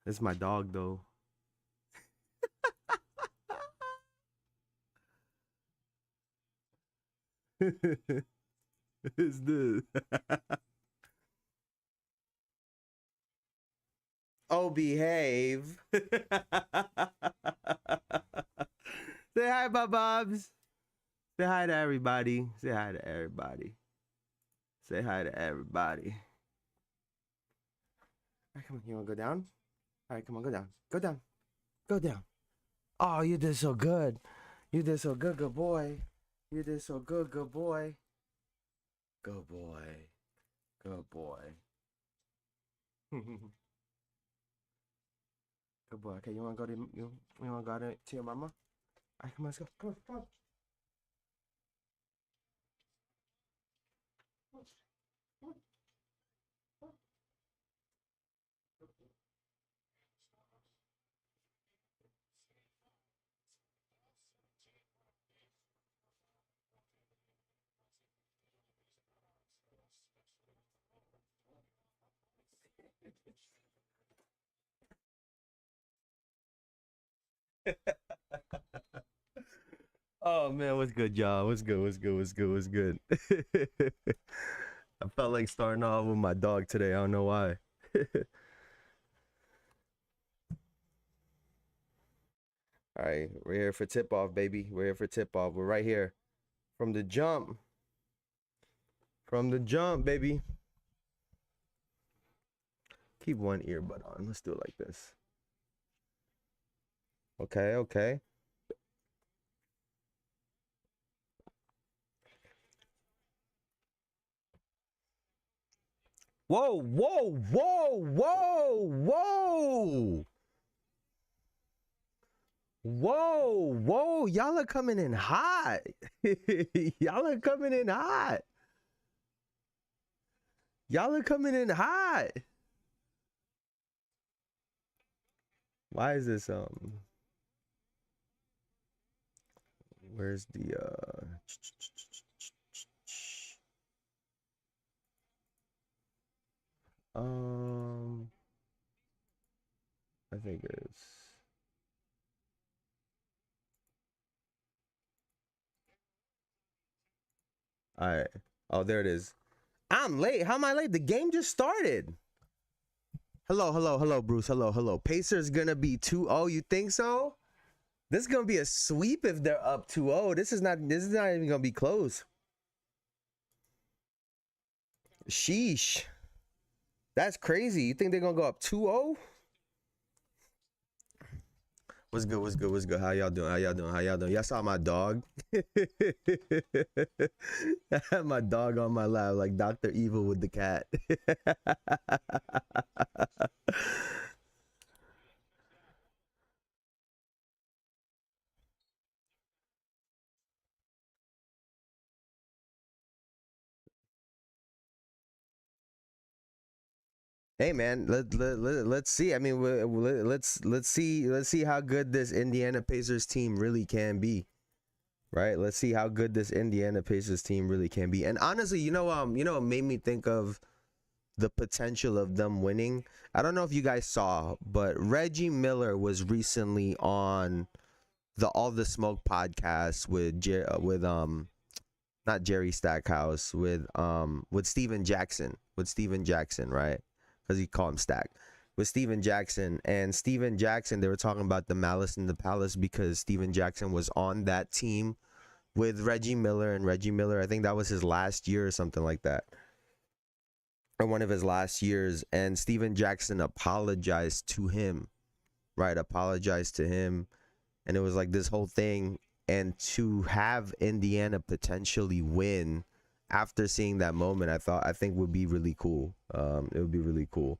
That's my dog, though. It's this. Oh, behave. Say hi, my bobs. Say hi to everybody. Say hi to everybody. Say hi to everybody. All right, come on. You want to go down? All right, come on. Go down. Go down. Go down. Oh, you did so good. You did so good, good boy. You did so good, good boy. Good boy. Good boy. Good boy. Okay, you want to go to you want to go to your mama? All right, come on, let's go. Come on, come on. Oh man, what's good, y'all? What's good? What's good? What's good? What's good? I felt like starting off with my dog today. I don't know why. All right, we're here for tip off, baby. We're here for tip off. We're right here from the jump. From the jump, baby. Keep one earbud on. Let's do it like this. Okay, okay. Whoa, whoa, whoa, whoa, whoa. Whoa, whoa. Y'all are coming in hot. Y'all are coming in hot. Y'all are coming in hot. Why is this where's the I think it's all right. Oh, there it is. I'm late. How am I late? The game just started. Hello, hello, hello, Bruce. Hello, hello. Pacers gonna be 2-0. You think so? This is gonna be a sweep if they're up 2-0. This is not even gonna be close. Sheesh. That's crazy. You think they're gonna go up 2-0? What's good? What's good? What's good? How y'all doing? How y'all doing? How y'all doing? Y'all saw my dog? I had my dog on my lap like Dr. Evil with the cat. Hey man, let's see. I mean, let's see how good this Indiana Pacers team really can be. Right? Let's see how good this Indiana Pacers team really can be. And honestly, it made me think of the potential of them winning. I don't know if you guys saw, but Reggie Miller was recently on the All the Smoke podcast with not Jerry Stackhouse, with Steven Jackson, right? Because he called him Stack. With Steven Jackson, and Steven Jackson, they were talking about the Malice in the Palace because Steven Jackson was on that team with Reggie Miller, and Reggie Miller, I think that was his last year or something like that, or one of his last years, and Steven Jackson apologized to him, right? Apologized to him, and it was like this whole thing. And to have Indiana potentially win after seeing that moment, I think would be really cool. It would be really cool.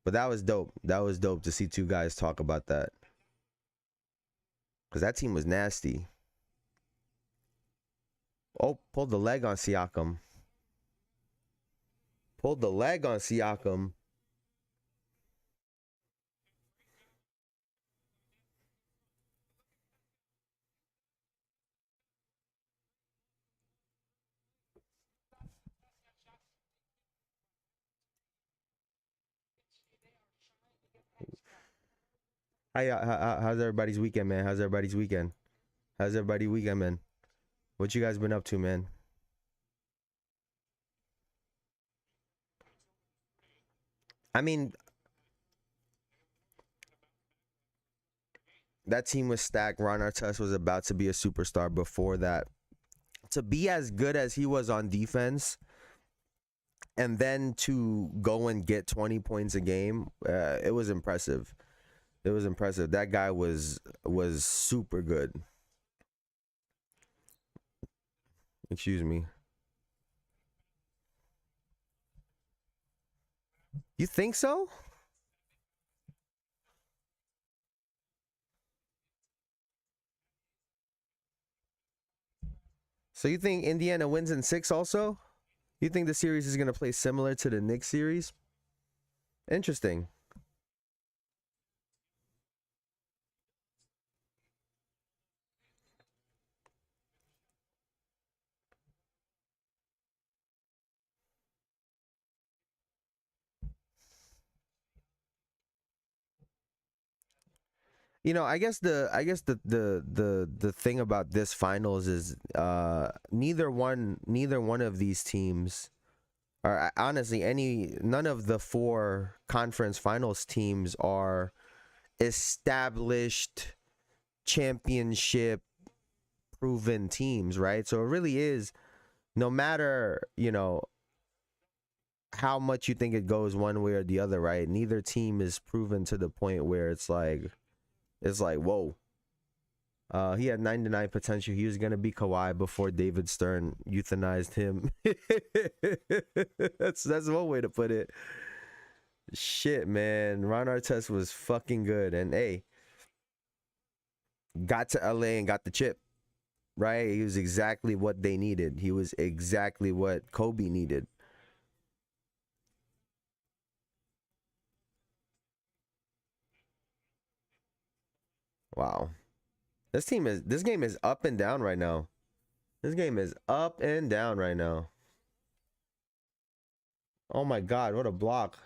But that was dope. That was dope to see two guys talk about that, because that team was nasty. Oh, pulled the leg on Siakam. Pulled the leg on Siakam. How's everybody's weekend, man? How's everybody's weekend? How's everybody weekend, man? What you guys been up to, man? I mean, that team was stacked. Ron Artest was about to be a superstar before that. To be as good as he was on defense, and then to go and get 20 points a game, it was impressive. It was impressive. That guy was super good. Excuse me. You think so? So you think Indiana wins in 6 also? You think the series is going to play similar to the Knicks series? Interesting. You know, I guess the thing about this finals is neither one of these teams, or honestly none of the 4 conference finals teams are established championship proven teams, right? So it really is, no matter, how much you think it goes one way or the other, right? Neither team is proven to the point where it's like whoa. He had 99 potential. He was gonna be Kawhi before David Stern euthanized him. That's one way to put it. Shit, man. Ron Artest was fucking good, and hey, got to LA and got the chip. Right? He was exactly what they needed. He was exactly what Kobe needed. Wow. This game is up and down right now. This game is up and down right now. Oh my god, what a block.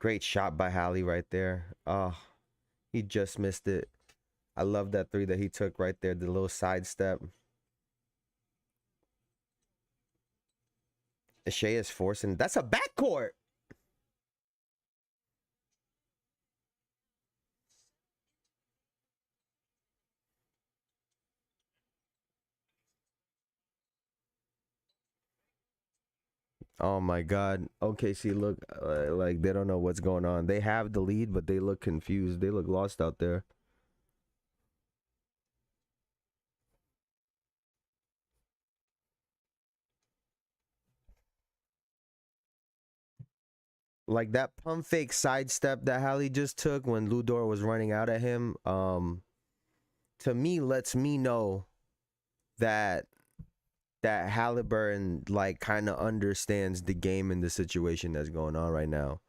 Great shot by Hallie right there. Oh, he just missed it. I love that 3 that he took right there, the little sidestep. Shea is forcing. That's a backcourt. Oh my god. OKC look like they don't know what's going on. They have the lead, but they look confused. They look lost out there. Like that pump fake sidestep that Hallie just took when Ludor was running out at him, to me lets me know that Halliburton like kind of understands the game and the situation that's going on right now.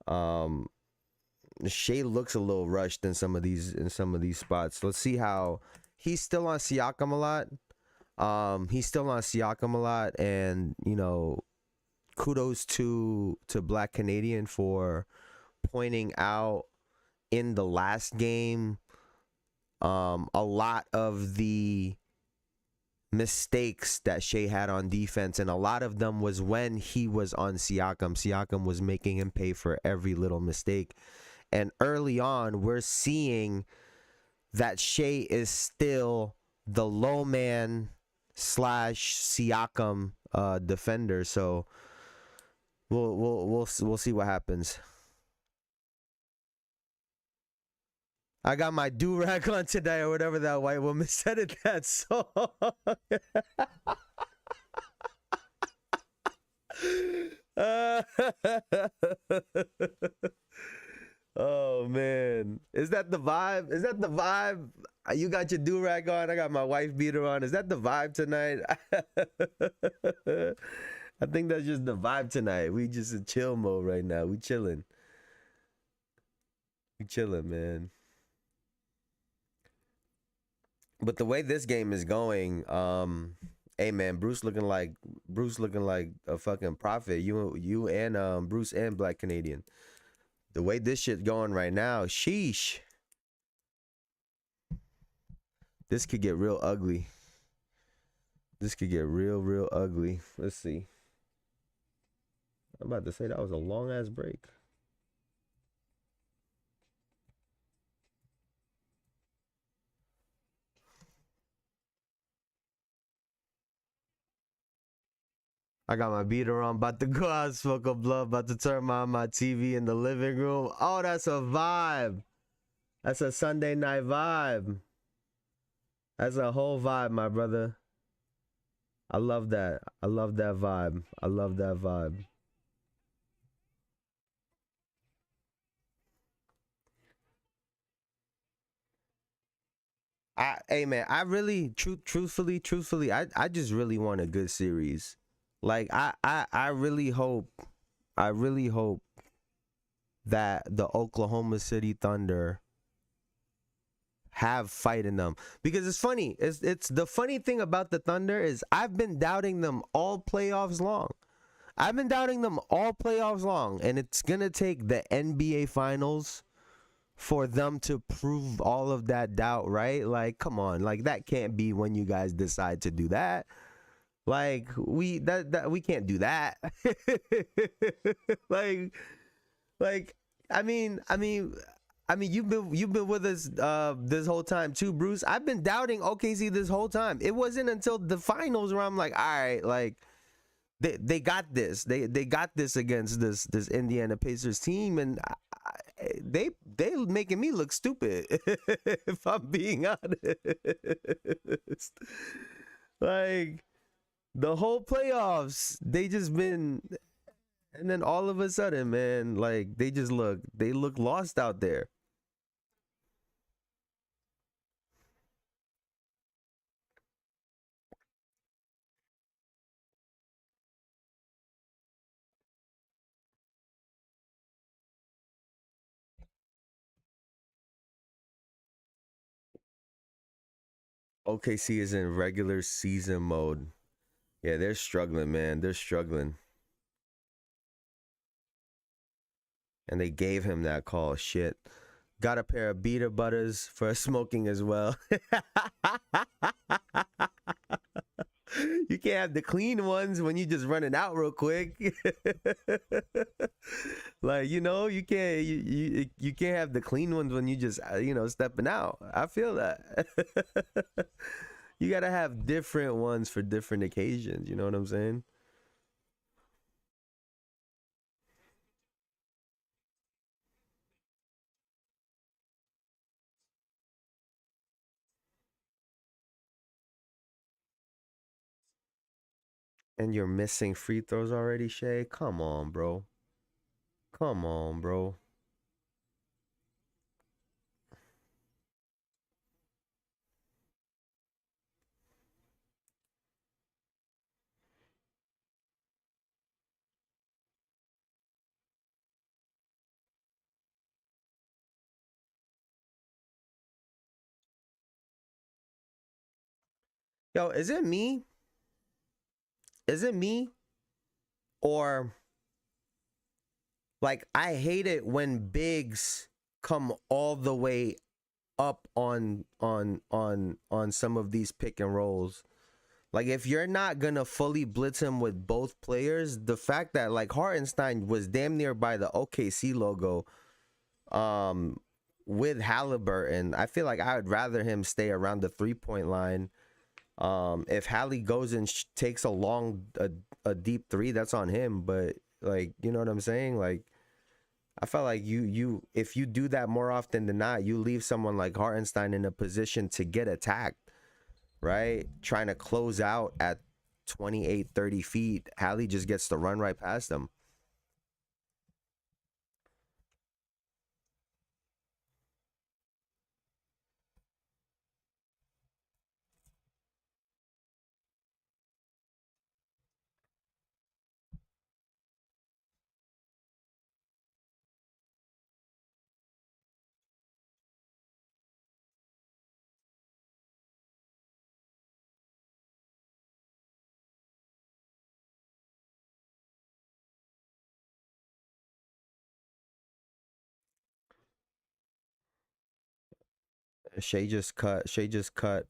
Um, Shea looks a little rushed in some of these spots. Let's see how he's still on Siakam a lot. He's still on Siakam a lot, and kudos to Black Canadian for pointing out in the last game a lot of the mistakes that Shea had on defense, and a lot of them was when he was on Siakam. Siakam was making him pay for every little mistake. And early on, we're seeing that Shea is still the low man / Siakam defender. So we'll see what happens. I got my do-rag on today, or whatever that white woman said in that song. Oh man, is that the vibe? Is that the vibe? You got your do-rag on. I got my wife beater on. Is that the vibe tonight? I think that's just the vibe tonight. We just in chill mode right now. We chilling. We chilling, man. But the way this game is going, hey man, Bruce looking like a fucking prophet. You and Bruce and Black Canadian. The way this shit going right now, sheesh. This could get real ugly. This could get real ugly. Let's see. I'm about to say that was a long ass break. I got my beater on, about to go out, smoke a blunt, about to turn on my TV in the living room. Oh, that's a vibe. That's a Sunday night vibe. That's a whole vibe, my brother. I love that. I love that vibe. I love that vibe. Hey man, I really, truthfully, I just really want a good series. Like I really hope that the Oklahoma City Thunder have fight in them, because it's funny. It's the funny thing about the Thunder is I've been doubting them all playoffs long. I've been doubting them all playoffs long, and it's gonna take the NBA Finals for them to prove all of that doubt, right? Like, come on, like that can't be when you guys decide to do that. Like we can't do that. like I mean you've been with us this whole time too, Bruce. I've been doubting OKC this whole time. It wasn't until the finals where I'm like, all right, like they got this. They got this against this Indiana Pacers team, and they making me look stupid if I'm being honest. Like the whole playoffs, they just been, and then all of a sudden, man, like they look lost out there. OKC is in regular season mode. Yeah, they're struggling, man. They're struggling. And they gave him that call. Shit. Got a pair of beater butters for smoking as well. You can't have the clean ones when you just running out real quick. Like, you can't you can't have the clean ones when you just stepping out. I feel that. You gotta have different ones for different occasions. You know what I'm saying? And you're missing free throws already, Shay? Come on, bro. Come on, bro. Yo, is it me? Is it me? Or like I hate it when bigs come all the way up on some of these pick and rolls. Like if you're not gonna fully blitz him with both players, the fact that like Hartenstein was damn near by the OKC logo with Halliburton, I feel like I would rather him stay around the 3-point line. If Hallie goes and takes a deep three, that's on him. But like, you know what I'm saying? Like, I felt like you if you do that more often than not, you leave someone like Hartenstein in a position to get attacked, right? Trying to close out at 28, 30 feet. Hallie just gets to run right past them. Shea just cut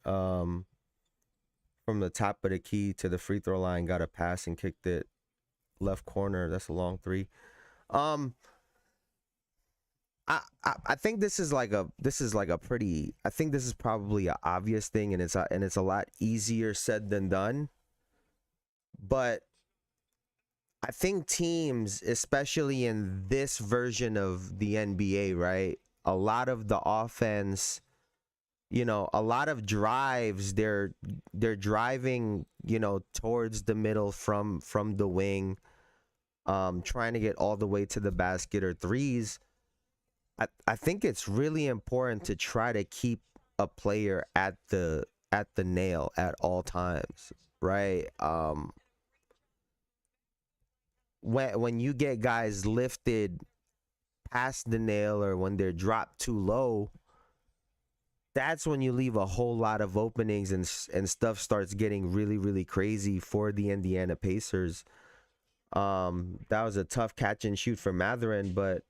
from the top of the key to the free throw line, got a pass and kicked it left corner. That's a long three. Um I think this is like a pretty, I think this is probably an obvious thing, and it's a lot easier said than done. But I think teams, especially in this version of the NBA, right? A lot of the offense, a lot of drives, they're driving, towards the middle from the wing, trying to get all the way to the basket or threes. I think it's really important to try to keep a player at the nail at all times, right? When you get guys lifted past the nail, or when they're dropped too low, that's when you leave a whole lot of openings, and stuff starts getting really, really crazy for the Indiana Pacers. That was a tough catch and shoot for Mathurin, but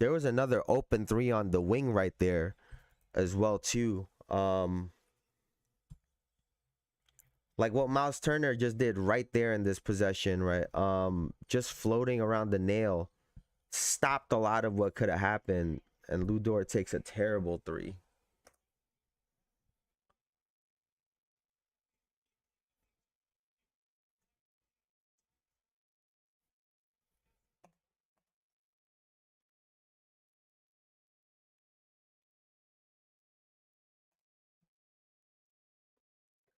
there was another open three on the wing right there as well too. Like what Miles Turner just did right there in this possession, right? Just floating around the nail stopped a lot of what could have happened, and Lu Dort takes a terrible three.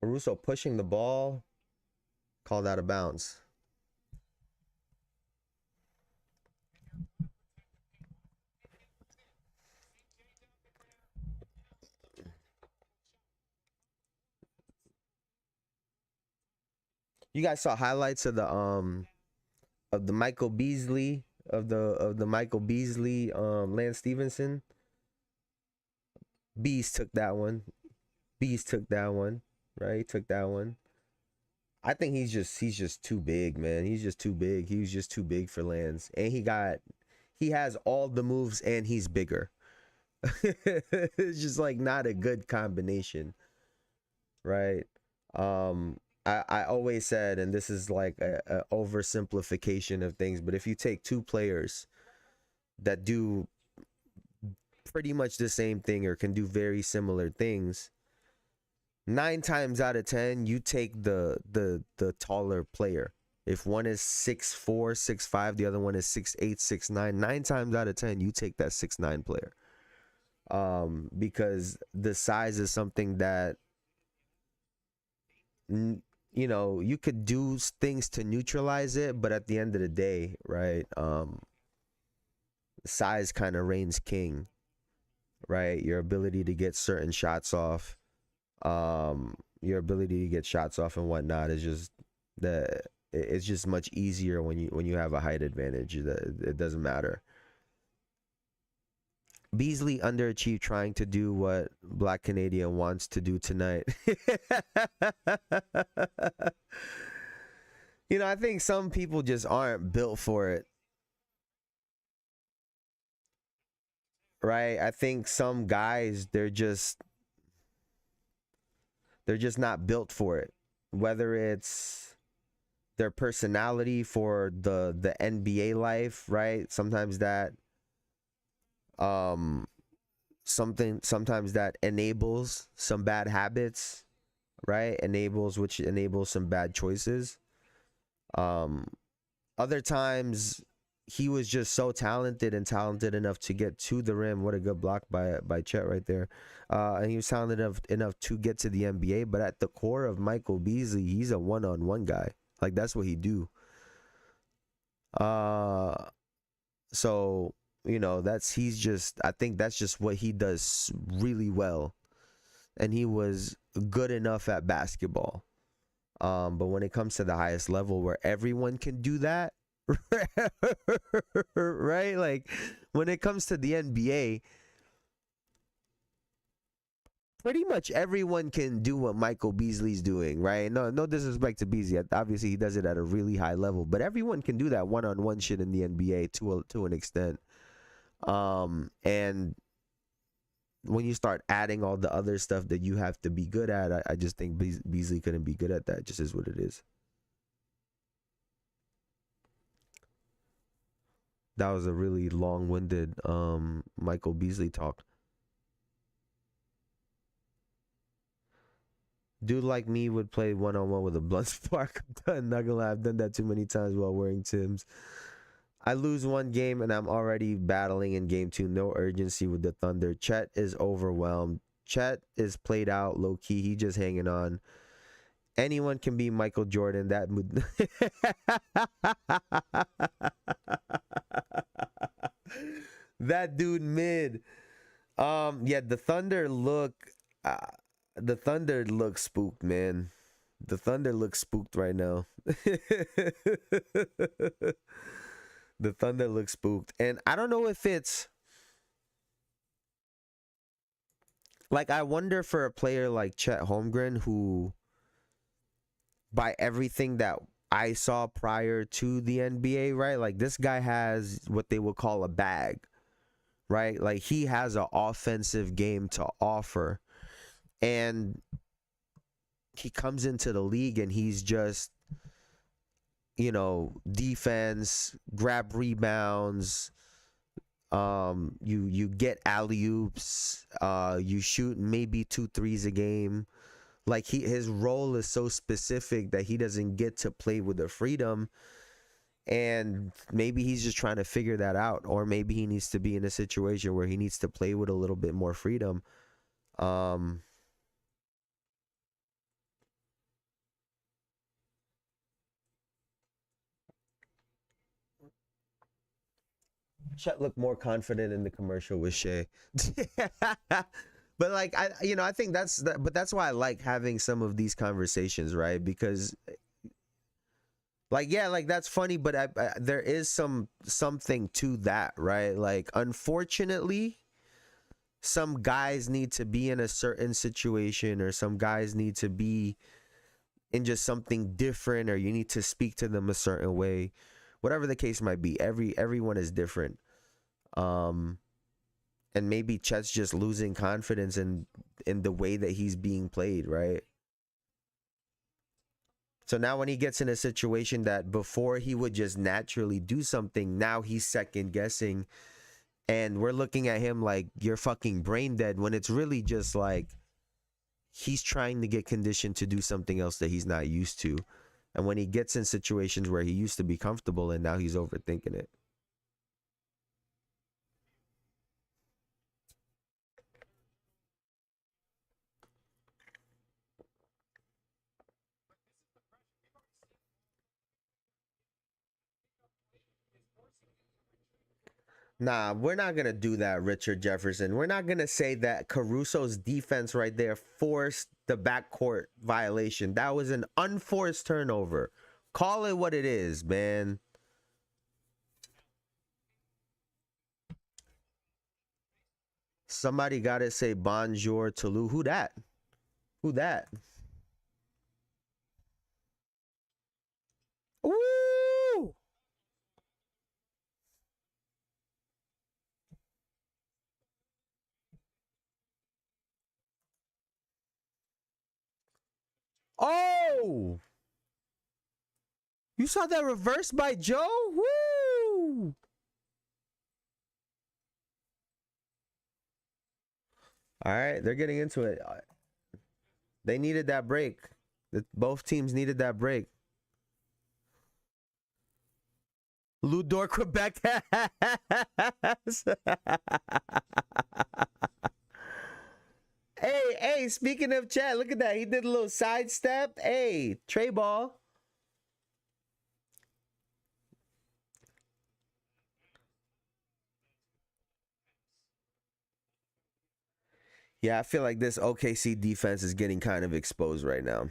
Caruso pushing the ball, called out of bounds. You guys saw highlights of the Michael Beasley Lance Stevenson. Beast took that one. Right? He took that one. I think he's just too big, man. He's just too big. He was just too big for Lance. And he has all the moves, and he's bigger. It's just like not a good combination. Right? I always said, and this is like a oversimplification of things, but if you take two players that do pretty much the same thing or can do very similar things, 9 times out of 10 you take the taller player. If one is 6'4", 6'5", the other one is 6'8", 6'9", 9 times out of 10 you take that 6'9" player, because the size is something that you could do things to neutralize it, but at the end of the day, right, size kind of reigns king, right? Your ability to get certain shots off, and whatnot is just it's just much easier when you have a height advantage. It doesn't matter. Beasley underachieved trying to do what Black Canadian wants to do tonight. I think some people just aren't built for it. Right? I think some guys, they're just not built for it. Whether it's their personality for the NBA life, right? Sometimes that sometimes that enables some bad habits, right? Which enables some bad choices. Other times he was just so talented enough to get to the rim. What a good block by Chet right there. And he was talented enough to get to the NBA, but at the core of Michael Beasley, he's a one-on-one guy. Like, that's what he do. So I think that's just what he does really well. And he was good enough at basketball. But when it comes to the highest level where everyone can do that, right? Like, when it comes to the NBA, pretty much everyone can do what Michael Beasley's doing, right? No disrespect to Beasley. Obviously, he does it at a really high level, but everyone can do that one-on-one shit in the NBA to an extent. And when you start adding all the other stuff that you have to be good at, I just think Beasley couldn't be good at that. Just is what it is. That was a really long-winded Michael Beasley talk. Dude like me would play one-on-one with a blunt spark. I'm not gonna lie, I've done that too many times while wearing Timbs. I lose one game and I'm already battling in game 2. No urgency with the Thunder. Chet is overwhelmed. Chet is played out low-key. He just hanging on. Anyone can be Michael Jordan. That would that dude mid. Yeah, the Thunder look spooked, man. The Thunder look spooked right now. The Thunder looks spooked. And I don't know if it's like, I wonder for a player like Chet Holmgren, who by everything that I saw prior to the NBA, right? Like, this guy has what they would call a bag, right? Like, he has an offensive game to offer. And he comes into the league and he's just, you know, defense, grab rebounds, you get alley-oops, you shoot maybe 2 threes a game. Like, his role is so specific that he doesn't get to play with the freedom, and maybe he's just trying to figure that out, or maybe he needs to be in a situation where he needs to play with a little bit more freedom. Chet looked more confident in the commercial with Shea. But like, I think but that's why I like having some of these conversations, right? Because like, yeah, like, that's funny, but there is something to that, right? Like, unfortunately, some guys need to be in a certain situation, or some guys need to be in just something different, or you need to speak to them a certain way. Whatever the case might be, everyone is different. And maybe Chet's just losing confidence in the way that he's being played, right? So now when he gets in a situation that before he would just naturally do something, now he's second guessing, and we're looking at him like, you're fucking brain dead, when it's really just like he's trying to get conditioned to do something else that he's not used to. And when he gets in situations where he used to be comfortable and now he's overthinking it. Nah, we're not going to do that, Richard Jefferson. We're not going to say that Caruso's defense right there forced the backcourt violation. That was an unforced turnover. Call it what it is, man. Somebody got to say bonjour to Lou. Who that? Who that? Woo! Oh! You saw that reverse by Joe? Woo! All right, they're getting into it. They needed that break. Both teams needed that break. Ludor Quebec has. Hey, speaking of Chet, look at that. He did a little sidestep. Hey, tray ball. Yeah, I feel like this OKC defense is getting kind of exposed right now.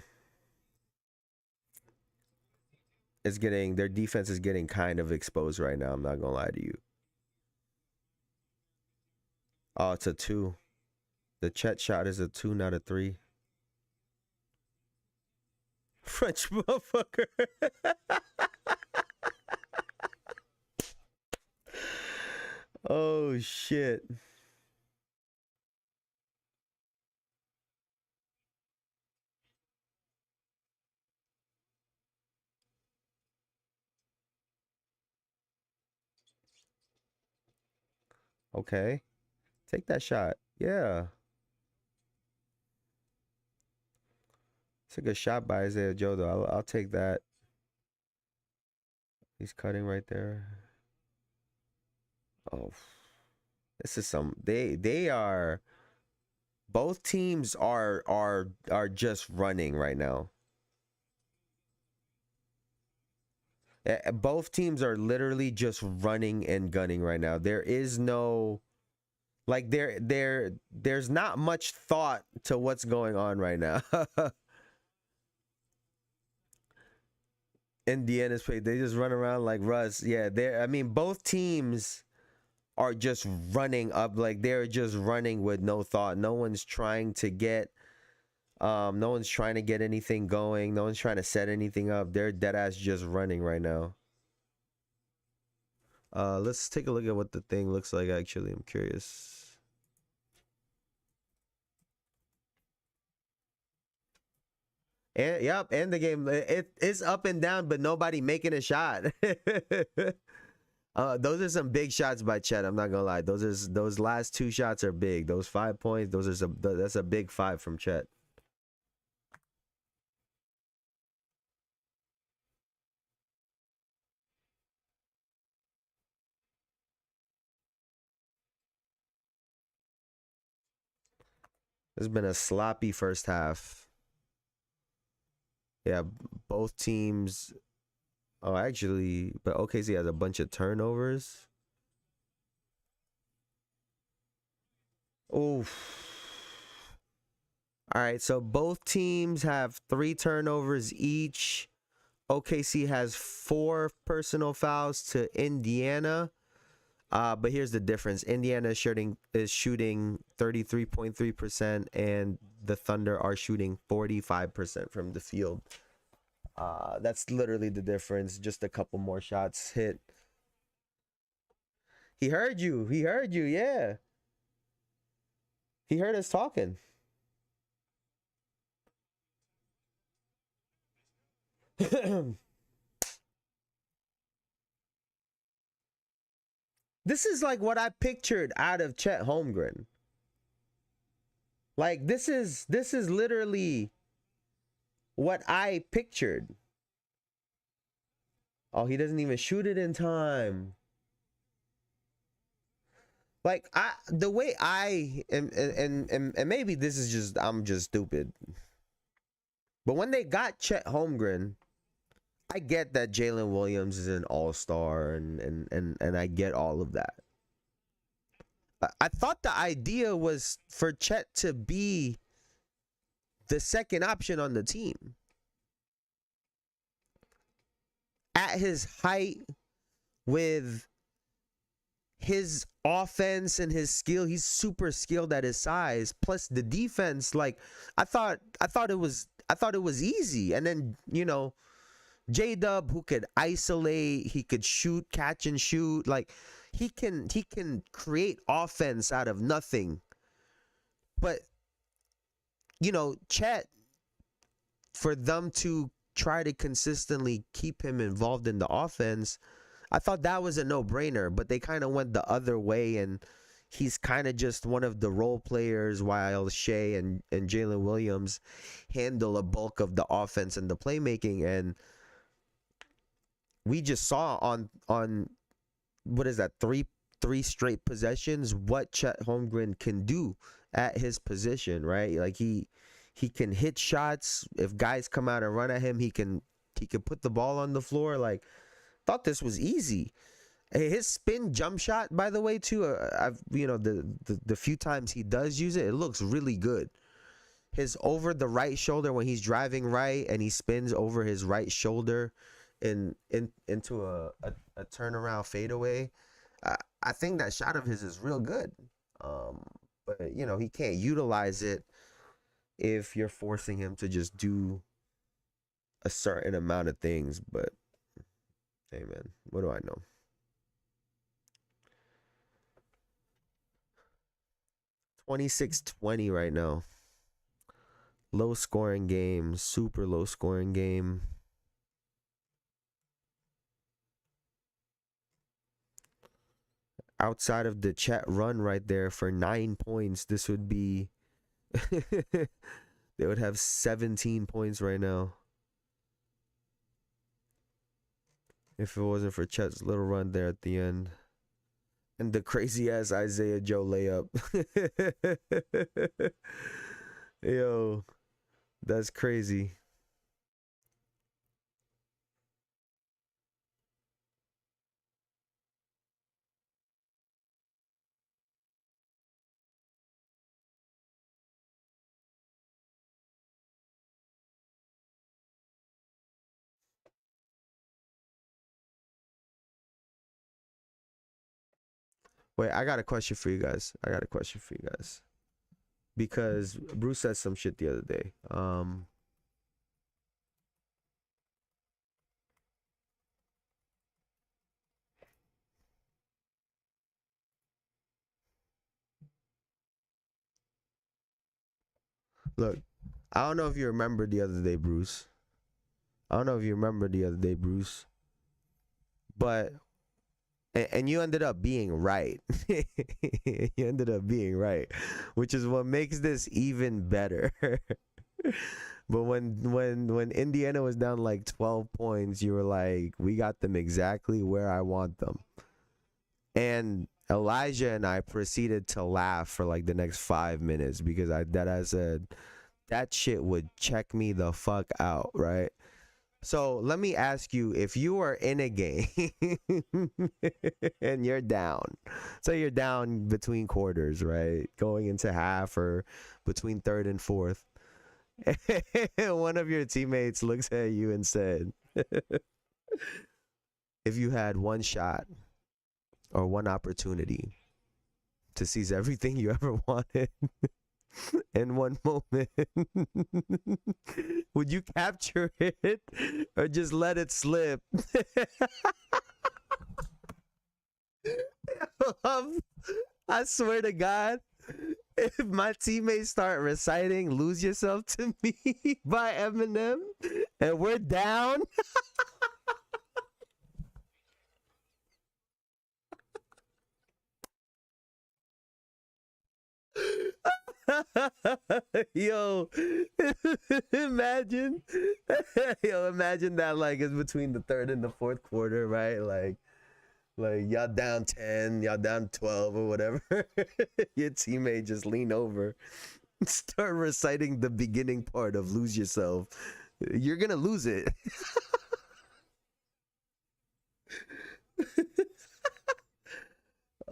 Their defense is getting kind of exposed right now. I'm not gonna lie to you. Oh, it's a 2. The Chet shot is a 2, not a 3. French motherfucker. Oh shit. Okay. Take that shot. Yeah. It's a good shot by Isaiah Joe, though. I'll take that. He's cutting right there. Oh, this is some. They are. Both teams are just running right now. Both teams are literally just running and gunning right now. There is no like there's not much thought to what's going on right now. Indiana's play. They just run around like Russ. Yeah, I mean, both teams are just running up, like they're just running with no thought. No one's trying to get no one's trying to get anything going. No one's trying to set anything up. They're dead ass just running right now. Let's take a look at what the thing looks like actually. I'm curious. And yep, and the game it's up and down, but nobody making a shot. Those are some big shots by Chet. I'm not gonna lie. Those last two shots are big. Those 5 points. That's a big 5 from Chet. It's been a sloppy first half. Yeah, both teams. Oh, actually, but OKC has a bunch of turnovers. Oof. All right, so both teams have 3 turnovers each. OKC has 4 personal fouls to Indiana. But here's the difference. Indiana is shooting 33.3%, and the Thunder are shooting 45% from the field. That's literally the difference. Just a couple more shots hit. He heard you. He heard you. Yeah. He heard us talking. This is like what I pictured out of Chet Holmgren. Like this is literally what I pictured. Oh, he doesn't even shoot it in time. Like the way I and maybe this is just I'm just stupid. But when they got Chet Holmgren, I get that Jalen Williams is an all-star and I get all of that. I thought the idea was for Chet to be the second option on the team. At his height, with his offense and his skill, he's super skilled at his size. Plus the defense, like I thought it was easy. And then, you know, J-Dub, who could isolate, he could shoot, catch and shoot. Like he can create offense out of nothing. But you know, Chet, for them to try to consistently keep him involved in the offense, I thought that was a no-brainer, but they kind of went the other way, and he's kind of just one of the role players while Shea and Jalen Williams handle a bulk of the offense and the playmaking. And we just saw on what is that, three straight possessions what Chet Holmgren can do at his position, right? Like he can hit shots. If guys come out and run at him, he can put the ball on the floor. Like, thought this was easy. His spin jump shot, by the way, too. I've the few times he does use it, it looks really good. His over the right shoulder when he's driving right and he spins over his right shoulder into a turnaround fadeaway. I think that shot of his is real good. But you know, he can't utilize it if you're forcing him to just do a certain amount of things. But hey, man, what do I know? 26-20 right now. Low scoring game, super low scoring game. outside of the Chet run right there for 9 points, this would be they would have 17 points right now if it wasn't for Chet's little run there at the end and the crazy ass Isaiah Joe layup. Yo, that's crazy. Wait, I got a question for you guys. Because Bruce said some shit the other day. Look, I don't know if you remember the other day, Bruce. But and you ended up being right. Which is what makes this even better. But when Indiana was down like 12 points, you were like, we got them exactly where I want them. And Elijah and I proceeded to laugh for like the next 5 minutes because I said that shit would check me the fuck out, right? So let me ask you, if you are in a game and you're down, so you're down between quarters, right? Going into half or between third and fourth. One of your teammates looks at you and said, if you had one shot or one opportunity to seize everything you ever wanted in one moment, would you capture it or just let it slip? I swear to God, if my teammates start reciting "Lose Yourself to Me" by Eminem and we're down, yo, imagine that, like, it's between the third and the fourth quarter, right? Like y'all down 10, y'all down 12 or whatever. Your teammate just lean over, start reciting the beginning part of "Lose Yourself." You're gonna lose it.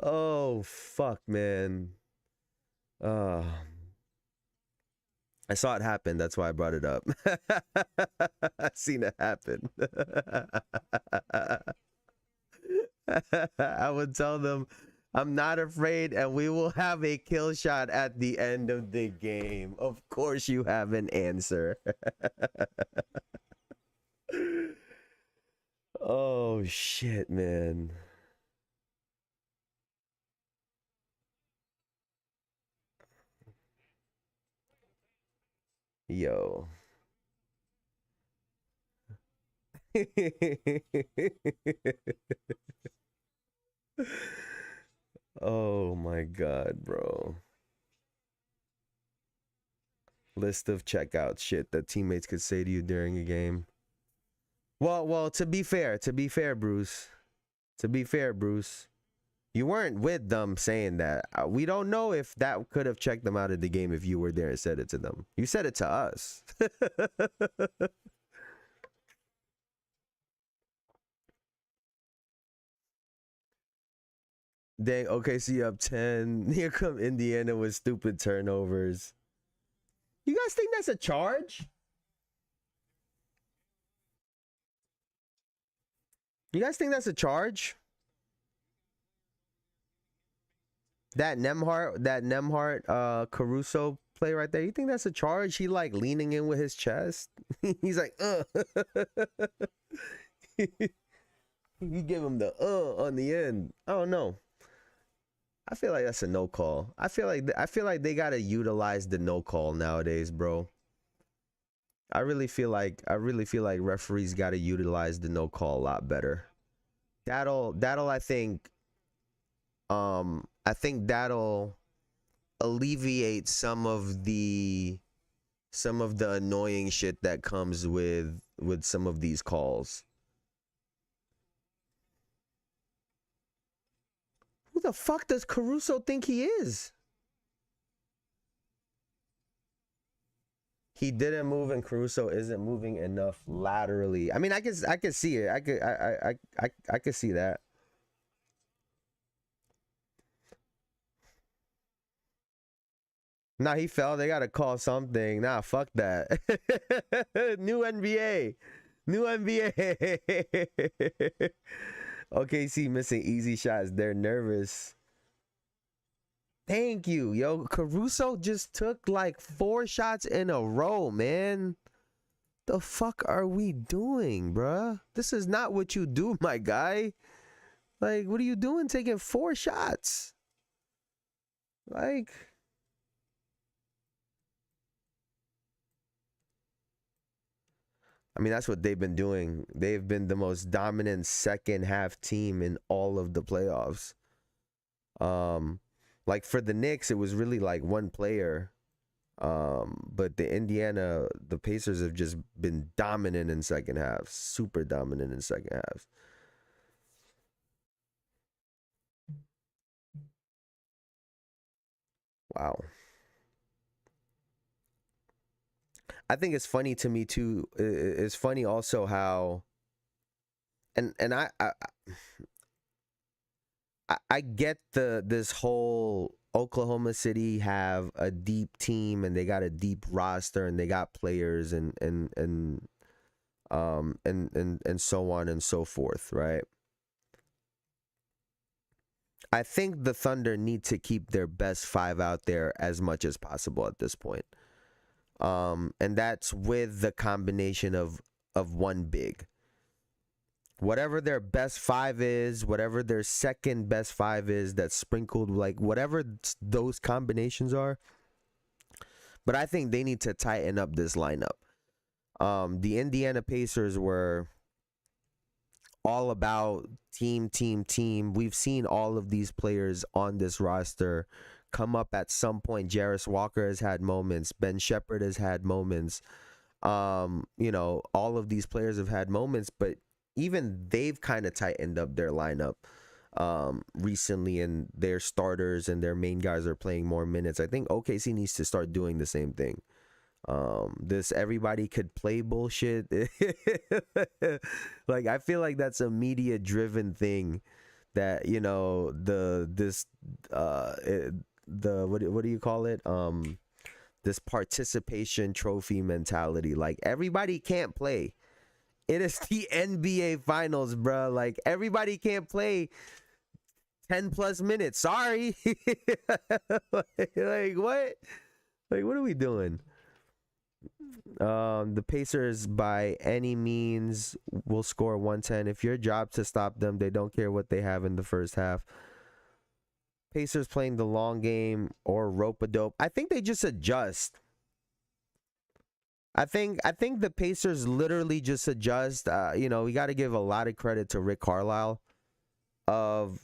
Oh fuck, man. uh I saw it happen, that's why I brought it up. I seen it happen. I would tell them, I'm not afraid, and we will have a kill shot at the end of the game. Of course you have an answer. Oh shit, man. Yo. Oh my god, bro. List of checkout shit that teammates could say to you during a game. Well, to be fair, Bruce. You weren't with them saying that. We don't know if that could have checked them out of the game if you were there and said it to them. You said it to us. Dang, OKC up 10. Here come Indiana with stupid turnovers. You guys think that's a charge? You guys think that's a charge? That Nemhart Caruso play right there. You think that's a charge? He like leaning in with his chest. He's like, You give him the on the end. I don't know. I feel like that's a no call. I feel like they gotta utilize the no call nowadays, bro. I really feel like referees gotta utilize the no call a lot better. That'll I think I think that'll alleviate some of the annoying shit that comes with some of these calls. Who the fuck does Caruso think he is? He didn't move, and Caruso isn't moving enough laterally. I mean, I can see it. I could see that. Nah, he fell. They gotta call something. Nah, fuck that. New NBA. New NBA. OKC missing easy shots. They're nervous. Thank you, yo. Caruso just took like 4 shots in a row, man. The fuck are we doing, bruh? This is not what you do, my guy. Like, what are you doing taking 4 shots? Like, I mean, that's what they've been doing. They've been the most dominant second half team in all of the playoffs. Like for the Knicks, it was really like one player. But the Pacers have just been dominant in second half, super dominant in second half. Wow. I think it's funny to me too. It's funny also how, and I get this whole Oklahoma City have a deep team and they got a deep roster and they got players and so on and so forth, right? I think the Thunder need to keep their best 5 out there as much as possible at this point. And that's with the combination of one big. Whatever their best 5 is, whatever their second best 5 is, that's sprinkled, like whatever those combinations are. But I think they need to tighten up this lineup. The Indiana Pacers were all about team. We've seen all of these players on this roster come up at some point. Jarris Walker has had moments. Ben Shepherd has had moments. You know, all of these players have had moments, but even they've kind of tightened up their lineup recently, and their starters and their main guys are playing more minutes. I think OKC needs to start doing the same thing. This everybody could play bullshit. Like, I feel like that's a media driven thing that, you know, what do you call it? This participation trophy mentality. Like, everybody can't play. It is the NBA finals, bro. Like, everybody can't play 10 plus minutes. Sorry. Like, what? Like, what are we doing? The Pacers by any means will score 110. If your job to stop them, they don't care what they have in the first half. Pacers playing the long game or rope-a-dope. I think they just adjust. I think the Pacers literally just adjust. You know, we got to give a lot of credit to Rick Carlisle of,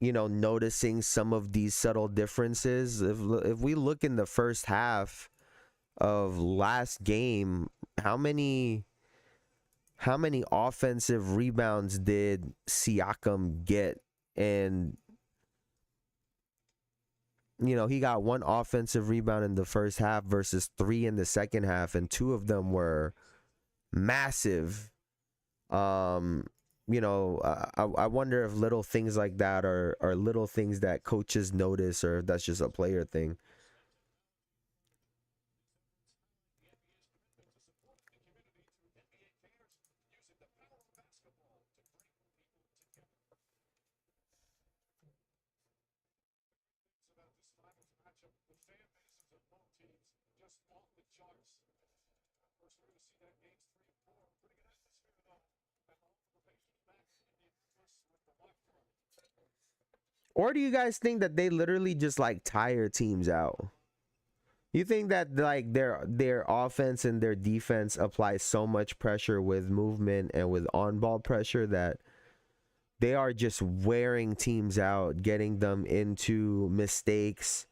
you know, noticing some of these subtle differences. If we look in the first half of last game, how many offensive rebounds did Siakam get? And, you know, he got 1 offensive rebound in the first half versus 3 in the second half, and 2 of them were massive. You know, I wonder if little things like that are little things that coaches notice, or if that's just a player thing. Or do you guys think that they literally just like tire teams out? You think that like their offense and their defense apply so much pressure with movement and with on-ball pressure that they are just wearing teams out, getting them into mistakes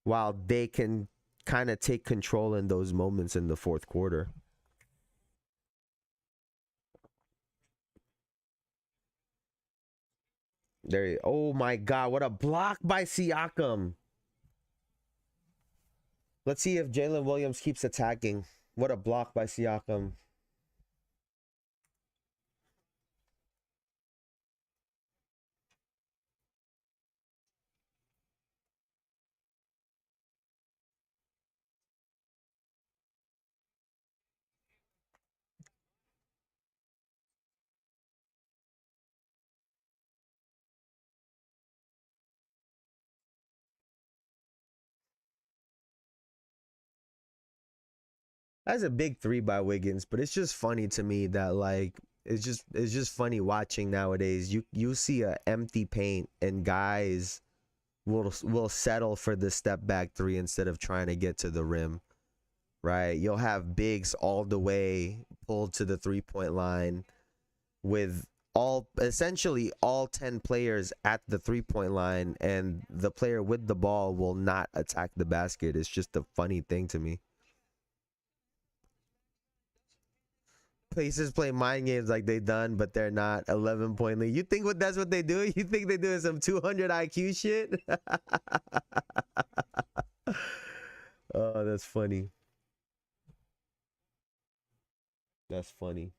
while they can kind of take control in those moments in the fourth quarter. There, oh my God, what a block by Siakam. Let's see if Jalen Williams keeps attacking. What a block by Siakam. That's a big three by Wiggins, but it's just funny to me that like it's just funny watching nowadays. You see a empty paint and guys will settle for the step back three instead of trying to get to the rim. Right? You'll have bigs all the way pulled to the 3-point line with essentially all 10 players at the 3-point line, and the player with the ball will not attack the basket. It's just a funny thing to me. Pacers play mind games like they done, but they're not. 11-point lead. You think that's what they do? You think they doing some 200 IQ shit? Oh, that's funny. That's funny.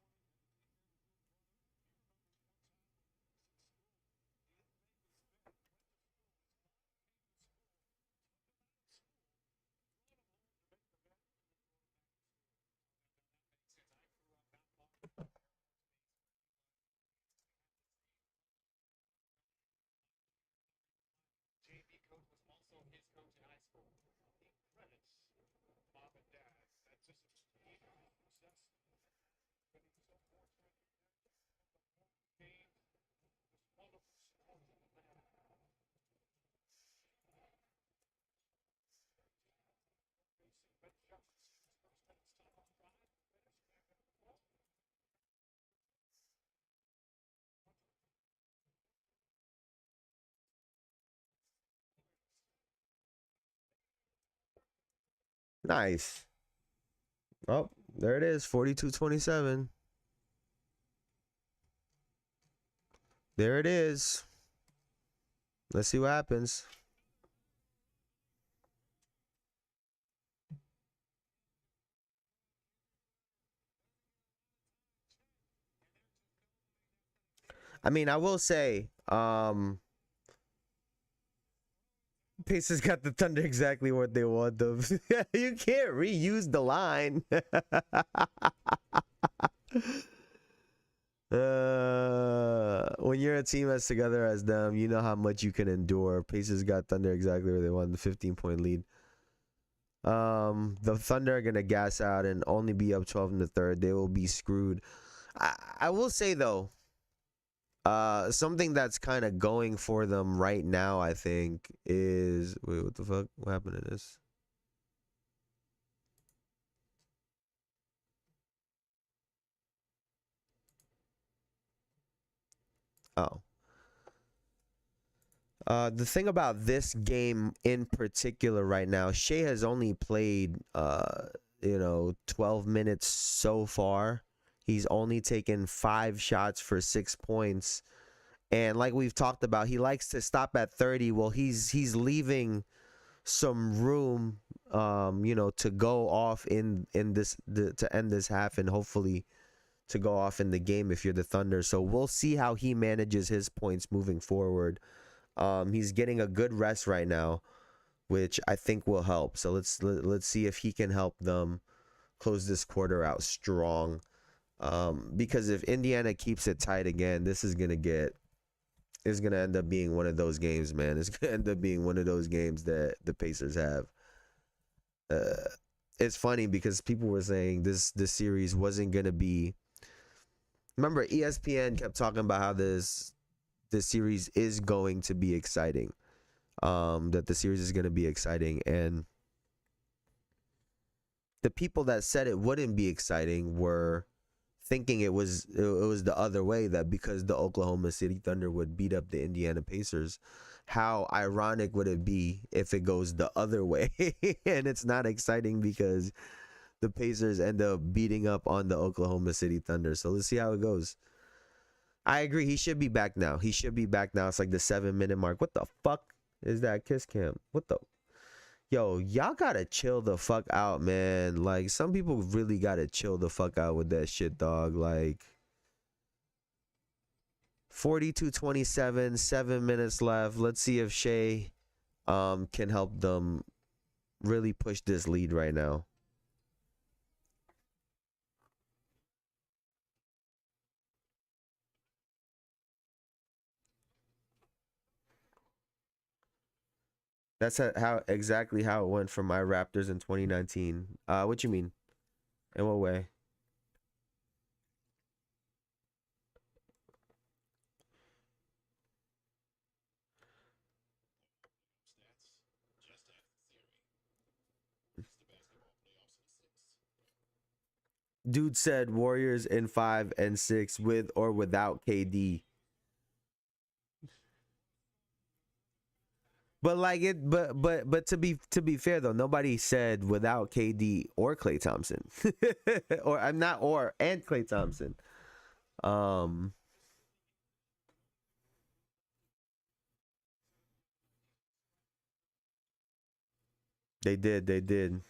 Nice. Oh, there it is. 42-27. There it is. Let's see what happens. I mean, I will say, Pacers got the Thunder exactly what they want them. You can't reuse the line. When you're a team as together as them, you know how much you can endure. Pacers got Thunder exactly where they want, the 15-point lead. The Thunder are gonna gas out and only be up 12 in the third. They will be screwed. I will say though, something that's kind of going for them right now, I think, is wait, what the fuck? What happened to this? Oh. The thing about this game in particular right now, Shea has only played 12 minutes so far. He's only taken 5 shots for 6 points. And like we've talked about, he likes to stop at 30. Well, he's leaving some room to go off in this to end this half, and hopefully to go off in the game if you're the Thunder. So we'll see how he manages his points moving forward. He's getting a good rest right now, which I think will help. So let's see if he can help them close this quarter out strong. Because if Indiana keeps it tight again, this is gonna end up being one of those games, man. It's gonna end up being one of those games that the Pacers have. It's funny because people were saying this series wasn't gonna be. Remember, ESPN kept talking about how this series is going to be exciting. That the series is going to be exciting, and the people that said it wouldn't be exciting were thinking it was the other way, that because the Oklahoma City Thunder would beat up the Indiana Pacers, how ironic would it be if it goes the other way? And it's not exciting because the Pacers end up beating up on the Oklahoma City Thunder. So let's see how it goes. I agree. He should be back now. He should be back now. It's like the 7-minute mark. What the fuck is that kiss cam? What the? Yo, y'all gotta chill the fuck out, man. Like, some people really gotta chill the fuck out with that shit, dog. Like, 42-27, 7 minutes left. Let's see if Shea can help them really push this lead right now. That's how exactly how it went for my Raptors in 2019. What you mean? In what way? Dude said Warriors in 5 and 6 with or without KD. But like it, but to be fair though, nobody said without KD or Klay Thompson, or I'm not or and Klay Thompson. Um, they did, they did.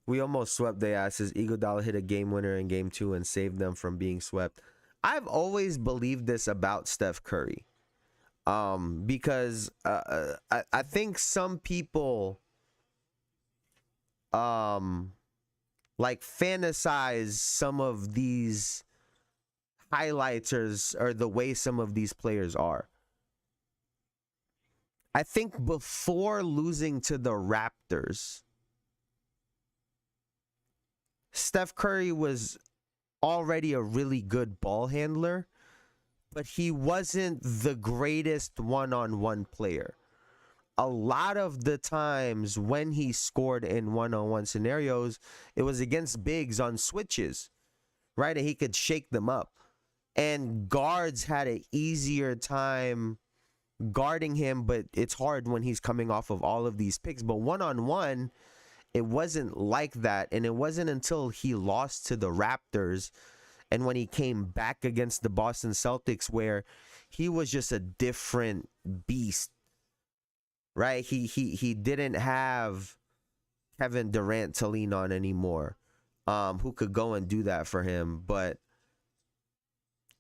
We almost swept their asses. Iguodala hit a game winner in game 2 and saved them from being swept. I've always believed this about Steph Curry. Because I think some people like fantasize some of these highlights or the way some of these players are. I think before losing to the Raptors, Steph Curry was already a really good ball handler, but he wasn't the greatest one-on-one player. A lot of the times when he scored in one-on-one scenarios, it was against bigs on switches, right? And he could shake them up. And guards had an easier time guarding him, but it's hard when he's coming off of all of these picks. But one-on-one, it wasn't like that. And it wasn't until he lost to the Raptors and when he came back against the Boston Celtics where he was just a different beast, right? He didn't have Kevin Durant to lean on anymore, who could go and do that for him. But,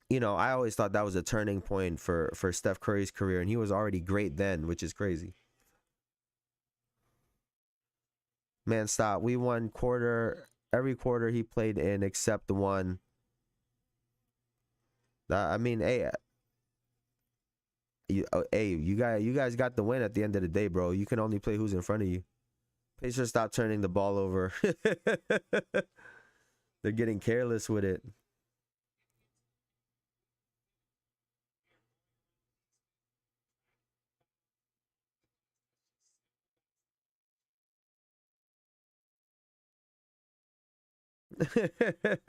you know, I always thought that was a turning point for Steph Curry's career, and he was already great then, which is crazy. Man, stop. We won every quarter he played in except the one. I mean, hey, you guys got the win at the end of the day, bro. You can only play who's in front of you. Pacers stop turning the ball over. They're getting careless with it.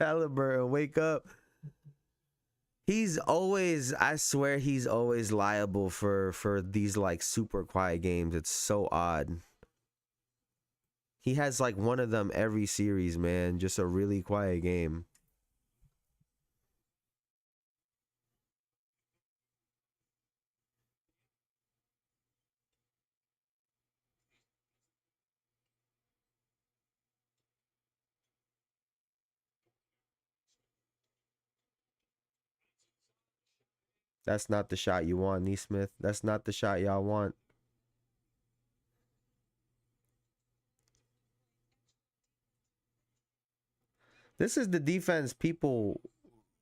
Halliburton, wake up. He's always, I swear he's always liable for these like super quiet games. It's so odd. He has like one of them every series, man. Just a really quiet game. That's not the shot you want, Neesmith. That's not the shot y'all want. This is the defense people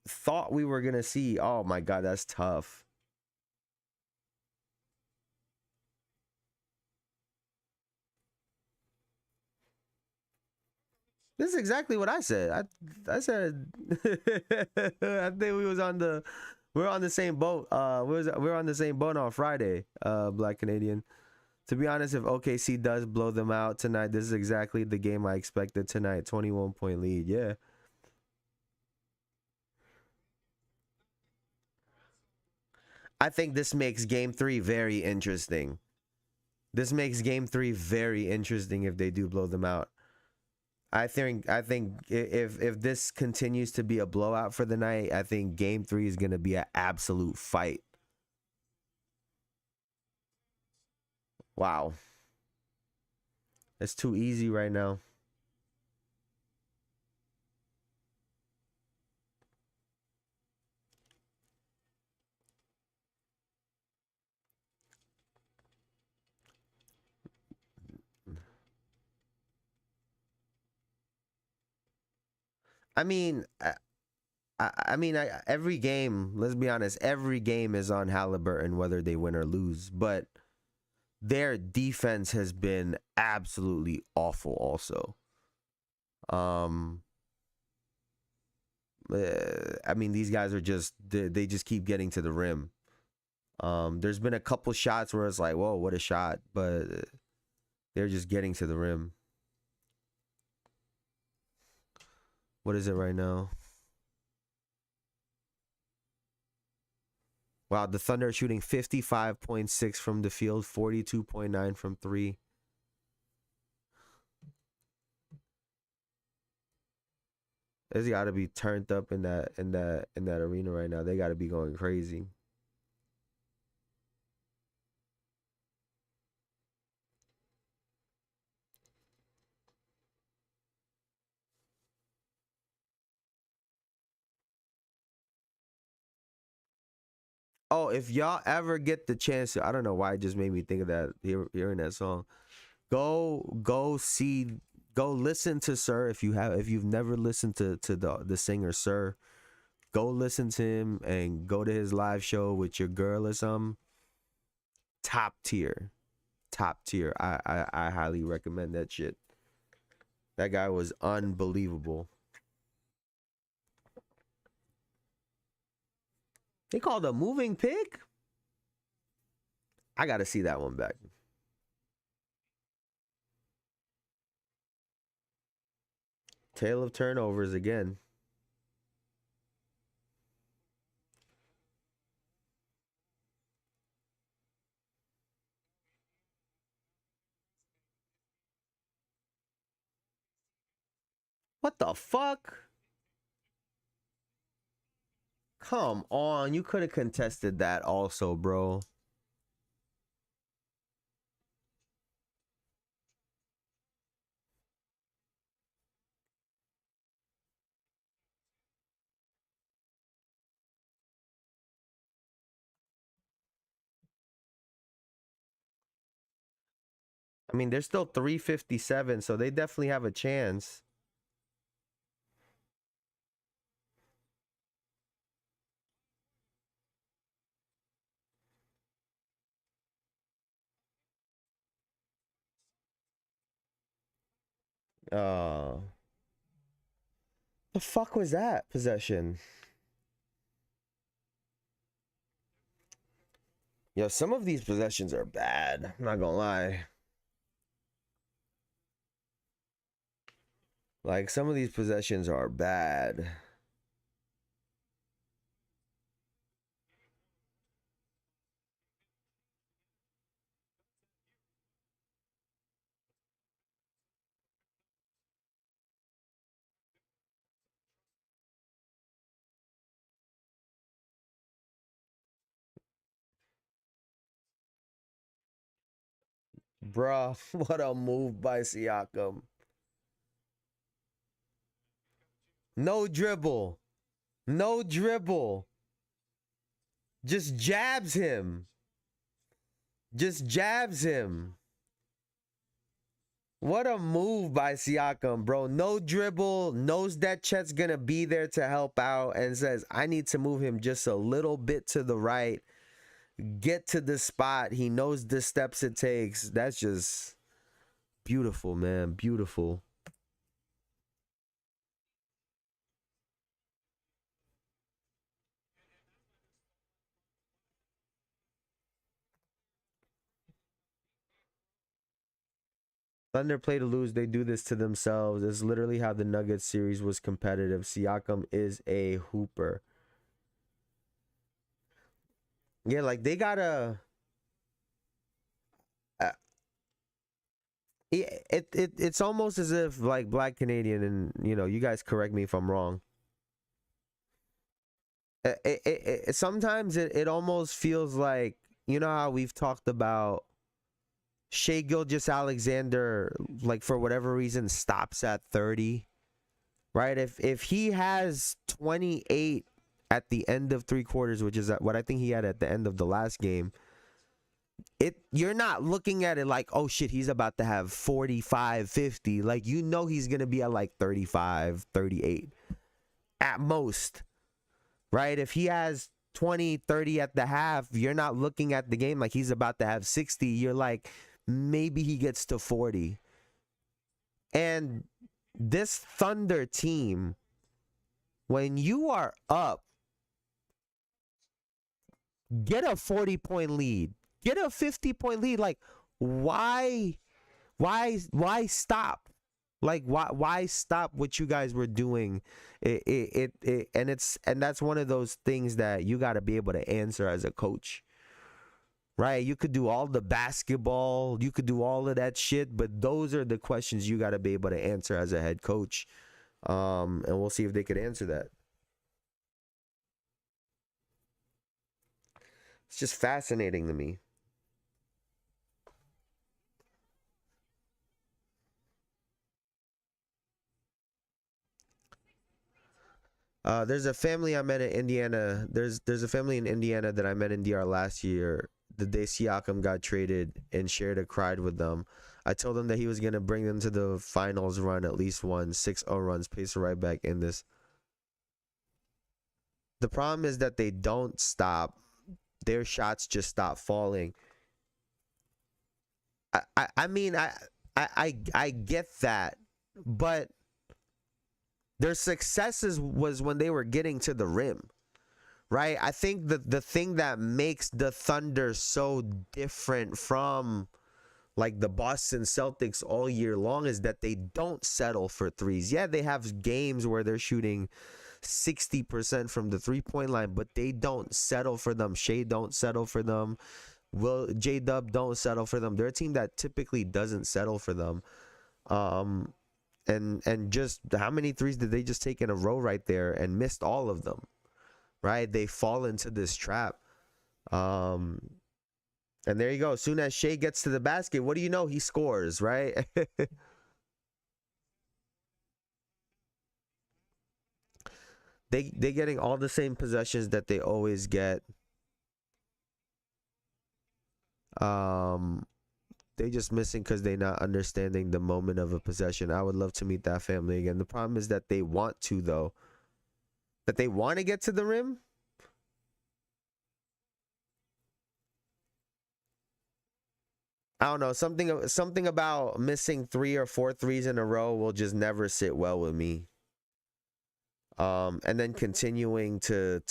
thought we were going to see. Oh my God, that's tough. This is exactly what I said. I said I think we're on the same boat. We're on the same boat on Friday, Black Canadian. To be honest, if OKC does blow them out tonight, this is exactly the game I expected tonight. 21-point lead. Yeah. I think this makes game 3 very interesting. This makes game 3 very interesting if they do blow them out. I think if this continues to be a blowout for the night, I think game 3 is going to be an absolute fight. Wow. It's too easy right now. I mean, every game, let's be honest, every game is on Halliburton whether they win or lose, but their defense has been absolutely awful also. I mean, these guys are just they just keep getting to the rim. There's been a couple shots where it's like, whoa, what a shot, but they're just getting to the rim. What is it right now? Wow, the Thunder are shooting 55.6 from the field, 42.9 from 3. It's got to be turned up in that arena right now. They got to be going crazy. Oh, if y'all ever get the chance to, I don't know why it just made me think of that hearing that song. Go listen to Sir if you've never listened to the singer Sir. Go listen to him and go to his live show with your girl or something. Top tier. I highly recommend that shit. That guy was unbelievable. They called a moving pick? I gotta see that one back. Tale of turnovers again. What the fuck? Come on, you could have contested that also, bro. I mean, they're still 357, so they definitely have a chance. The fuck was that possession? Yo, some of these possessions are bad. I'm not gonna lie. Like, some of these possessions are bad. Bruh, what a move by Siakam. No dribble. No dribble. Just jabs him. Just jabs him. What a move by Siakam, bro. No dribble, knows that Chet's gonna be there to help out, and says, I need to move him just a little bit to the right. Get to the spot. He knows the steps it takes. That's just beautiful, man. Beautiful. Thunder play to lose. They do this to themselves. It's literally how the Nuggets series was competitive. Siakam is a hooper. Yeah, like they gotta. Uh, it's almost as if like Black Canadian, and you guys correct me if I'm wrong. Sometimes it almost feels like, how we've talked about Shai Gilgeous-Alexander, like for whatever reason stops at 30, right? If he has 28 at the end of three quarters, which is what I think he had at the end of the last game, you're not looking at it like, oh shit, he's about to have 45, 50. Like, he's going to be at like 35, 38 at most, right? If he has 20, 30 at the half, you're not looking at the game like he's about to have 60. You're like, maybe he gets to 40. And this Thunder team, when you are up, get a 40-point lead, get a 50-point lead. Like, why stop? Like, why stop what you guys were doing? And that's one of those things that you got to be able to answer as a coach, right? You could do all the basketball, you could do all of that shit, but those are the questions you got to be able to answer as a head coach. And we'll see if they could answer that. It's just fascinating to me. There's a family I met in Indiana. There's a family in Indiana that I met in DR last year. The day Siakam got traded, and shared a cried with them. I told them that he was going to bring them to the finals run at least one, 6-0 runs, pacer right back in this. The problem is that they don't stop. Their shots just stop falling. I mean, I get that, but their successes was when they were getting to the rim, right? I think the thing that makes the Thunder so different from like the Boston Celtics all year long is that they don't settle for threes. Yeah, they have games where they're shooting 60% from the three-point line, but they don't settle for them. Shai don't settle for them. J-Dub don't settle for them. They're a team that typically doesn't settle for them. And just how many threes did they just take in a row right there and missed all of them, right? They fall into this trap. And there you go. As soon as Shai gets to the basket, what do you know? He scores, right? They getting all the same possessions that they always get. They just missing because they not understanding the moment of a possession. I would love to meet that family again. The problem is that they want to, though. That they want to get to the rim. I don't know. Something about missing 3 or 4 threes in a row will just never sit well with me. And then continuing to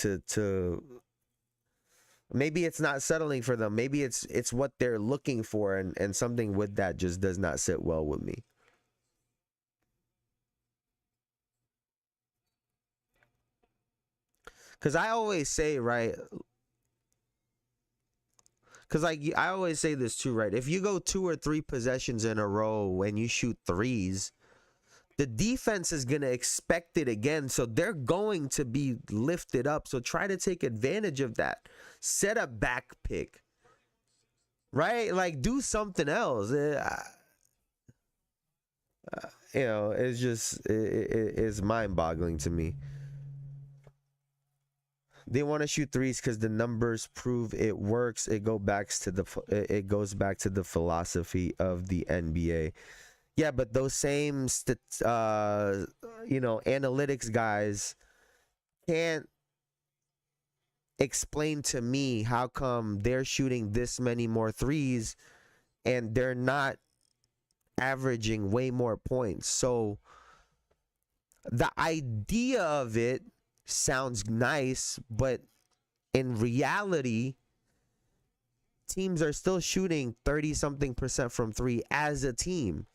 maybe it's not settling for them. Maybe it's what they're looking for, and something with that just does not sit well with me. Because I always say, right, because like I always say this too, right? If you go 2 or 3 possessions in a row when you shoot threes, the defense is going to expect it again. So they're going to be lifted up. So try to take advantage of that. Set a back pick, right? Like, do something else. It's just, it's mind-boggling to me. They want to shoot threes because the numbers prove it works. It goes back to the philosophy of the NBA. Yeah, but those same analytics guys can't explain to me how come they're shooting this many more threes and they're not averaging way more points. So the idea of it sounds nice, but in reality, teams are still shooting 30-something% from 3 as a team.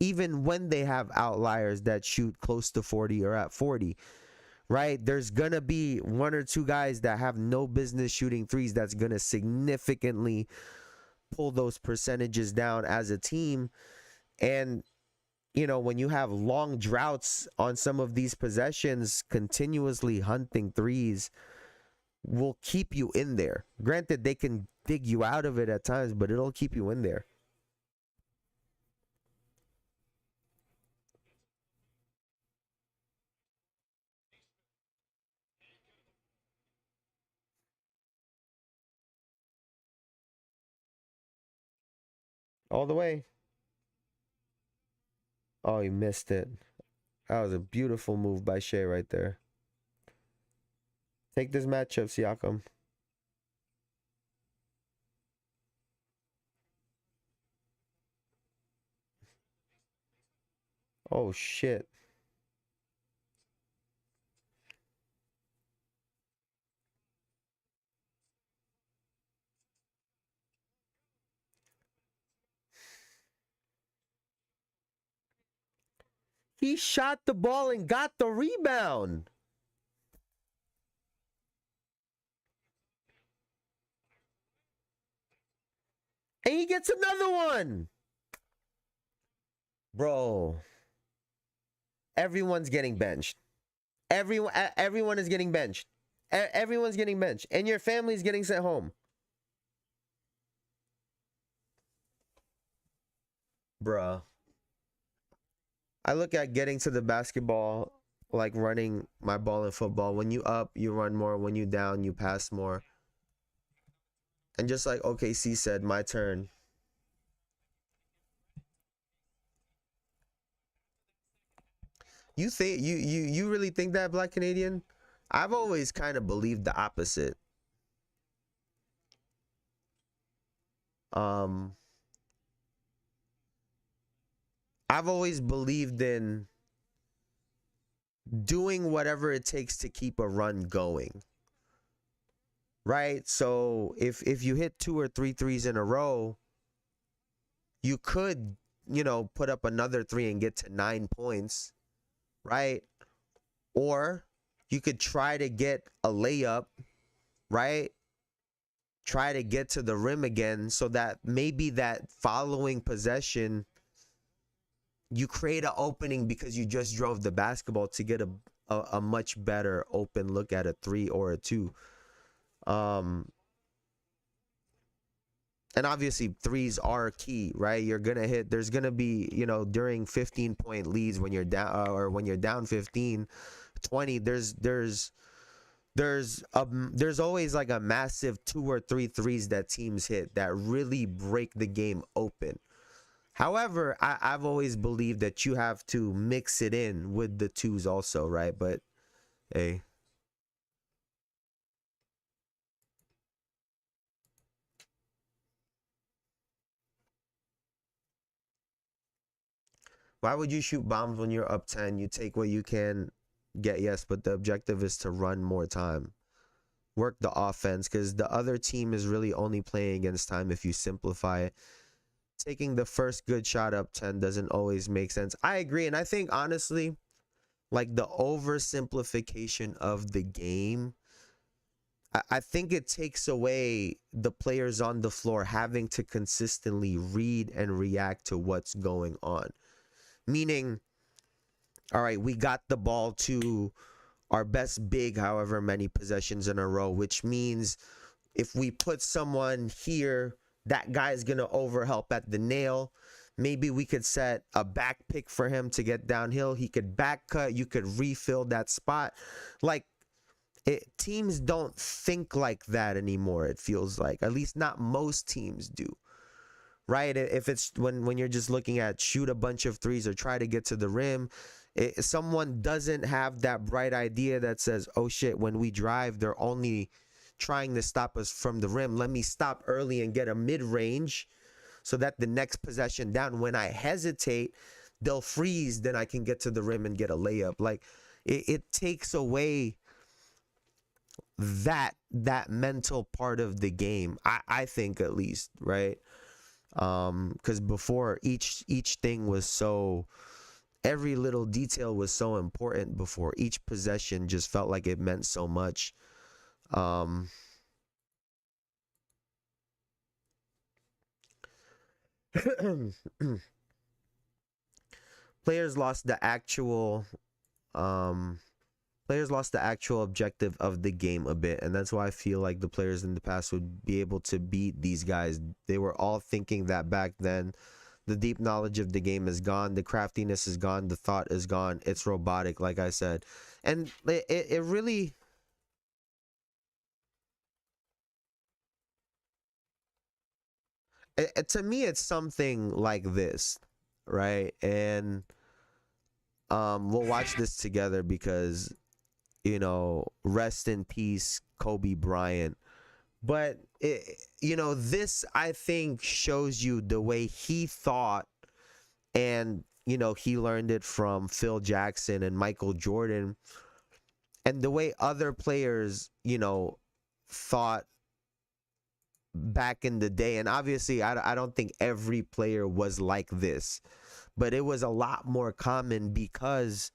even when they have outliers that shoot close to 40 or at 40, right? There's going to be one or two guys that have no business shooting threes that's going to significantly pull those percentages down as a team. And, you know, when you have long droughts on some of these possessions, continuously hunting threes will keep you in there. Granted, they can dig you out of it at times, but it'll keep you in there. All the way. Oh, you missed it. That was a beautiful move by Shea right there. Take this matchup, Siakam. Oh, shit. He shot the ball and got the rebound. And he gets another one. Bro. Everyone's getting benched. Everyone is getting benched. Everyone's getting benched. And your family's getting sent home. Bruh. I look at getting to the basketball like running my ball in football. When you up, you run more. When you down, you pass more. And just like OKC said, my turn. You think you really think that, Black Canadian? I've always kind of believed the opposite. I've always believed in doing whatever it takes to keep a run going. Right? So if you hit 2 or 3 threes in a row, you could, you know, put up another 3 and get to 9 points, right? Or you could try to get a layup, right? Try to get to the rim again so that maybe that following possession you create an opening because you just drove the basketball to get a much better open look at a 3 or a 2. And obviously threes are key, right? You're gonna hit. There's gonna be, you know, during 15-point leads when you're down or when you're down 15, 20. There's always like a massive 2 or 3 threes that teams hit that really break the game open. However, I've always believed that you have to mix it in with the twos also, right? But hey. Why would you shoot bombs when you're up 10? You take what you can get, yes, but the objective is to run more time. Work the offense because the other team is really only playing against time if you simplify it. Taking the first good shot up 10 doesn't always make sense. I agree. And I think, honestly, like the oversimplification of the game, I think it takes away the players on the floor having to consistently read and react to what's going on. Meaning, all right, we got the ball to our best big however many possessions in a row, which means if we put someone here, that guy's going to overhelp at the nail. Maybe we could set a back pick for him to get downhill. He could back cut. You could refill that spot. Like, teams don't think like that anymore, it feels like. At least not most teams do. Right? If it's when you're just looking at shoot a bunch of threes or try to get to the rim, someone doesn't have that bright idea that says, oh shit, when we drive, they're only trying to stop us from the rim. Let me stop early and get a mid-range so that the next possession down, when I hesitate, they'll freeze, then I can get to the rim and get a layup. Like, it takes away that mental part of the game, I think, at least, right? Because before each thing was so, every little detail was so important before. Each possession just felt like it meant so much. Players lost the actual objective of the game a bit, and that's why I feel like the players in the past would be able to beat these guys. They were all thinking that back then. The deep knowledge of the game is gone, the craftiness is gone, the thought is gone. It's robotic, like I said. And it really, to me, it's something like this, right? And we'll watch this together because, you know, rest in peace, Kobe Bryant. But this, I think, shows you the way he thought, and he learned it from Phil Jackson and Michael Jordan, and the way other players thought back in the day. And obviously I don't think every player was like this, but it was a lot more common because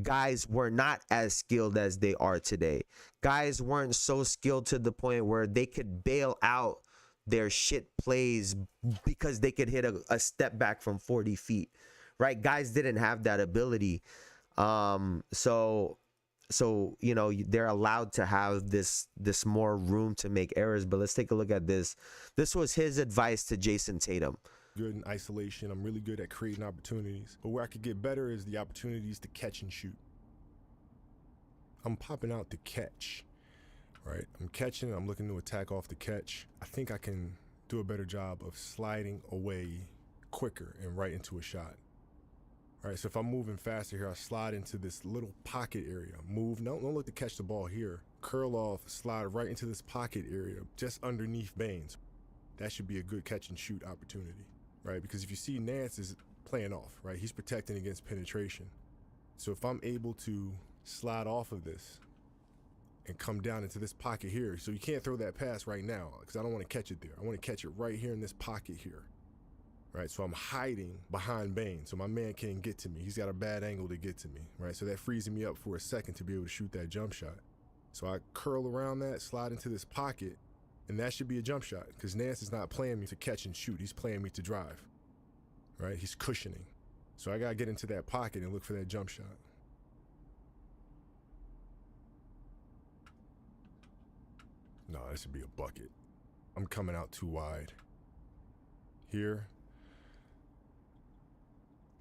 guys were not as skilled as they are today. Guys weren't so skilled to the point where they could bail out their shit plays because they could hit a step back from 40 feet, right? Guys didn't have that ability. So they're allowed to have this more room to make errors. But let's take a look at this. This was his advice to Jason Tatum. Good in isolation. I'm really good at creating opportunities. But where I could get better is the opportunities to catch and shoot. I'm popping out to catch, right? I'm catching, I'm looking to attack off the catch. I think I can do a better job of sliding away quicker and right into a shot. All right, so if I'm moving faster here, I slide into this little pocket area. Move, don't look to catch the ball here. Curl off, slide right into this pocket area, just underneath Baines. That should be a good catch and shoot opportunity, right? Because if you see Nance is playing off, right? He's protecting against penetration. So if I'm able to slide off of this and come down into this pocket here, so you can't throw that pass right now because I don't want to catch it there. I want to catch it right here in this pocket here. Right, so I'm hiding behind Baines, so my man can't get to me. He's got a bad angle to get to me, right? So that frees me up for a second to be able to shoot that jump shot. So I curl around that, slide into this pocket, and that should be a jump shot because Nance is not playing me to catch and shoot. He's playing me to drive, right? He's cushioning. So I got to get into that pocket and look for that jump shot. No, that should be a bucket. I'm coming out too wide. Here.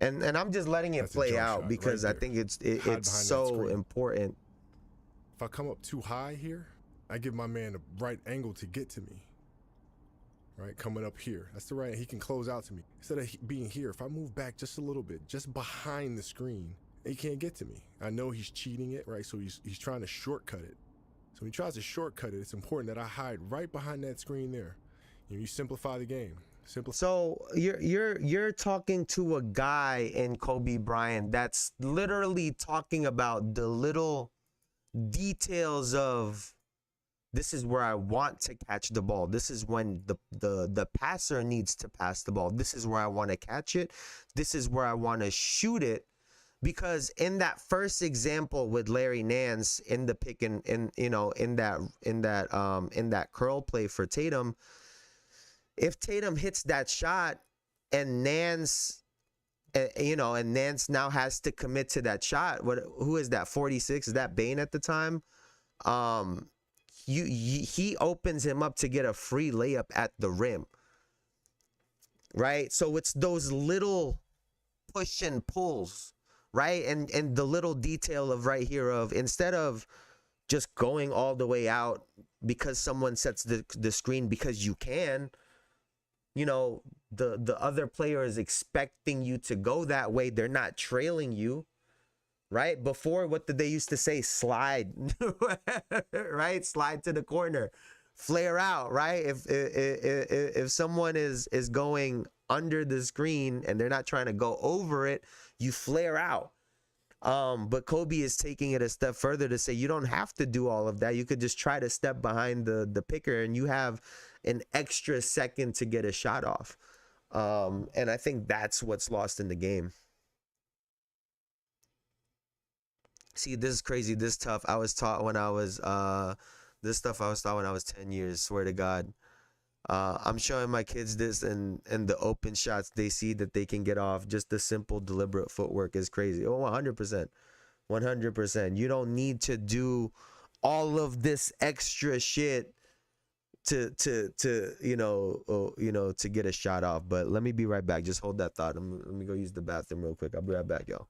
And I'm just letting it play out because I think it's so important. If I come up too high here, I give my man the right angle to get to me. Right, coming up here. That's the right, he can close out to me. Instead of being here, if I move back just a little bit, just behind the screen, he can't get to me. I know he's cheating it, right? So he's trying to shortcut it. So when he tries to shortcut it, it's important that I hide right behind that screen there. You simplify the game. So you're talking to a guy in Kobe Bryant that's literally talking about the little details of, this is where I want to catch the ball. This is when the passer needs to pass the ball. This is where I want to catch it. This is where I want to shoot it. Because in that first example with Larry Nance in the pick and in that curl play for Tatum, if Tatum hits that shot and Nance, and Nance now has to commit to that shot. Who is that? 46? Is that Bane at the time? He opens him up to get a free layup at the rim, right? So it's those little push and pulls, right? And the little detail of right here of, instead of just going all the way out because someone sets the screen because you can, the other player is expecting you to go that way. They're not trailing you, right? Before, what did they used to say? Slide, right? Slide to the corner, flare out, right? If someone is going under the screen and they're not trying to go over it, you flare out. But Kobe is taking it a step further to say you don't have to do all of that. You could just try to step behind the picker and you have an extra second to get a shot off. And I think that's what's lost in the game. See, this is crazy. This tough. I was taught when I was this stuff I was taught when I was 10 years. Swear to God. I'm showing my kids this, and the open shots they see that they can get off. Just the simple, deliberate footwork is crazy. Oh, 100%, 100%. You don't need to do all of this extra shit to to get a shot off. But let me be right back. Just hold that thought. Let me go use the bathroom real quick. I'll be right back, y'all.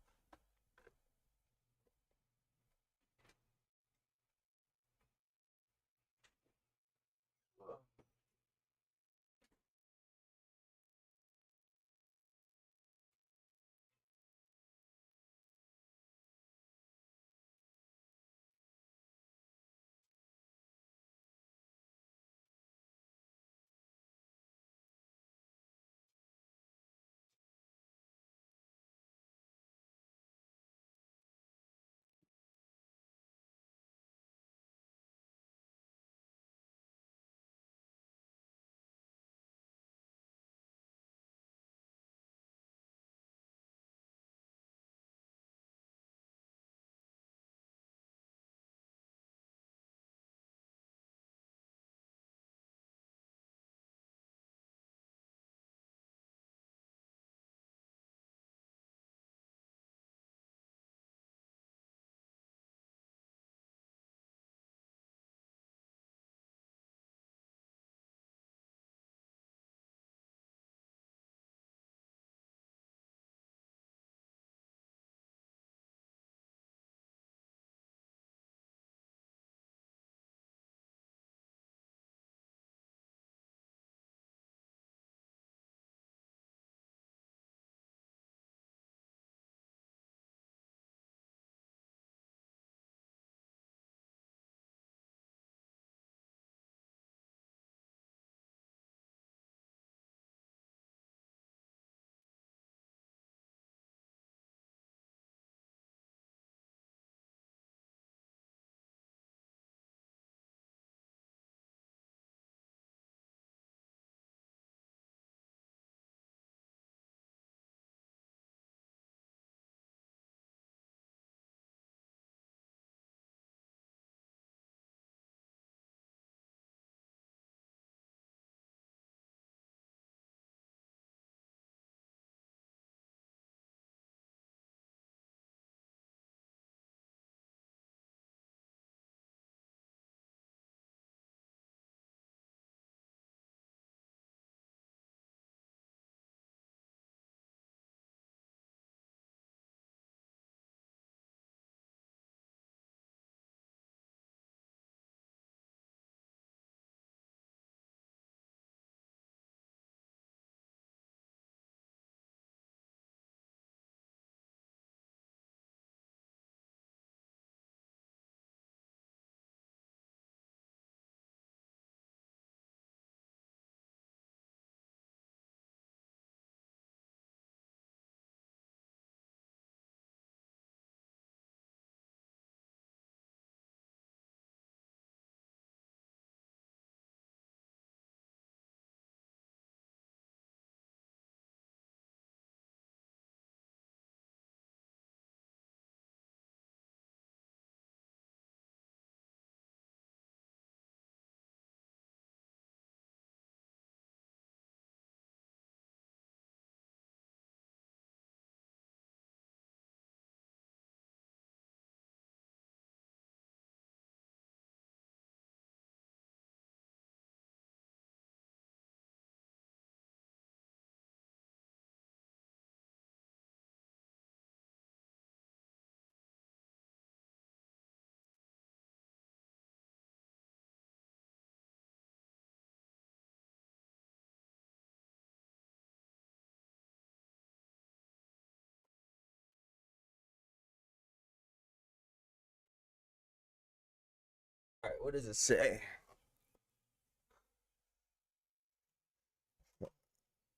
All right, what does it say?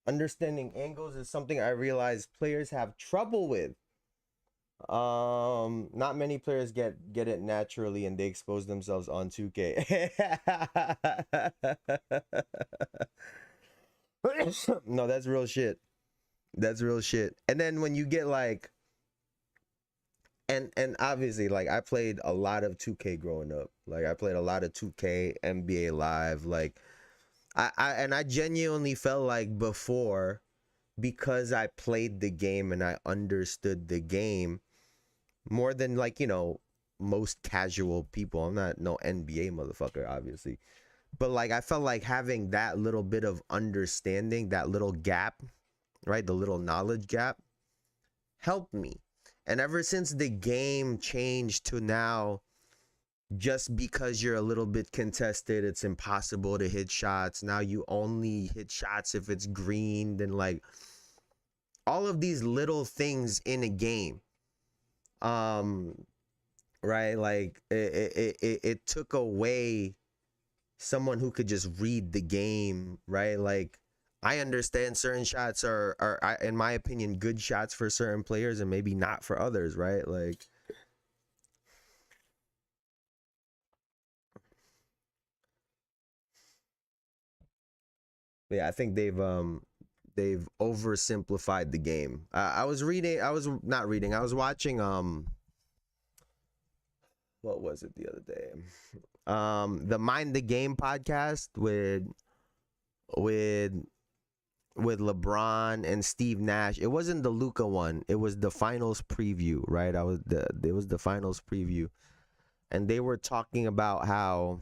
Understanding angles is something I realize players have trouble with. Not many players get it naturally, and they expose themselves on 2K. No, that's real shit. That's real shit. And then when you get like, and obviously like I played a lot of 2K growing up. Like I played a lot of 2K, NBA Live. Like I genuinely felt like before, because I played the game and I understood the game more than like, you know, most casual people. I'm not no NBA motherfucker, obviously. But like I felt like having that little bit of understanding, that little gap, right? The little knowledge gap helped me. And ever since the game changed to now, just because you're a little bit contested, it's impossible to hit shots. Now you only hit shots if it's green. Then like all of these little things in a game, um, right? Like it took away someone who could just read the game, right? Like I understand certain shots are in my opinion good shots for certain players and maybe not for others, right? Like yeah, I think they've oversimplified the game. I was reading, I was not reading, I was watching what was it the other day? The Mind the Game podcast with with LeBron and Steve Nash. It wasn't the Luca one. It was the finals preview, right? It was the finals preview. And they were talking about how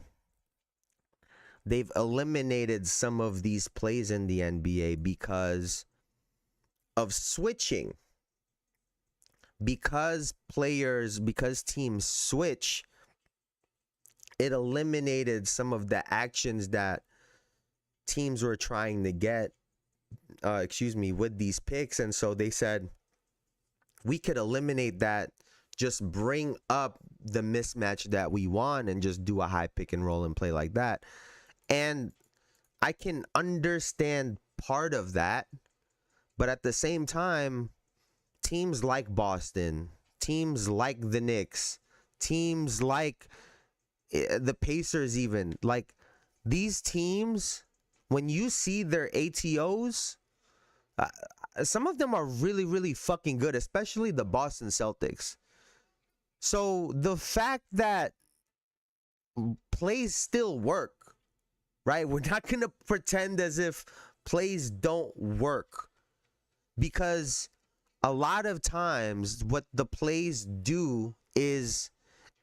they've eliminated some of these plays in the NBA because of switching. Because teams switch, it eliminated some of the actions that teams were trying to get with these picks. And so they said we could eliminate that, just bring up the mismatch that we want and just do a high pick and roll and play like that. And I can understand part of that, but at the same time, teams like Boston, teams like the Knicks, teams like the Pacers, even like these teams, when you see their ATOs, some of them are really, really fucking good, especially the Boston Celtics. So the fact that plays still work, right? We're not going to pretend as if plays don't work, because a lot of times what the plays do is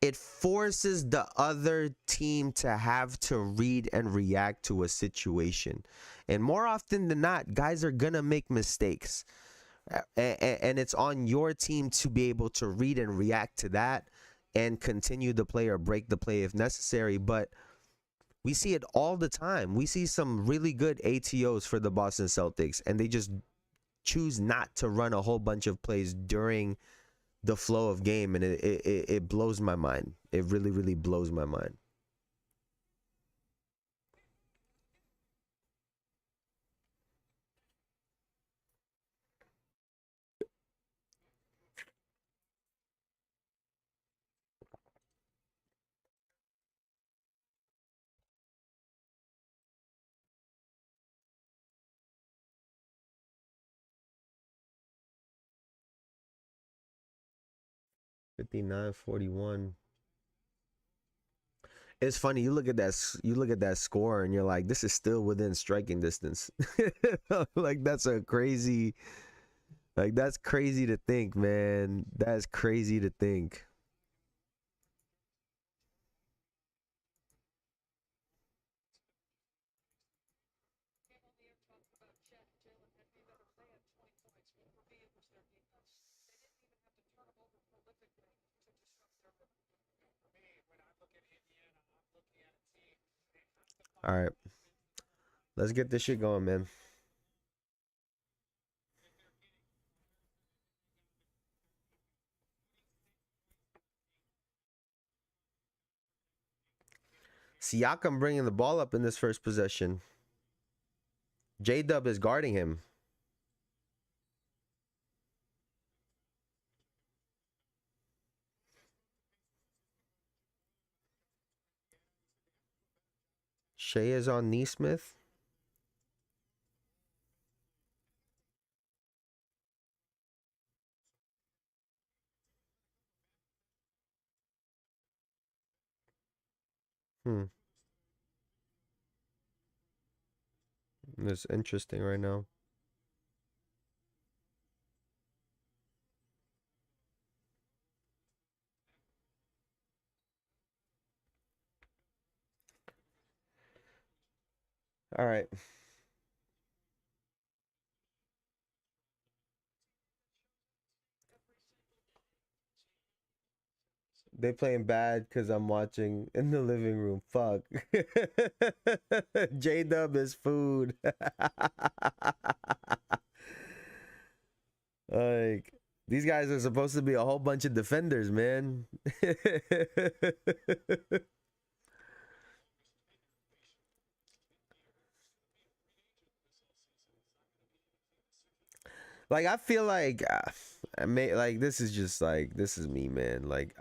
it forces the other team to have to read and react to a situation. And more often than not, guys are going to make mistakes. And it's on your team to be able to read and react to that and continue the play or break the play if necessary. But we see it all the time. We see some really good ATOs for the Boston Celtics, and they just choose not to run a whole bunch of plays during the flow of game, and it blows my mind. It really, really blows my mind. $59-41. It's funny, you look at that score and you're like, this is still within striking distance. Like that's crazy to think, man. That's crazy to think. All right, let's get this shit going, man. Siakam bringing the ball up in this first possession. J-Dub is guarding him. Shea is on Neesmith. Hmm. It's interesting right now. All right. They playing bad because I'm watching in the living room. Fuck. J Dub is food. Like, these guys are supposed to be a whole bunch of defenders, man. Like, I feel like I may like this is just like this is me, man. Like,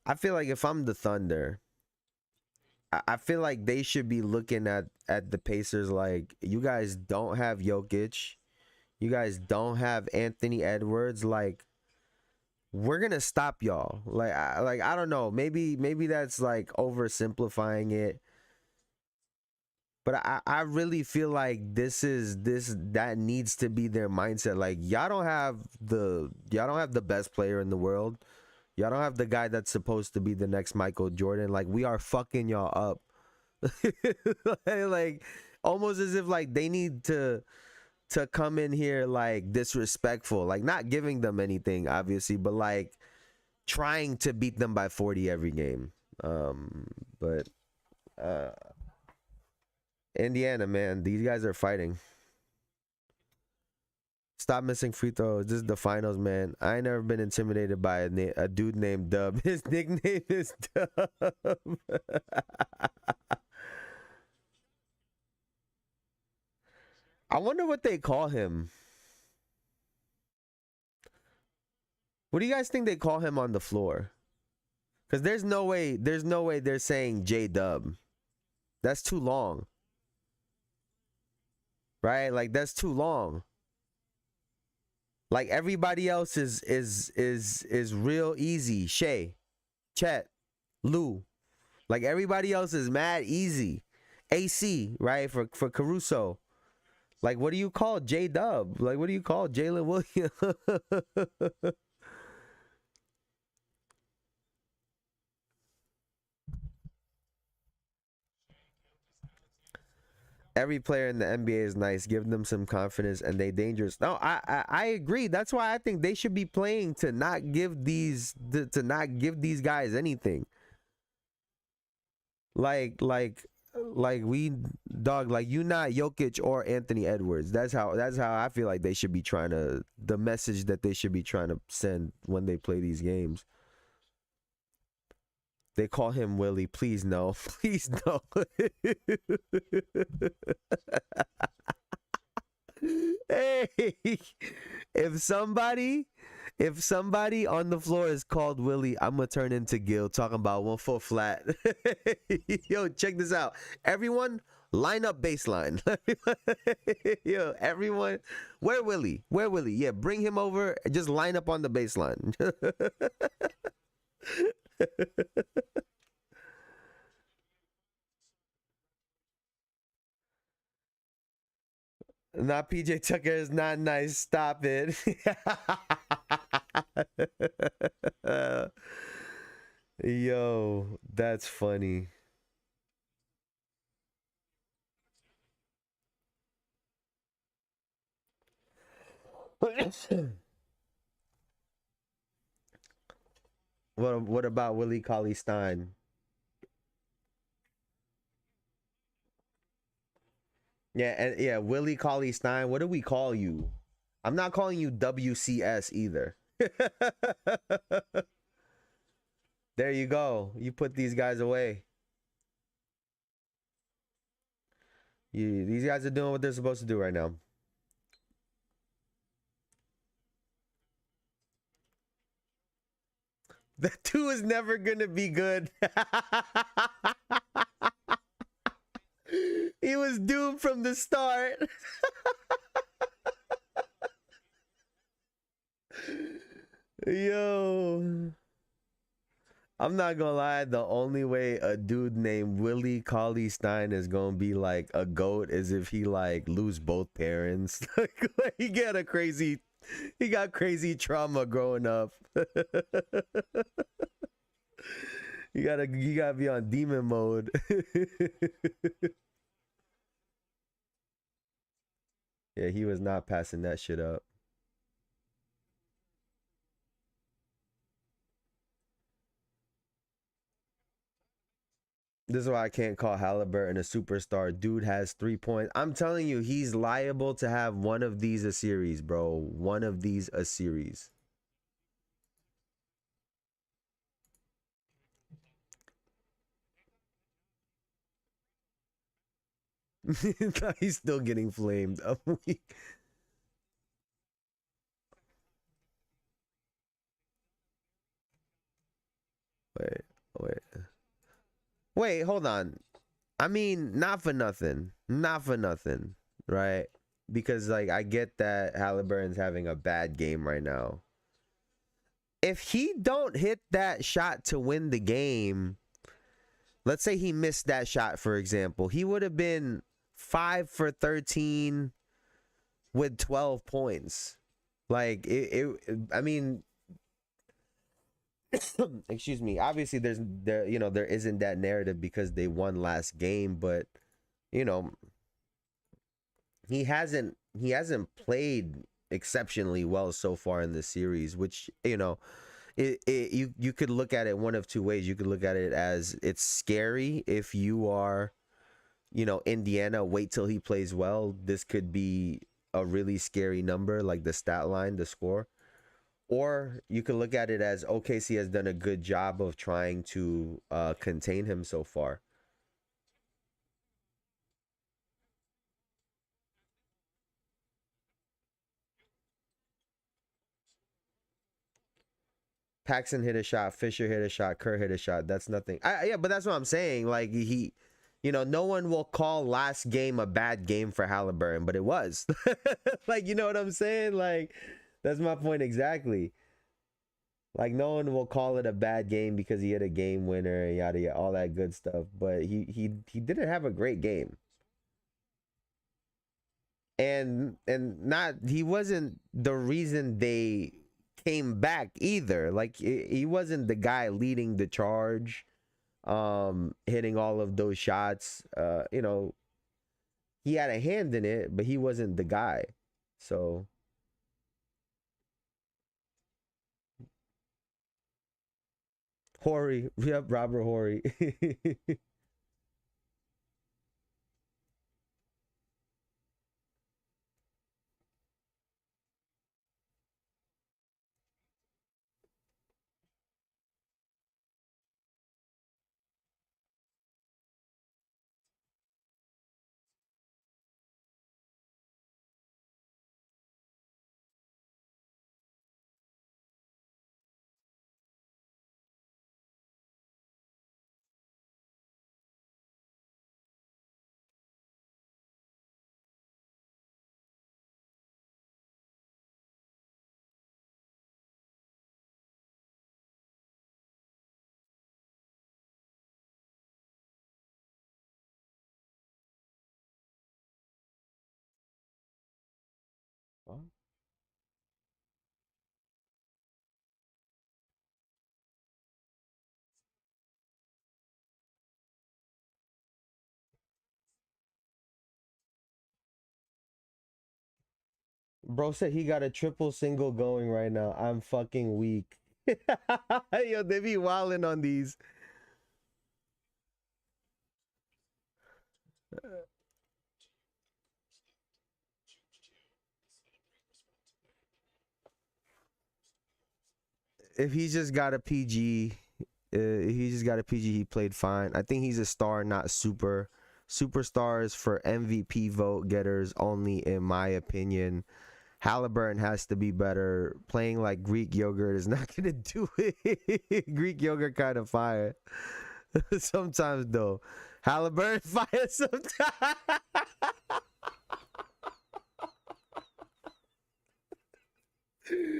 I feel like if I'm the Thunder, I feel like they should be looking at the Pacers like, you guys don't have Jokic, you guys don't have Anthony Edwards. Like, we're gonna stop y'all. Like I don't know. Maybe that's like oversimplifying it. But I really feel like that needs to be their mindset. Like, y'all don't have the best player in the world. Y'all don't have the guy that's supposed to be the next Michael Jordan. Like, we are fucking y'all up. Like, almost as if like they need to come in here like disrespectful, like not giving them anything obviously, but like trying to beat them by 40 every game. But Indiana, man, these guys are fighting. Stop missing free throws. This is the finals, man. I ain't never been intimidated by a dude named Dub. His nickname is Dub. I wonder what they call him. What do you guys think they call him on the floor? Because there's no way they're saying J Dub. That's too long. Right? Like, that's too long. Like, everybody else is real easy. Shay, Chet, Lou. Like, everybody else is mad easy. AC, right? For Caruso. Like, what do you call J Dub? Like, what do you call Jalen Williams? Every player in the NBA is nice. Give them some confidence, and they dangerous. No, I agree. That's why I think they should be playing to not give these guys anything. Like we dog. Like, you not Jokic or Anthony Edwards. That's how I feel like they should be trying to, the message that they should be trying to send when they play these games. They call him Willie. Please no. Please no. Hey, if somebody on the floor is called Willie, I'm gonna turn into Gil talking about 1 foot flat. Yo, check this out. Everyone, line up baseline. Yo, everyone, where Willie? Where Willie? Yeah, bring him over. Just line up on the baseline. Not PJ Tucker is not nice. Stop it. Yo, that's funny. What about Willie Cauley Stein? Yeah, and yeah, Willie Cauley Stein. What do we call you? I'm not calling you WCS either. There you go. You put these guys away. These guys are doing what they're supposed to do right now. The 2 is never gonna be good. He was doomed from the start. Yo. I'm not gonna lie, the only way a dude named Willie Cauley Stein is gonna be like a goat is if he like lose both parents. Like he got crazy trauma growing up. You gotta be on demon mode. Yeah, he was not passing that shit up. This is why I can't call Halliburton a superstar. Dude has 3 points. I'm telling you, he's liable to have one of these a series, bro. One of these a series. He's still getting flamed. I'm weak. Wait, wait. Wait, hold on. I mean, not for nothing. Not for nothing, right? Because like I get that Halliburton's having a bad game right now. If he don't hit that shot to win the game, let's say he missed that shot, for example, he would have been 5 for 13 with 12 points. Like I mean, excuse me. Obviously, there isn't that narrative because they won last game, but you know, he hasn't played exceptionally well so far in the series, which you could look at it one of two ways. You could look at it as it's scary if you are, Indiana. Wait till he plays well. This could be a really scary number, like the stat line, the score. Or you could look at it as OKC has done a good job of trying to contain him so far. Paxson hit a shot, Fisher hit a shot, Kerr hit a shot. That's nothing. Yeah, but that's what I'm saying. Like no one will call last game a bad game for Halliburton, but it was. Like, you know what I'm saying? Like, that's my point exactly. Like, no one will call it a bad game because he hit a game winner and yada yada, all that good stuff. But he didn't have a great game. And not he wasn't the reason they came back either. Like, he wasn't the guy leading the charge, hitting all of those shots. He had a hand in it, but he wasn't the guy. So Horry, yep, Robert Horry. Bro said he got a triple single going right now. I'm fucking weak. Yo, they be wilding on these. If he just got a PG, he played fine. I think he's a star, not super. Superstars for MVP vote getters only, in my opinion. Halliburton has to be better. Playing like Greek yogurt is not gonna do it. Greek yogurt kind of fire. Sometimes though. Halliburton fire sometimes.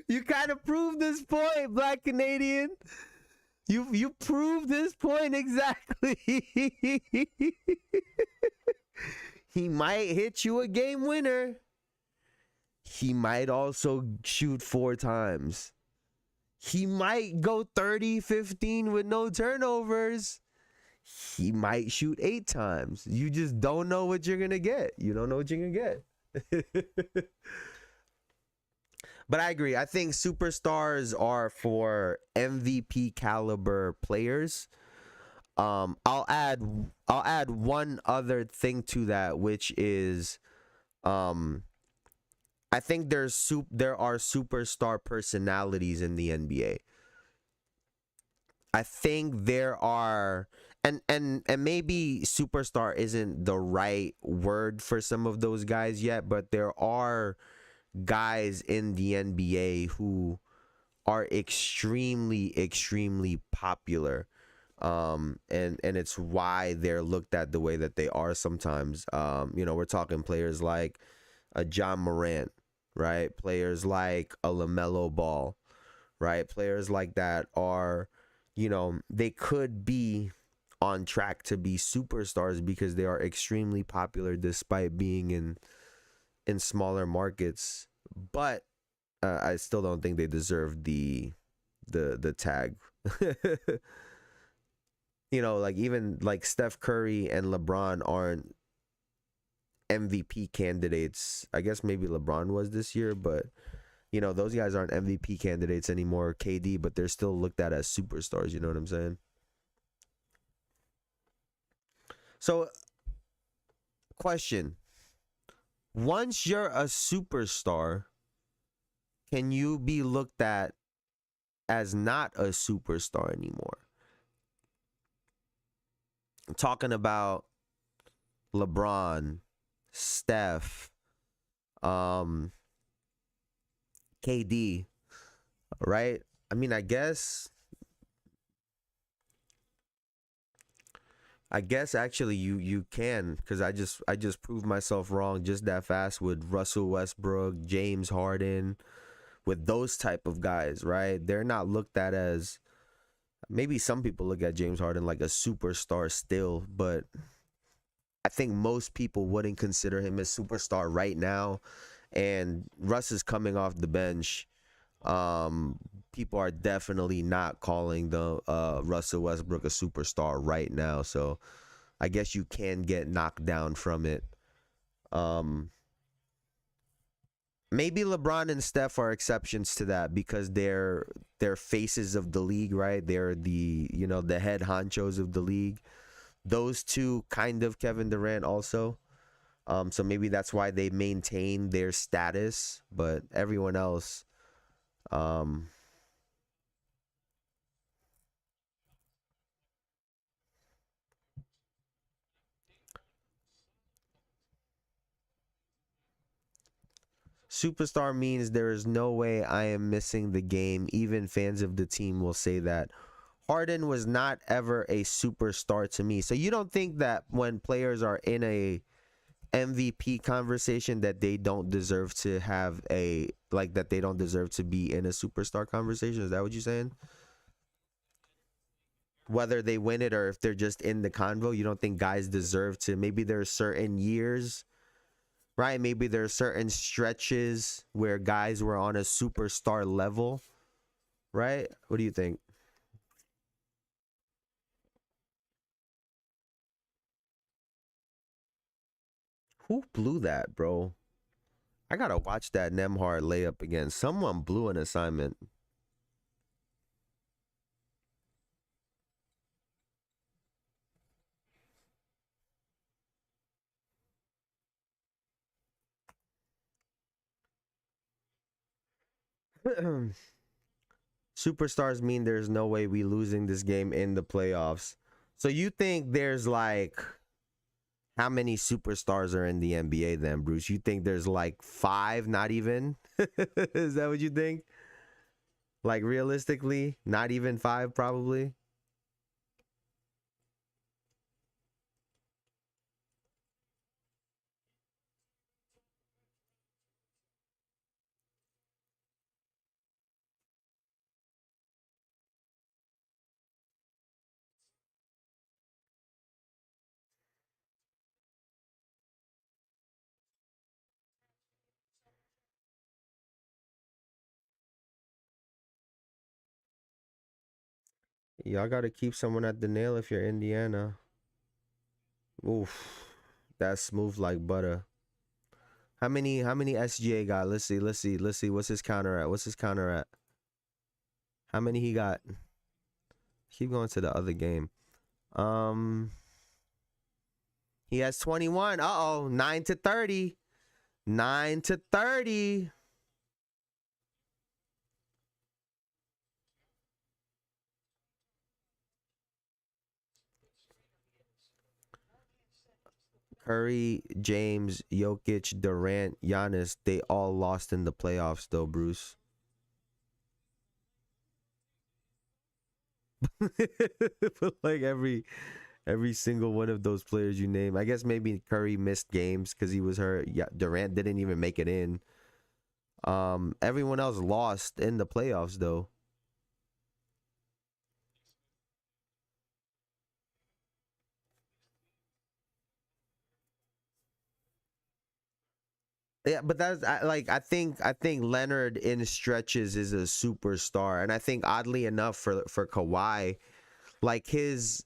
You kind of proved this point, Black Canadian. You proved this point exactly. He might hit you a game winner. He might also shoot 4 times. He might go 30, 15 with no turnovers. He might shoot 8 times. You just don't know what you're going to get. You don't know what you're going to get. But I agree. I think superstars are for MVP caliber players. I'll add one other thing to that, which is I think there are superstar personalities in the NBA. I think there are, and maybe superstar isn't the right word for some of those guys yet, but there are guys in the NBA who are extremely popular. And it's why they're looked at the way that they are sometimes. We're talking players like a John Morant, right? Players like a LaMelo Ball, right? Players like that are, they could be on track to be superstars because they are extremely popular despite being in smaller markets. But I still don't think they deserve the tag. Like even like Steph Curry and LeBron aren't MVP candidates. I guess maybe LeBron was this year, but those guys aren't MVP candidates anymore. KD, but they're still looked at as superstars. You know what I'm saying? So, question: once you're a superstar, can you be looked at as not a superstar anymore? I'm talking about LeBron, Steph, KD, right? I mean, I guess actually you can, because I just proved myself wrong just that fast with Russell Westbrook, James Harden, with those type of guys, right? They're not looked at as, maybe some people look at James Harden like a superstar still, but I think most people wouldn't consider him a superstar right now. And Russ is coming off the bench. People are definitely not calling the Russell Westbrook a superstar right now. So I guess you can get knocked down from it. Maybe LeBron and Steph are exceptions to that because they're faces of the league, right? They're the head honchos of the league. Those two, kind of Kevin Durant also. So maybe that's why they maintain their status, but everyone else, superstar means there is no way I am missing the game. Even fans of the team will say that. Harden was not ever a superstar to me. So you don't think that when players are in a MVP conversation that they don't deserve to have that they don't deserve to be in a superstar conversation? Is that what you're saying? Whether they win it or if they're just in the convo, you don't think guys deserve to? Maybe there's certain years, right? Maybe there's certain stretches where guys were on a superstar level, right? What do you think? Who blew that, bro? I gotta watch that Nemhard layup again. Someone blew an assignment. Superstars mean there's no way we losing this game in the playoffs. So you think there's like, how many superstars are in the NBA then, Bruce? You think there's like 5, not even? Is that what you think? Like realistically, not even 5 probably? Y'all gotta keep someone at the nail if you're Indiana. Oof, that's smooth like butter. How many SGA got? Let's see. What's his counter at? What's his counter at? How many he got? Keep going to the other game. He has 21. Uh-oh, 9 to 30. 9 to 30. Curry, James, Jokic, Durant, Giannis, they all lost in the playoffs though, Bruce. But like every single one of those players you name. I guess maybe Curry missed games because he was hurt. Yeah, Durant didn't even make it in. Everyone else lost in the playoffs though. Yeah, but I think Leonard in stretches is a superstar, and I think oddly enough for Kawhi, like his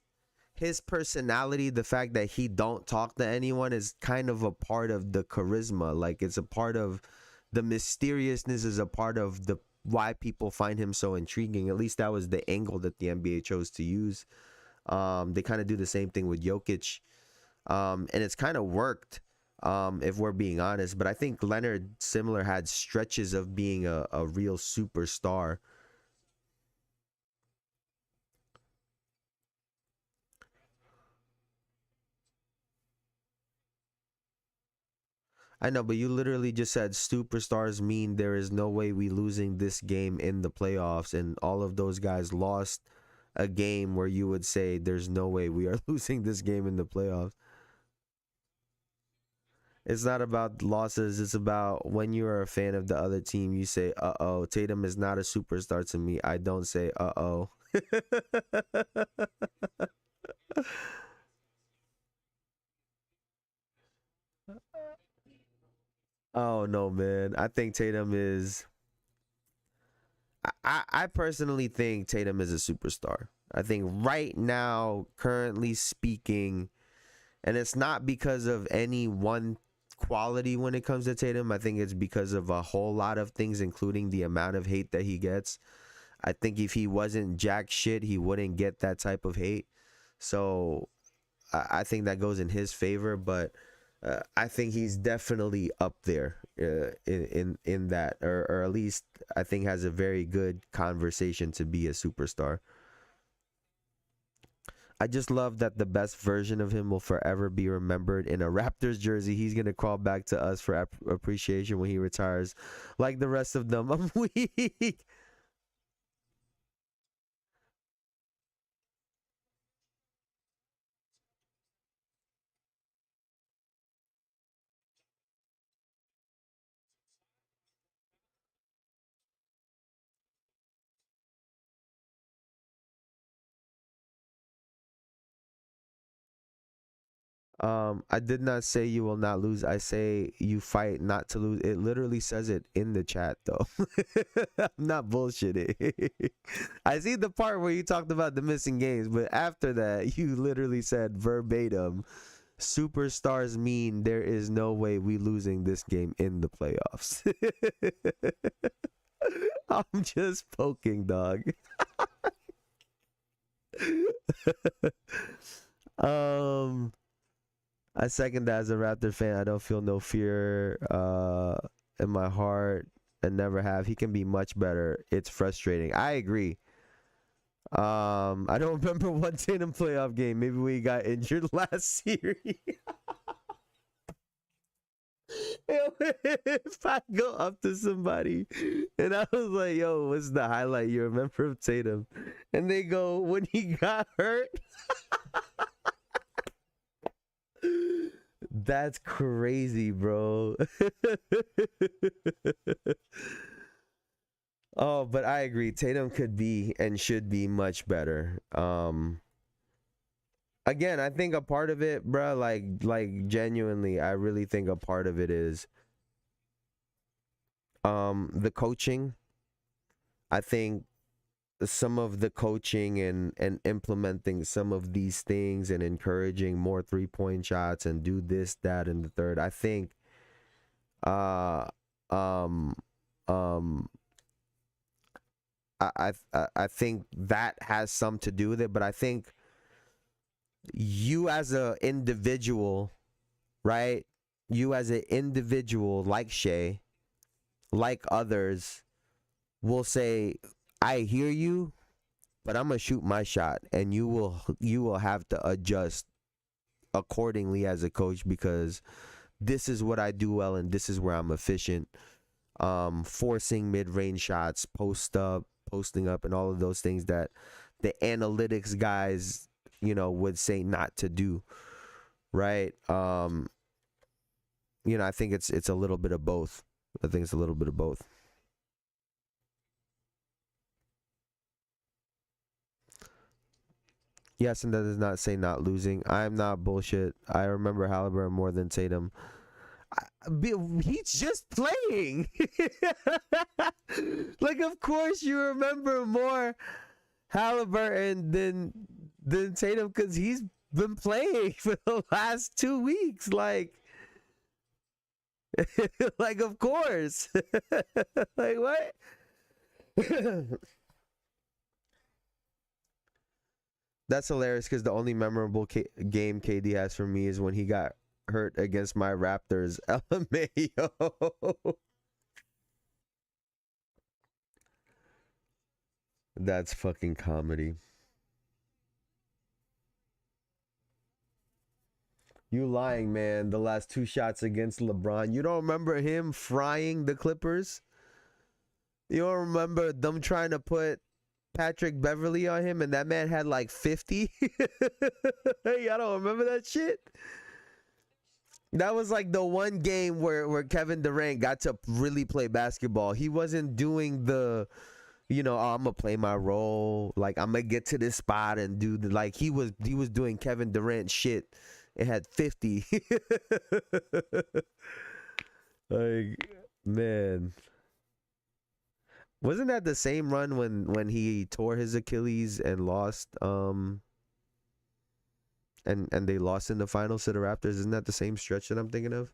personality, the fact that he don't talk to anyone is kind of a part of the charisma. Like it's a part of the mysteriousness, is a part of the why people find him so intriguing. At least that was the angle that the NBA chose to use. They kind of do the same thing with Jokic, and it's kind of worked. If we're being honest, but I think Leonard similar had stretches of being a real superstar. I know, but you literally just said superstars mean there is no way we losing this game in the playoffs, and all of those guys lost a game where you would say there's no way we are losing this game in the playoffs. It's not about losses, it's about when you are a fan of the other team, you say, uh-oh, Tatum is not a superstar to me. I don't say, uh-oh. Oh no, man. I think Tatum is. I personally think Tatum is a superstar. I think right now, currently speaking, and it's not because of any one quality when it comes to Tatum. I think it's because of a whole lot of things, including the amount of hate that he gets. I think if he wasn't jack shit, he wouldn't get that type of hate. So I think that goes in his favor, but I think he's definitely up there in that, or at least I think has a very good conversation to be a superstar. I just love that the best version of him will forever be remembered in a Raptors jersey. He's gonna crawl back to us for appreciation when he retires, like the rest of them. I'm weak. I did not say you will not lose. I say you fight not to lose. It literally says it in the chat, though. I'm not bullshitting. I see the part where you talked about the missing games, but after that, you literally said verbatim, superstars mean there is no way we losing this game in the playoffs. I'm just poking, dog. um I second that. As a Raptor fan, I don't feel no fear in my heart and never have. He can be much better. It's frustrating. I agree. I don't remember one Tatum playoff game. Maybe we got injured last series. If I go up to somebody and I was like, yo, what's the highlight you remember of Tatum? And they go, when he got hurt. That's crazy, bro. Oh, but I agree. Tatum could be and should be much better. Again, I think a part of it, bro, like genuinely, I really think a part of it is the coaching. I think some of the coaching and implementing some of these things and encouraging more 3-point shots and do this, that, and the third. I think um I think that has some to do with it, but I think you as a individual, right? You as an individual, like Shea, like others, will say, I hear you, but I'm gonna shoot my shot, and you will have to adjust accordingly as a coach, because this is what I do well and this is where I'm efficient. Forcing mid-range shots, posting up, and all of those things that the analytics guys, would say not to do, right? I think it's a little bit of both. I think it's a little bit of both. Yes, and that does not say not losing. I'm not bullshit. I remember Halliburton more than Tatum. He's just playing. Like, of course you remember more Halliburton than Tatum, because he's been playing for the last 2 weeks. Like of course. Like, what? That's hilarious, because the only memorable game KD has for me is when he got hurt against my Raptors. LMAO. That's fucking comedy. You lying, man. The last 2 shots against LeBron. You don't remember him frying the Clippers? You don't remember them trying to put Patrick Beverly on him and that man had like 50? Y'all don't remember that shit? That was like the one game where Kevin Durant got to really play basketball. He wasn't doing the, I'm gonna play my role, like I'm gonna get to this spot and do the, like he was doing Kevin Durant shit. It had 50. Like, man. Wasn't that the same run when he tore his Achilles and lost and they lost in the finals to the Raptors? Isn't that the same stretch that I'm thinking of?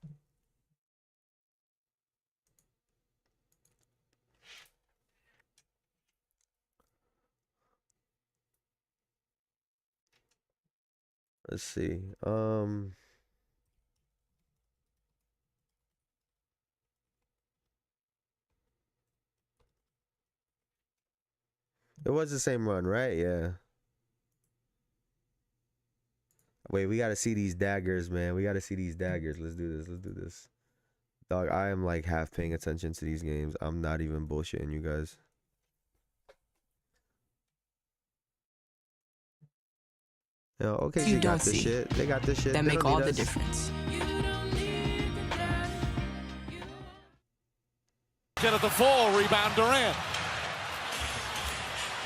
Let's see. It was the same run, right? Yeah. Wait, we gotta see these daggers, man. We gotta see these daggers. Let's do this. Let's do this. Dog, I am like half paying attention to these games. I'm not even bullshitting you guys. Okay, You they got don't this see. shit. They got this shit. That They make don't all need the us. difference. Get at the fall, rebound Durant.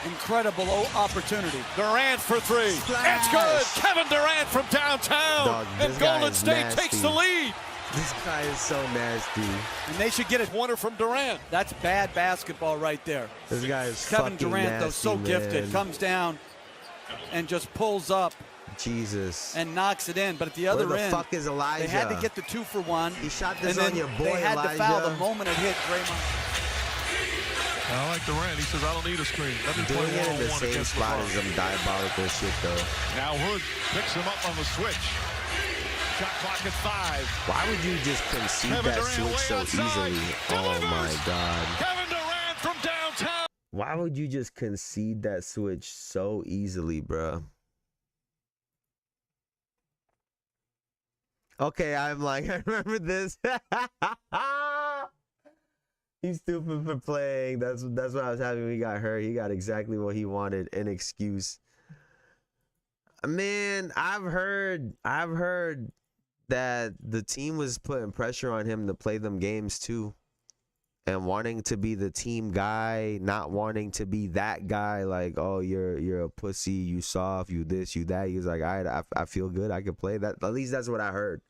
Incredible opportunity. Durant for 3. Splash. It's good. Kevin Durant from downtown. Dog, this and guy Golden is State takes the nasty. lead. This guy is so nasty. And they should get it. Corner from Durant. That's bad basketball right there. This guy is Kevin fucking Durant, nasty, though, so man. gifted, comes down and just pulls up Jesus. and knocks it in. But at the other Where the end, fuck is Elijah? they had to get the 2 for 1. He shot this and on then your boy, they had Elijah. to foul the moment it hit Draymond. I like Durant. He says, I don't need a screen. Let me play Doing it in the one-on-one same against spot LeBron. is some diabolical shit, though. Now Hood picks him up on the switch. Shot clock at 5. Why would you just concede Kevin that Durant switch way so outside. easily? Oh my God. Kevin Durant from downtown. Why would you just concede that switch so easily, bruh? Okay, I'm like, I remember this. He's stupid for playing. That's what I was having when he got hurt. He got exactly what he wanted, an excuse. Man, I've heard that the team was putting pressure on him to play them games too. And wanting to be the team guy, not wanting to be that guy, like, oh, you're a pussy, you soft, you this, you that. He's like, all right, I feel good, I can play that. At least that's what I heard.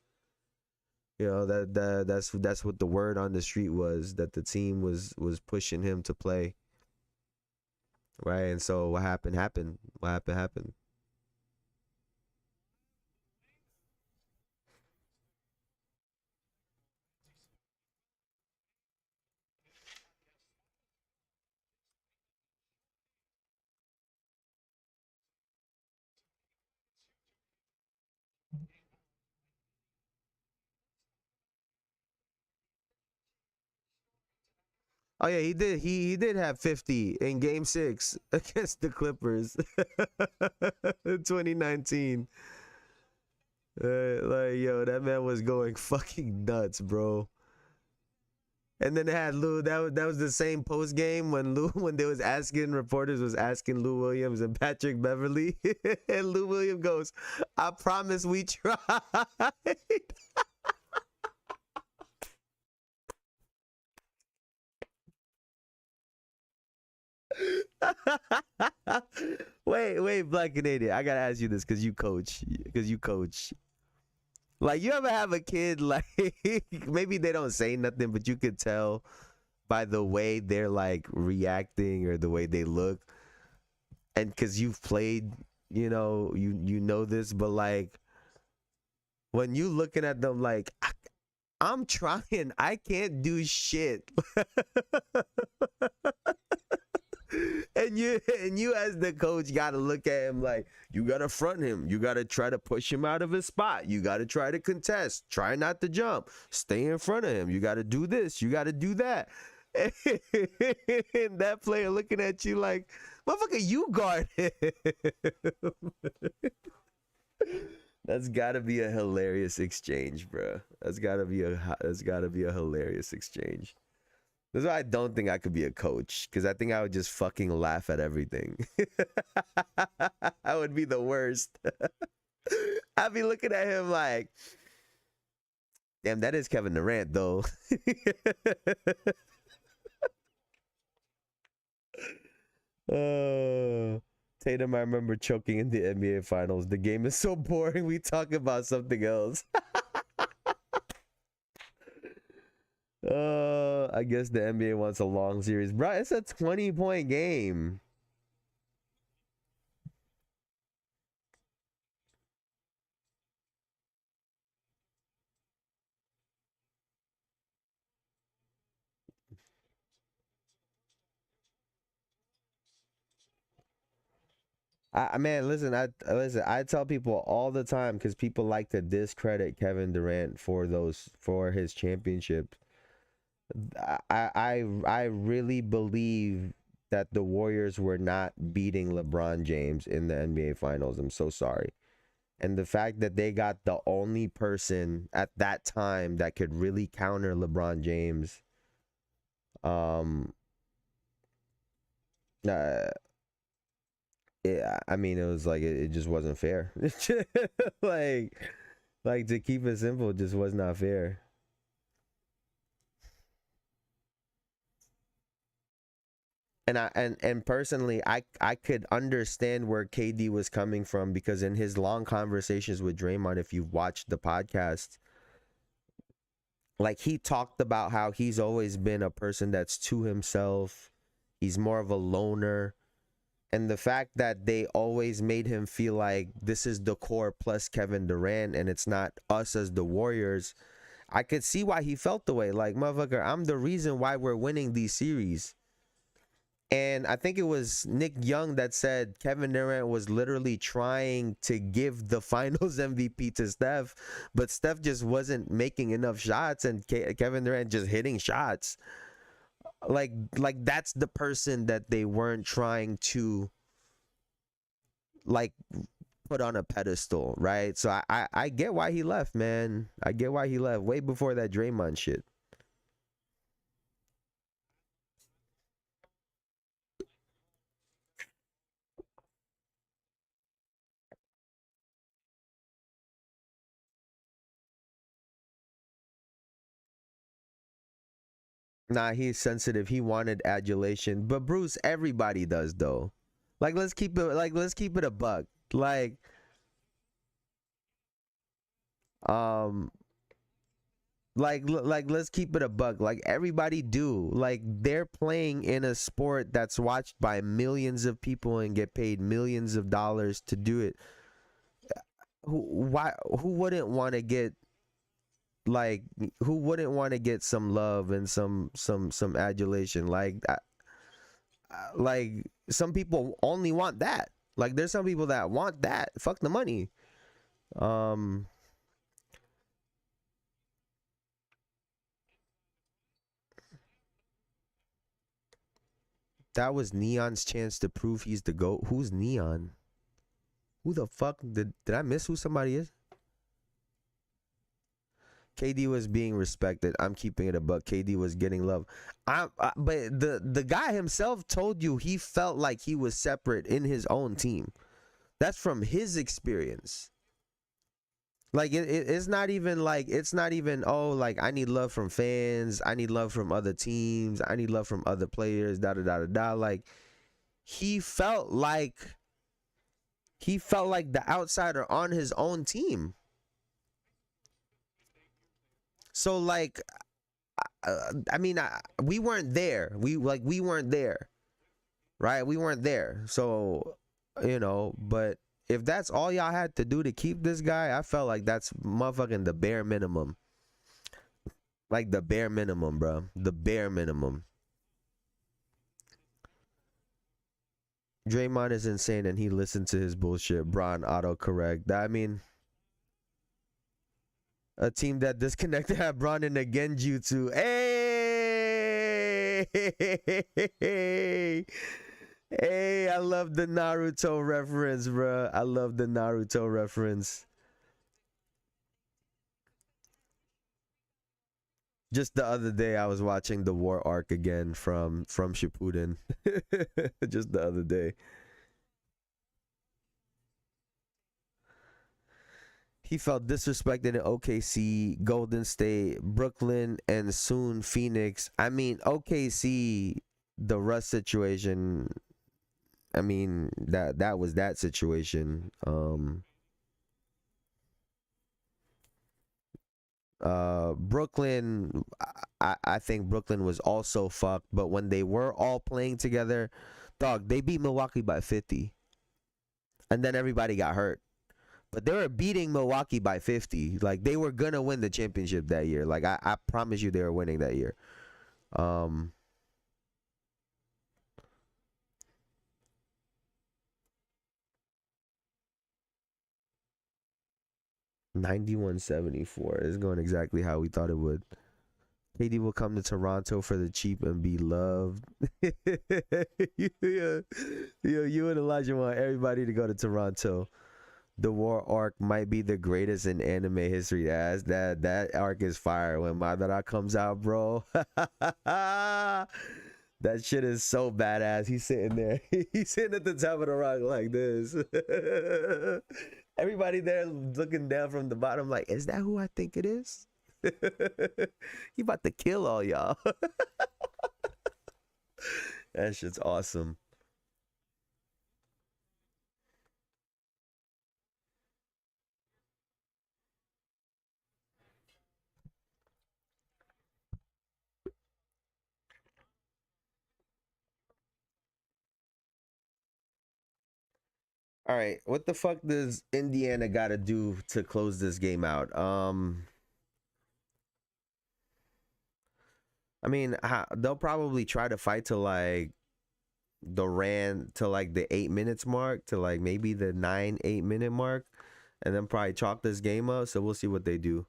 That's what the word on the street was, that the team was pushing him to play. right? And so what happened happened. What happened happened. Oh yeah, he did. He did have 50 in Game 6 against the Clippers, in 2019. Like yo, that man was going fucking nuts, bro. And then they had Lou. That was the same post game when when they was asking reporters was asking Lou Williams and Patrick Beverly, and Lou Williams goes, "I promise we tried." wait, Black Canadian. I gotta ask you this because you coach. Like, you ever have a kid like maybe they don't say nothing, but you could tell by the way they're like reacting or the way they look, and because you've played, you know this, but like when you looking at them like I'm trying, I can't do shit. And you as the coach gotta look at him like, you gotta front him, you gotta try to push him out of his spot, you gotta try to contest, try not to jump, stay in front of him, you gotta do this, you gotta do that. And that player looking at you like, motherfucker, you guard him. That's gotta be a hilarious exchange, bro. That's gotta be a hilarious exchange. That's why I don't think I could be a coach, because I think I would just fucking laugh at everything. I would be the worst. I'd be looking at him like, damn, that is Kevin Durant, though. Tatum, I remember choking in the NBA Finals. The game is so boring, we talk about something else. I guess the NBA wants a long series. Bro, it's a 20-point game. Man, listen, I tell people all the time, because people like to discredit Kevin Durant for his championships. I really believe that the Warriors were not beating LeBron James in the NBA Finals. I'm so sorry. And the fact that they got the only person at that time that could really counter LeBron James, yeah, I mean, it was like it just wasn't fair. like to keep it simple, it just was not fair. And personally, I could understand where KD was coming from, because in his long conversations with Draymond, if you've watched the podcast, like, he talked about how he's always been a person that's to himself. He's more of a loner. And the fact that they always made him feel like this is the core plus Kevin Durant and it's not us as the Warriors, I could see why he felt the way. Like, motherfucker, I'm the reason why we're winning these series. And I think it was Nick Young that said Kevin Durant was literally trying to give the finals MVP to Steph, but Steph just wasn't making enough shots, and Kevin Durant just hitting shots. Like that's the person that they weren't trying to, like, put on a pedestal, right? So I get why he left, man. I get why he left way before that Draymond shit. Nah, he's sensitive. He wanted adulation. But Bruce, everybody does, though. Like, let's keep it a buck. Like, Like let's keep it a buck. Like everybody do. Like they're playing in a sport that's watched by millions of people and get paid millions of dollars to do it. Who wouldn't want to get some love and some adulation? Like some people only want that. Like there's some people that want that. Fuck the money. That was Neon's chance to prove he's the GOAT. Who's Neon? Who the fuck did I miss who somebody is? KD was being respected. I'm keeping it a buck. KD was getting love. But the guy himself told you he felt like he was separate in his own team. That's from his experience. Like it's not even oh, like I need love from fans, I need love from other teams, I need love from other players, da da da da da. Like he felt like the outsider on his own team. So like we weren't there. We weren't there. Right? We weren't there. So, but if that's all y'all had to do to keep this guy, I felt like that's motherfucking the bare minimum. Like the bare minimum, bro. The bare minimum. Draymond is insane and he listened to his bullshit. Bron autocorrect. I mean, a team that disconnected had Bron in a Genjutsu. Hey, I love the Naruto reference, bro. I love the Naruto reference. Just the other day, I was watching the War arc again from Shippuden. Just the other day. He felt disrespected in OKC, Golden State, Brooklyn, and soon Phoenix. I mean, OKC, the Russ situation. I mean, that was that situation. Brooklyn, I think Brooklyn was also fucked, but when they were all playing together, dog, they beat Milwaukee by 50. And then everybody got hurt. But they were beating Milwaukee by 50. Like, they were gonna win the championship that year. Like, I promise you they were winning that year. 91-74 is going exactly how we thought it would. KD will come to Toronto for the cheap and be loved. You and Elijah want everybody to go to Toronto. The War arc might be the greatest in anime history. That arc is fire. When Madara comes out, bro. That shit is so badass. He's sitting there. He's sitting at the top of the rock like this. Everybody there looking down from the bottom like, is that who I think it is? He about to kill all y'all. That shit's awesome. All right, what the fuck does Indiana got to do to close this game out? I mean, they'll probably try to fight to like the 8 minutes mark, to like maybe the 8 minute mark, and then probably chalk this game up. So we'll see what they do.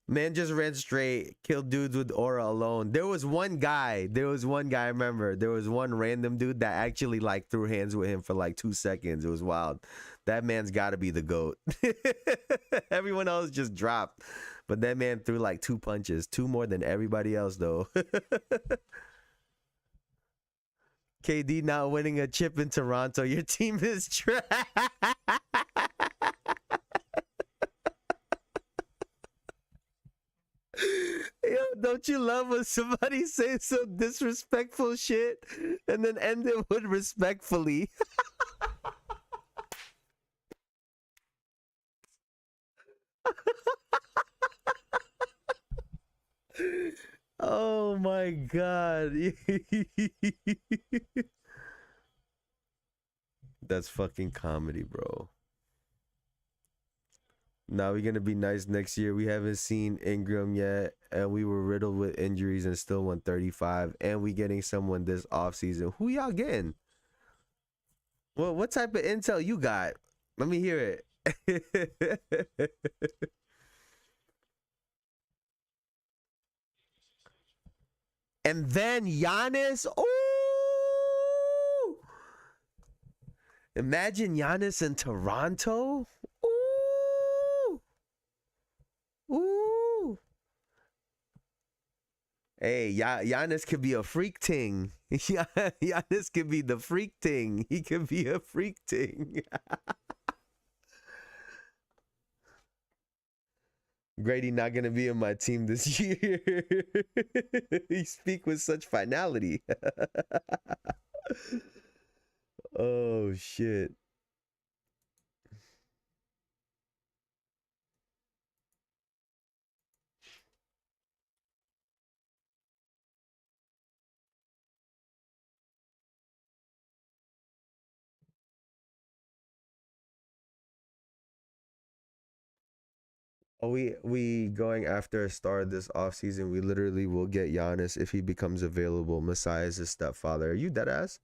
Man just ran straight, killed dudes with aura alone. There was one guy, I remember. There was one random dude that actually like threw hands with him for like 2 seconds. It was wild. That man's got to be the GOAT. Everyone else just dropped. But that man threw like 2 punches. 2 more than everybody else, though. KD not winning a chip in Toronto. Your team is trash. Yo, don't you love when somebody says some disrespectful shit and then end it with respectfully? Oh my god. That's fucking comedy, bro. Now we're gonna be nice next year. We haven't seen Ingram yet, and we were riddled with injuries and still won 35. And we getting someone this offseason. Who y'all getting? Well, what type of intel you got? Let me hear it. And then Giannis. Ooh! Imagine Giannis in Toronto. Ooh! Ooh! Hey, Giannis could be a freak ting. Giannis could be the freak ting. He could be a freak ting. Grady not gonna be in my team this year. You speak with such finality. Oh shit. Oh, we going after a star this offseason. We literally will get Giannis if he becomes available. Messiah is his stepfather. Are you dead ass?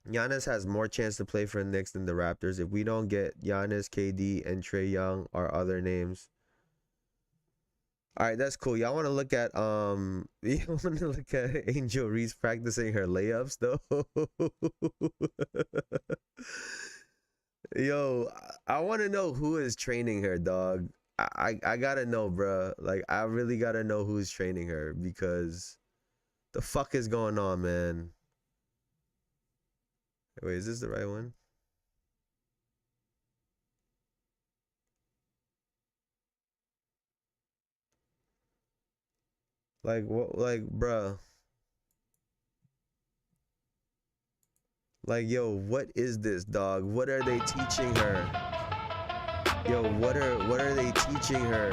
Giannis has more chance to play for the Knicks than the Raptors. If we don't get Giannis, KD, and Trey Young, our other names. All right, that's cool. Y'all want to look at you want to look at Angel Reese practicing her layups though? Yo, I want to know who is training her, dog. I gotta know, bruh. Like, I really gotta know who's training her because the fuck is going on, man? Wait, is this the right one? Like, what? Like, bruh. Like, yo, what is this, dog? What are they teaching her? Yo, what are they teaching her?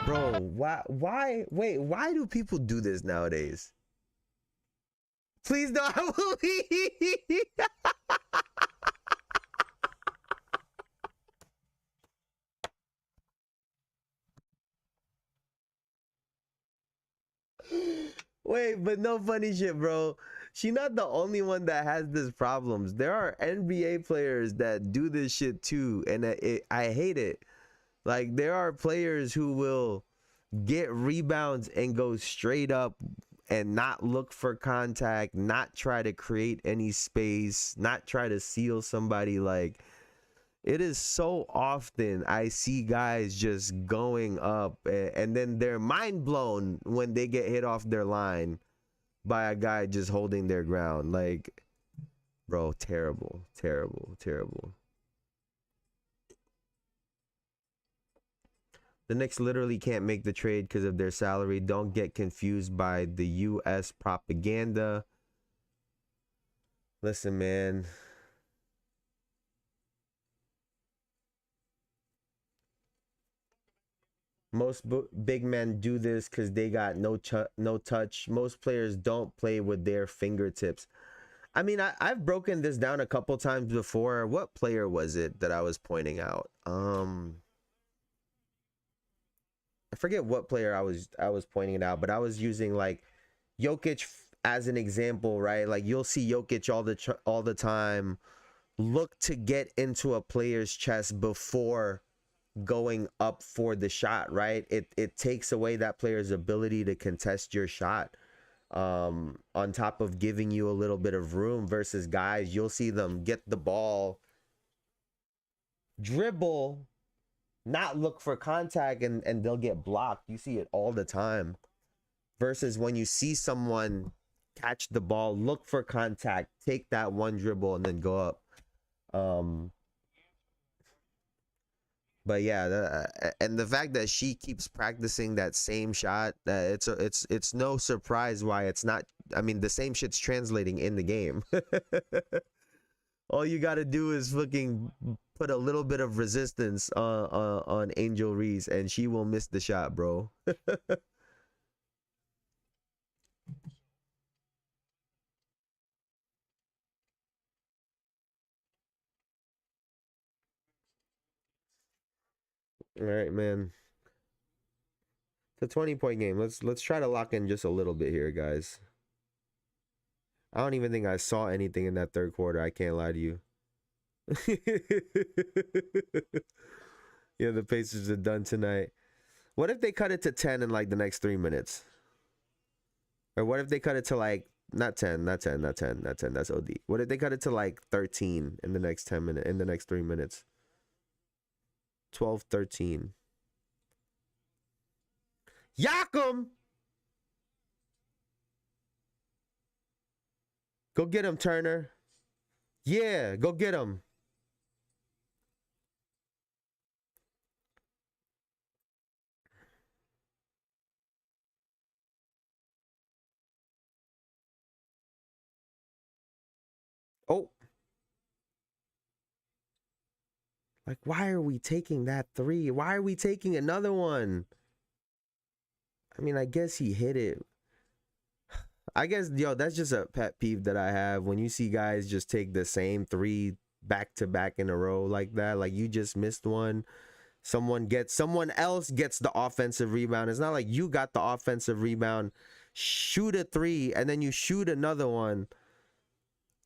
Bro, why wait, why do people do this nowadays? Please don't believe. Wait, but no funny shit, bro. She not the only one that has this problems. There are NBA players that do this shit too, and I hate it. Like, there are players who will get rebounds and go straight up and not look for contact, not try to create any space, not try to seal somebody. Like, it is so often I see guys just going up and then they're mind blown when they get hit off their line by a guy just holding their ground. Like, bro, terrible, terrible, terrible. The Knicks literally can't make the trade because of their salary. Don't get confused by the U.S. propaganda. Listen, man. Most big men do this because they got no touch. Most players don't play with their fingertips. I mean, I've broken this down a couple times before. What player was it that I was pointing out? I forget what player I was pointing it out, but I was using like Jokic as an example, right? Like, you'll see Jokic all the time look to get into a player's chest before going up for the shot, right? It takes away that player's ability to contest your shot, on top of giving you a little bit of room. Versus guys, you'll see them get the ball, dribble, not look for contact, and they'll get blocked. You see it all the time. Versus when you see someone catch the ball, look for contact, take that one dribble, and then go up. But yeah, and the fact that she keeps practicing that same shot, it's no surprise why it's not. I mean, the same shit's translating in the game. All you gotta do is fucking put a little bit of resistance on Angel Reese, and she will miss the shot, bro. All right, man. It's a 20-point game. Let's try to lock in just a little bit here, guys. I don't even think I saw anything in that third quarter. I can't lie to you. Yeah, the Pacers are done tonight. What if they cut it to 10 in like the next 3 minutes? Or what if they cut it to like not 10, not 10, not 10, not 10. That's OD. What if they cut it to like 13 in the next 10 minutes, in the next 3 minutes? 12, 13. Yakum! Go get him, Turner. Yeah, go get him. Oh. Like, why are we taking that three? Why are we taking another one? I mean, I guess he hit it. I guess, yo, that's just a pet peeve that I have when you see guys just take the same three back to back in a row like that. Like, you just missed one. Someone else gets the offensive rebound. It's not like you got the offensive rebound, shoot a three, and then you shoot another one.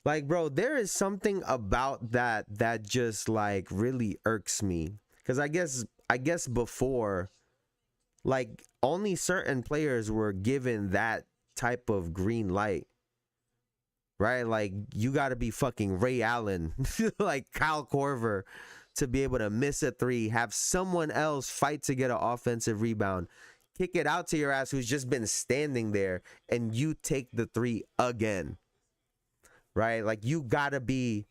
Like, bro, there is something about that just like really irks me. Because I guess before, like, only certain players were given that type of green light, right? Like, you got to be fucking Ray Allen, like Kyle Korver, to be able to miss a three, have someone else fight to get an offensive rebound, kick it out to your ass who's just been standing there, and you take the three again, right? Like, you got to be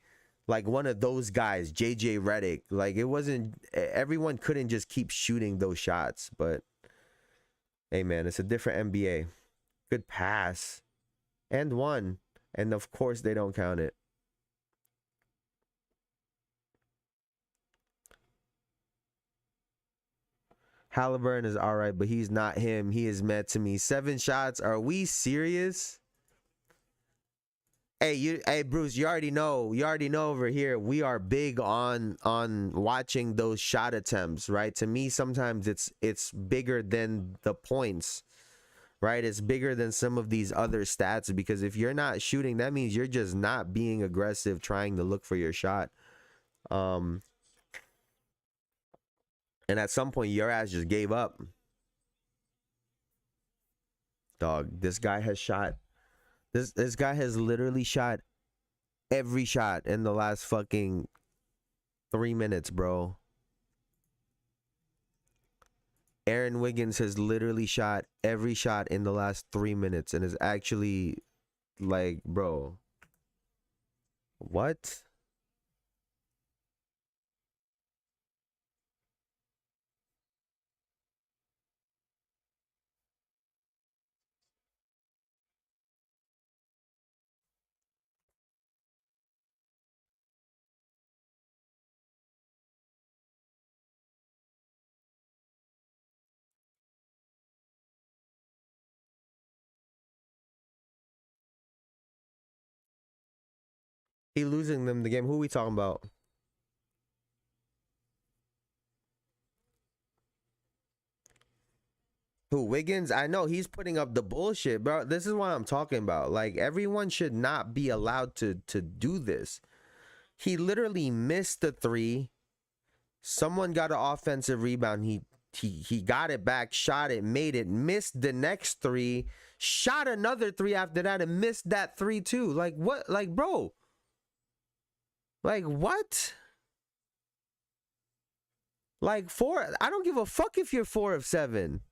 like one of those guys, JJ Redick. Like, it wasn't, everyone couldn't just keep shooting those shots, but hey, man, it's a different NBA. Good pass. And one. And of course, they don't count it. Halliburton is all right, but he's not him. He is meant to me. 7 shots. Are we serious? Hey, Bruce, you already know over here, we are big on watching those shot attempts, right? To me, sometimes it's bigger than the points, right? It's bigger than some of these other stats, because if you're not shooting, that means you're just not being aggressive, trying to look for your shot. And at some point, your ass just gave up. Dog, this guy has shot. This guy has literally shot every shot in the last fucking 3 minutes, bro. Aaron Wiggins has literally shot every shot in the last 3 minutes and is actually like, bro, what? He losing them the game. Who we talking about? Who, Wiggins? I know he's putting up the bullshit, bro. This is what I'm talking about. Like, everyone should not be allowed to do this. He literally missed the three. Someone got an offensive rebound. He got it back, shot it, made it, missed the next three, shot another three after that, and missed that three too. Like, what? Like, bro. Like, what? Like, I don't give a fuck if you're 4 of 7.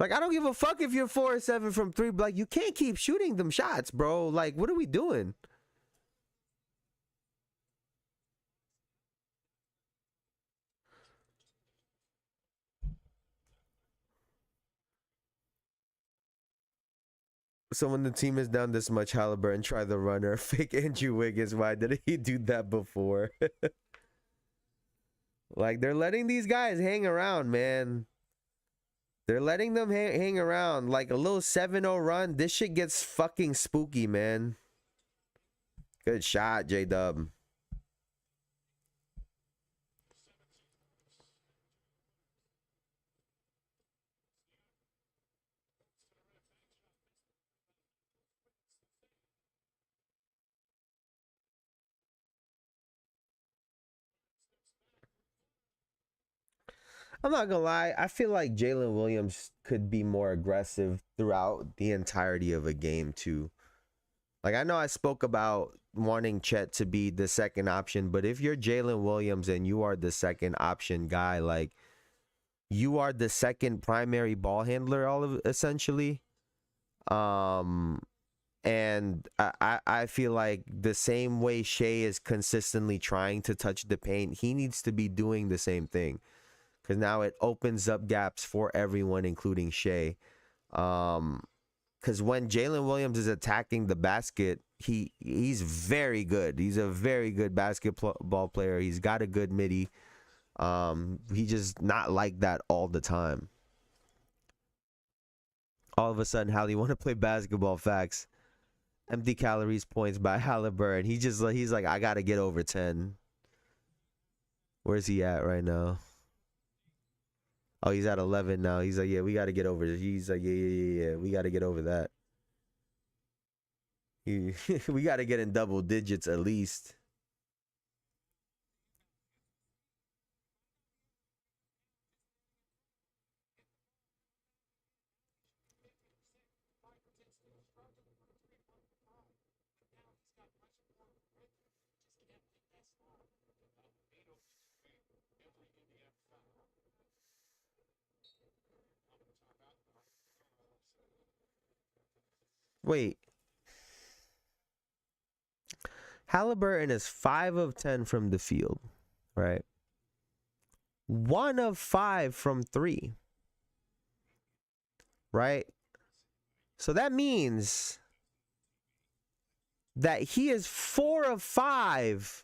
Like, I don't give a fuck if you're 4 or 7 from 3. Like, you can't keep shooting them shots, bro. Like, what are we doing? So when the team is down this much, Halliburton try the runner, fake Andrew Wiggins. Why didn't he do that before? Like, they're letting these guys hang around, man. They're letting them hang around. Like a little 7-0 run. This shit gets fucking spooky, man. Good shot, J-Dub. I'm not gonna lie. I feel like Jalen Williams could be more aggressive throughout the entirety of a game too. Like, I know I spoke about wanting Chet to be the second option, but if you're Jalen Williams and you are the second option guy, like, you are the second primary ball handler, essentially. And I feel like the same way Shea is consistently trying to touch the paint, he needs to be doing the same thing. Because now it opens up gaps for everyone, including Shea. Because when Jalen Williams is attacking the basket, he's very good. He's a very good basketball player. He's got a good midi. He just not like that all the time. All of a sudden, how do you want to play basketball? Facts. Empty calories points by Halliburton. He's like, I gotta get over 10. Where's he at right now? Oh, he's at 11 now. He's like, yeah, we got to get over this. He's like, yeah. We got to get over that. We got to get in double digits at least. Wait. Halliburton is 5 of 10 from the field, right? 1 of 5 from 3, right? So that means that he is 4 of 5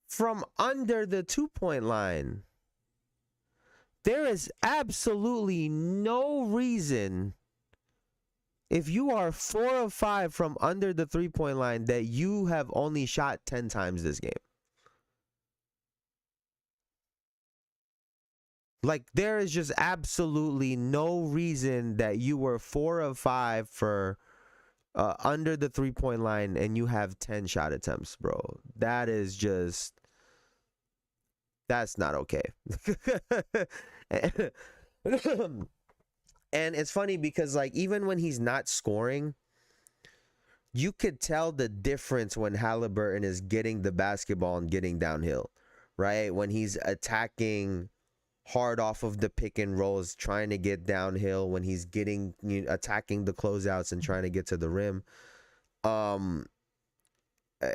from under the 2-point line. There is absolutely no reason, if you are 4 of 5 from under the 3-point line, that you have only shot 10 times this game. Like, there is just absolutely no reason that you were 4 of 5 for under the 3-point line and you have 10 shot attempts, bro. That is just, that's not okay. And it's funny because, like, even when he's not scoring, you could tell the difference when Halliburton is getting the basketball and getting downhill, right? When he's attacking hard off of the pick and rolls, trying to get downhill, when he's attacking the closeouts and trying to get to the rim.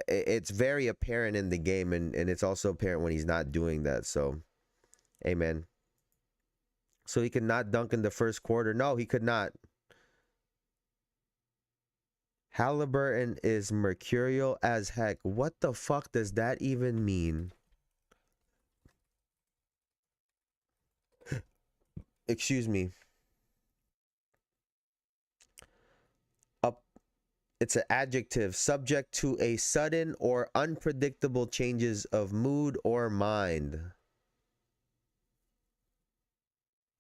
It's very apparent in the game, and it's also apparent when he's not doing that. So, amen. So he could not dunk in the first quarter. No, he could not. Halliburton is mercurial as heck. What the fuck does that even mean? Excuse me. It's an adjective, subject to a sudden or unpredictable changes of mood or mind.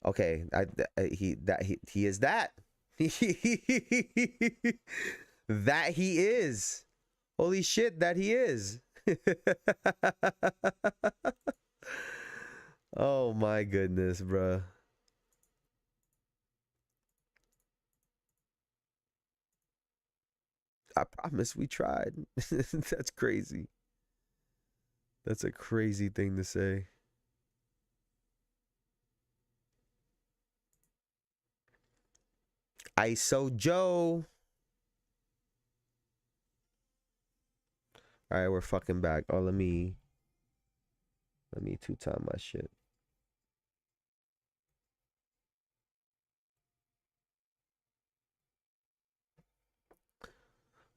Okay, he is that. That he is. Holy shit, that he is. Oh my goodness, bruh. I promise we tried. That's crazy. That's a crazy thing to say. ISO Joe. All right, we're fucking back. Oh, let me 2-time my shit.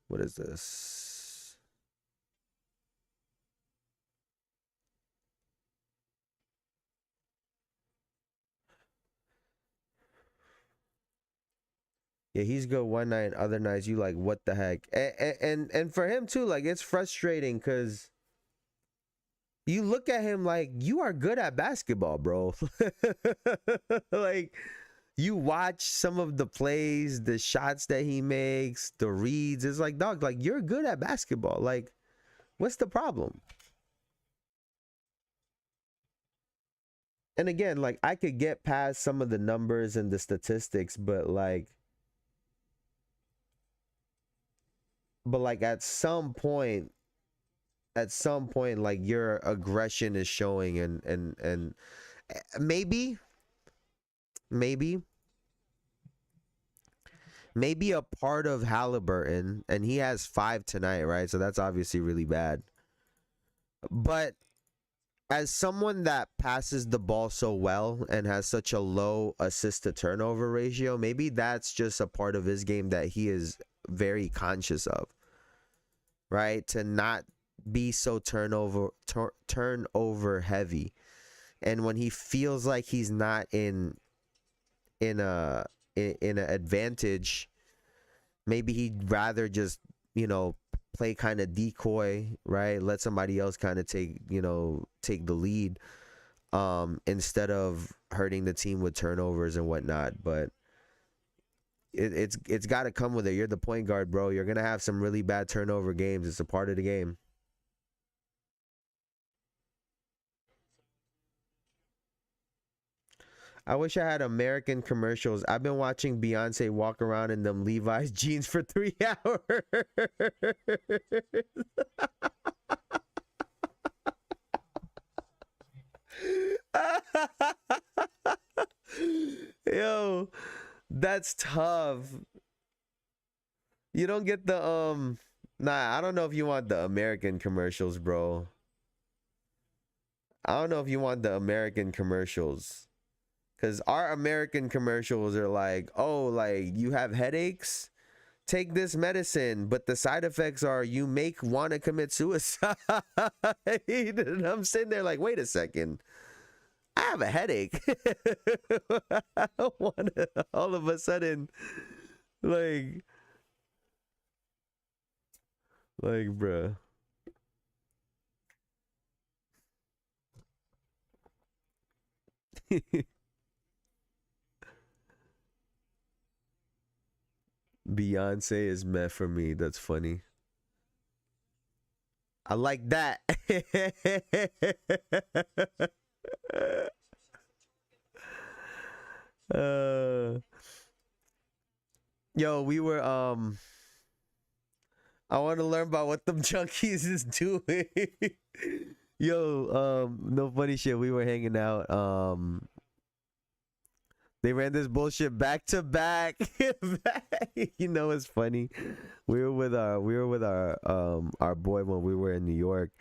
What is this? Yeah, he's good one night. Other nights, you like, what the heck? And for him too, like, it's frustrating because you look at him like, you are good at basketball, bro. Like, you watch some of the plays, the shots that he makes, the reads. It's like, dog, like, you're good at basketball. Like, what's the problem? And again, like, I could get past some of the numbers and the statistics, but like at some point, like, your aggression is showing, and maybe a part of Halliburton, and he has 5 tonight, right? So that's obviously really bad. But as someone that passes the ball so well and has such a low assist to turnover ratio, maybe that's just a part of his game that he is very conscious of, right? To not be so turnover heavy. And when he feels like he's not in an advantage, maybe he'd rather just, play kind of decoy, right? Let somebody else kind of take the lead, instead of hurting the team with turnovers and whatnot. But it's got to come with it. You're the point guard, bro. You're gonna have some really bad turnover games. It's a part of the game. I wish I had American commercials. I've been watching Beyonce walk around in them Levi's jeans for 3 hours. Yo, that's tough. You don't get the nah, I don't know if you want the American commercials, bro. I don't know if you want the American commercials. Because our American commercials are like, oh, like, you have headaches? Take this medicine, but the side effects are you want to commit suicide. And I'm sitting there like, wait a second. I have a headache. I don't want to all of a sudden, like, bruh. Beyonce is meant for me. That's funny. I like that. Yo, we were I want to learn about what them junkies is doing. Yo, no funny shit. We were hanging out. They ran this bullshit back to back. You know, it's funny. We were with our boy when we were in New York,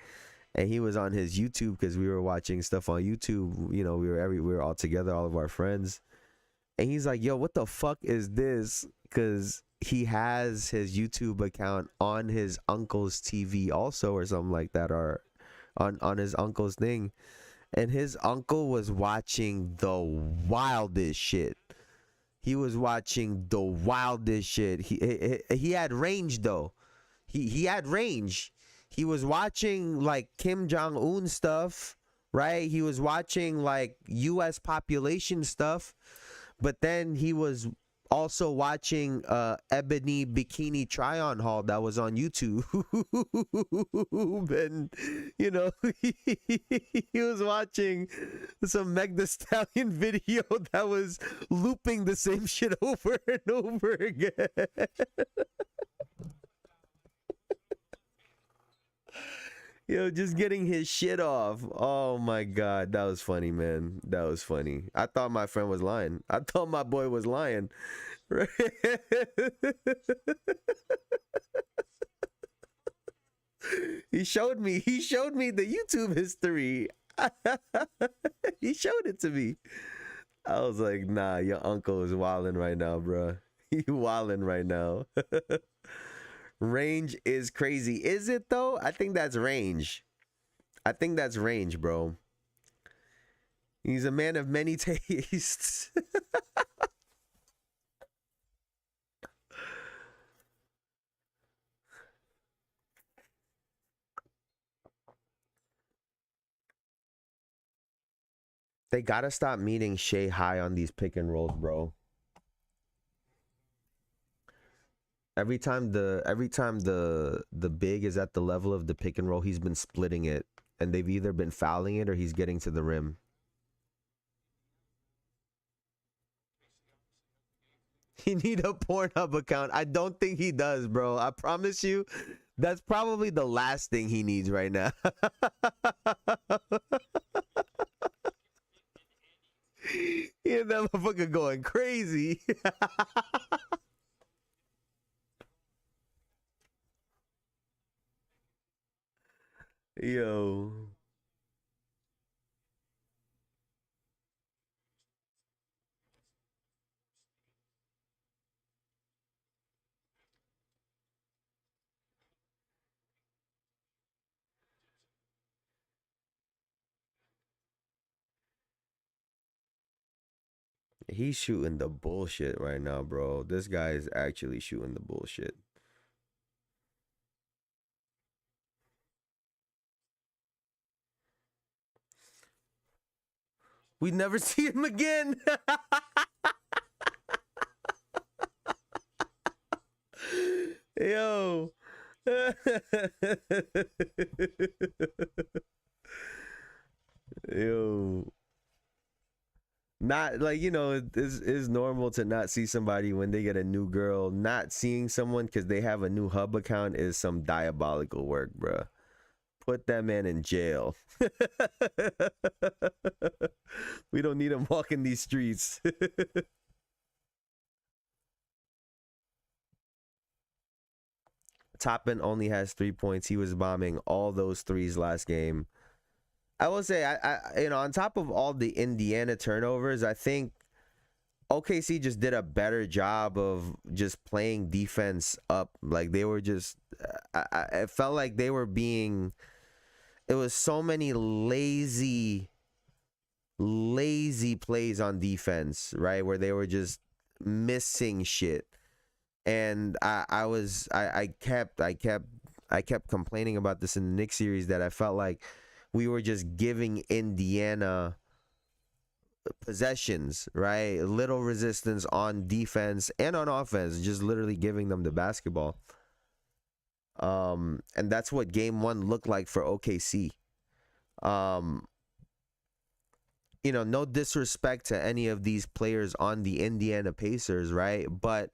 and he was on his YouTube because we were watching stuff on YouTube. You know, we were all together, all of our friends, and he's like, "Yo, what the fuck is this?" Because he has his YouTube account on his uncle's TV also, or something like that, or on his uncle's thing. And his uncle was watching the wildest shit. He was watching the wildest shit. He had range though. He had range. He was watching like Kim Jong-un stuff, right? He was watching like US population stuff. But then he was also watching Ebony Bikini Try-On haul that was on YouTube. And you know, he was watching some Meg Thee Stallion video that was looping the same shit over and over again. Yo, just getting his shit off. Oh my god, that was funny, man. That was funny. I thought my friend was lying. I thought my boy was lying. Right? He showed me the YouTube history. He showed it to me. I was like, nah, your uncle is wilding right now, bro. He wilding right now. Range is crazy. Is it though? I think that's range. I think that's range, bro. He's a man of many tastes. They gotta stop meeting Shea high on these pick and rolls, bro. Every time the big is at the level of the pick and roll, he's been splitting it, and they've either been fouling it or he's getting to the rim. He need a Pornhub account. I don't think he does, bro. I promise you, that's probably the last thing he needs right now. Yeah, that motherfucker going crazy. Yo. He's shooting the bullshit right now, bro. This guy is actually shooting the bullshit. We never see him again. Yo. Yo. Not like, you know, it's normal to not see somebody when they get a new girl. Not seeing someone because they have a new hub account is some diabolical work, bruh. Put that man in jail. We don't need him walking these streets. Toppin only has 3 points. He was bombing all those threes last game. I will say, I on top of all the Indiana turnovers, I think OKC just did a better job of just playing defense up. Like they were just, it felt like they were being. It was so many lazy plays on defense, right? Where they were just missing shit. And I kept complaining about this in the Knicks series, that I felt like we were just giving Indiana possessions, right? Little resistance on defense and on offense, just literally giving them the basketball. And that's what game one looked like for OKC. No disrespect to any of these players on the Indiana Pacers, right? But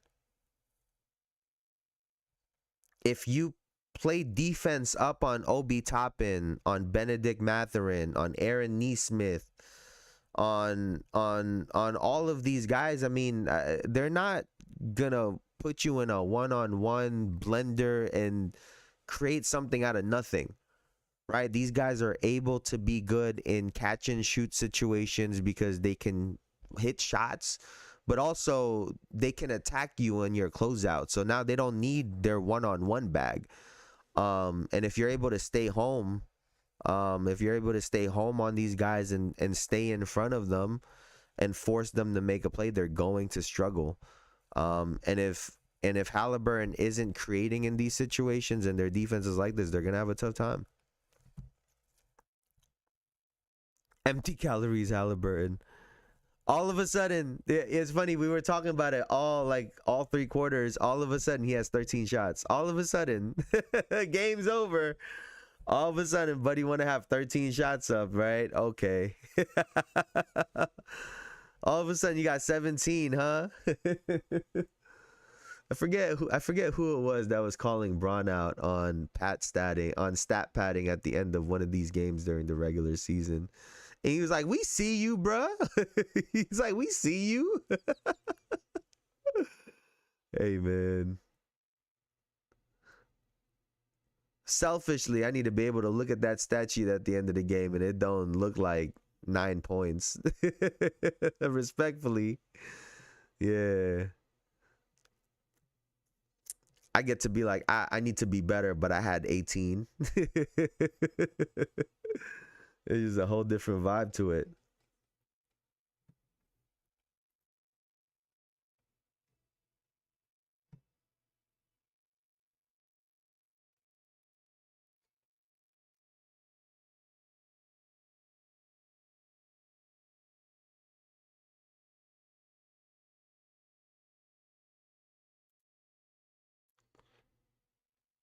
if you play defense up on Obi Toppin, on Benedict Mathurin, on Aaron Nesmith, on all of these guys, I mean, they're not gonna put you in a one-on-one blender and create something out of nothing, right? These guys are able to be good in catch and shoot situations because they can hit shots, but also they can attack you in your closeout. So now they don't need their one-on-one bag. And if you're able to stay home, on these guys and stay in front of them and force them to make a play, they're going to struggle. And if Halliburton isn't creating in these situations and their defense is like this, they're gonna have a tough time. Empty calories, Halliburton. All of a sudden, it's funny, we were talking about it all 3 quarters. All of a sudden, he has 13 shots. All of a sudden, game's over. All of a sudden, buddy want to have 13 shots up, right? Okay. All of a sudden, you got 17, huh? I forget who it was that was calling Braun out on stat padding at the end of one of these games during the regular season. And he was like, "We see you, bruh." He's like, "We see you." Hey, man. Selfishly, I need to be able to look at that stat sheet at the end of the game and it don't look like 9 points. Respectfully. Yeah. I get to be like, I need to be better, but I had 18. It's just a whole different vibe to it.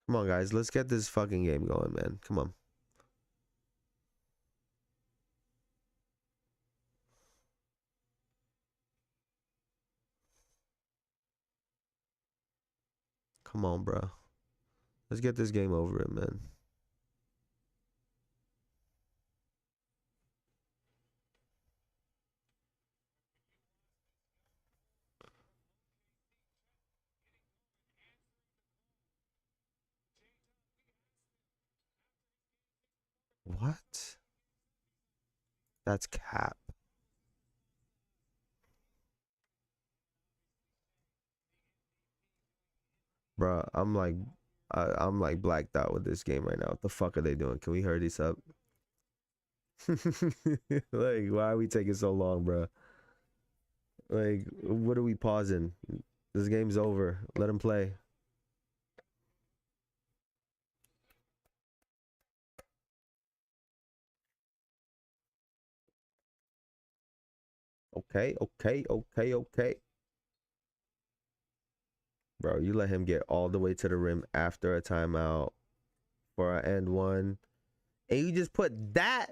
Come on, guys. Let's get this fucking game going, man. Come on. Come on, bro. Let's get this game over it, man. What? That's cap. Bro, I'm like blacked out with this game right now. What the fuck are they doing? Can we hurry this up? Like, why are we taking so long, bro? Like, what are we pausing? This game's over. Let him play. Okay. Bro, you let him get all the way to the rim after a timeout for an end one. And you just put that?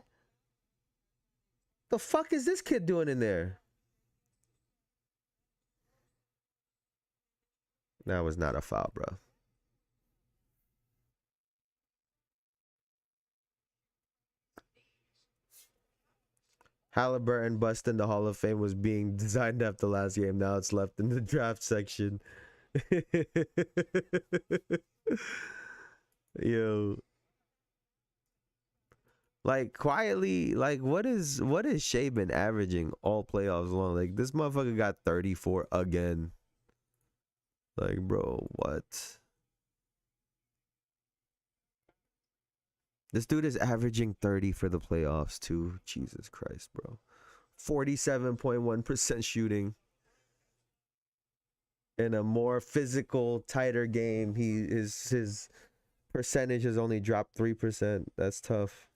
The fuck is this kid doing in there? That was not a foul, bro. Halliburton busting the Hall of Fame was being designed after last game. Now it's left in the draft section. Yo. Like, quietly, like, what is Shea been averaging all playoffs long? Like, this motherfucker got 34 again. Like, bro, what? This dude is averaging 30 for the playoffs too. Jesus Christ, bro. 47.1% shooting. In a more physical, tighter game, his percentage has only dropped 3%. That's tough.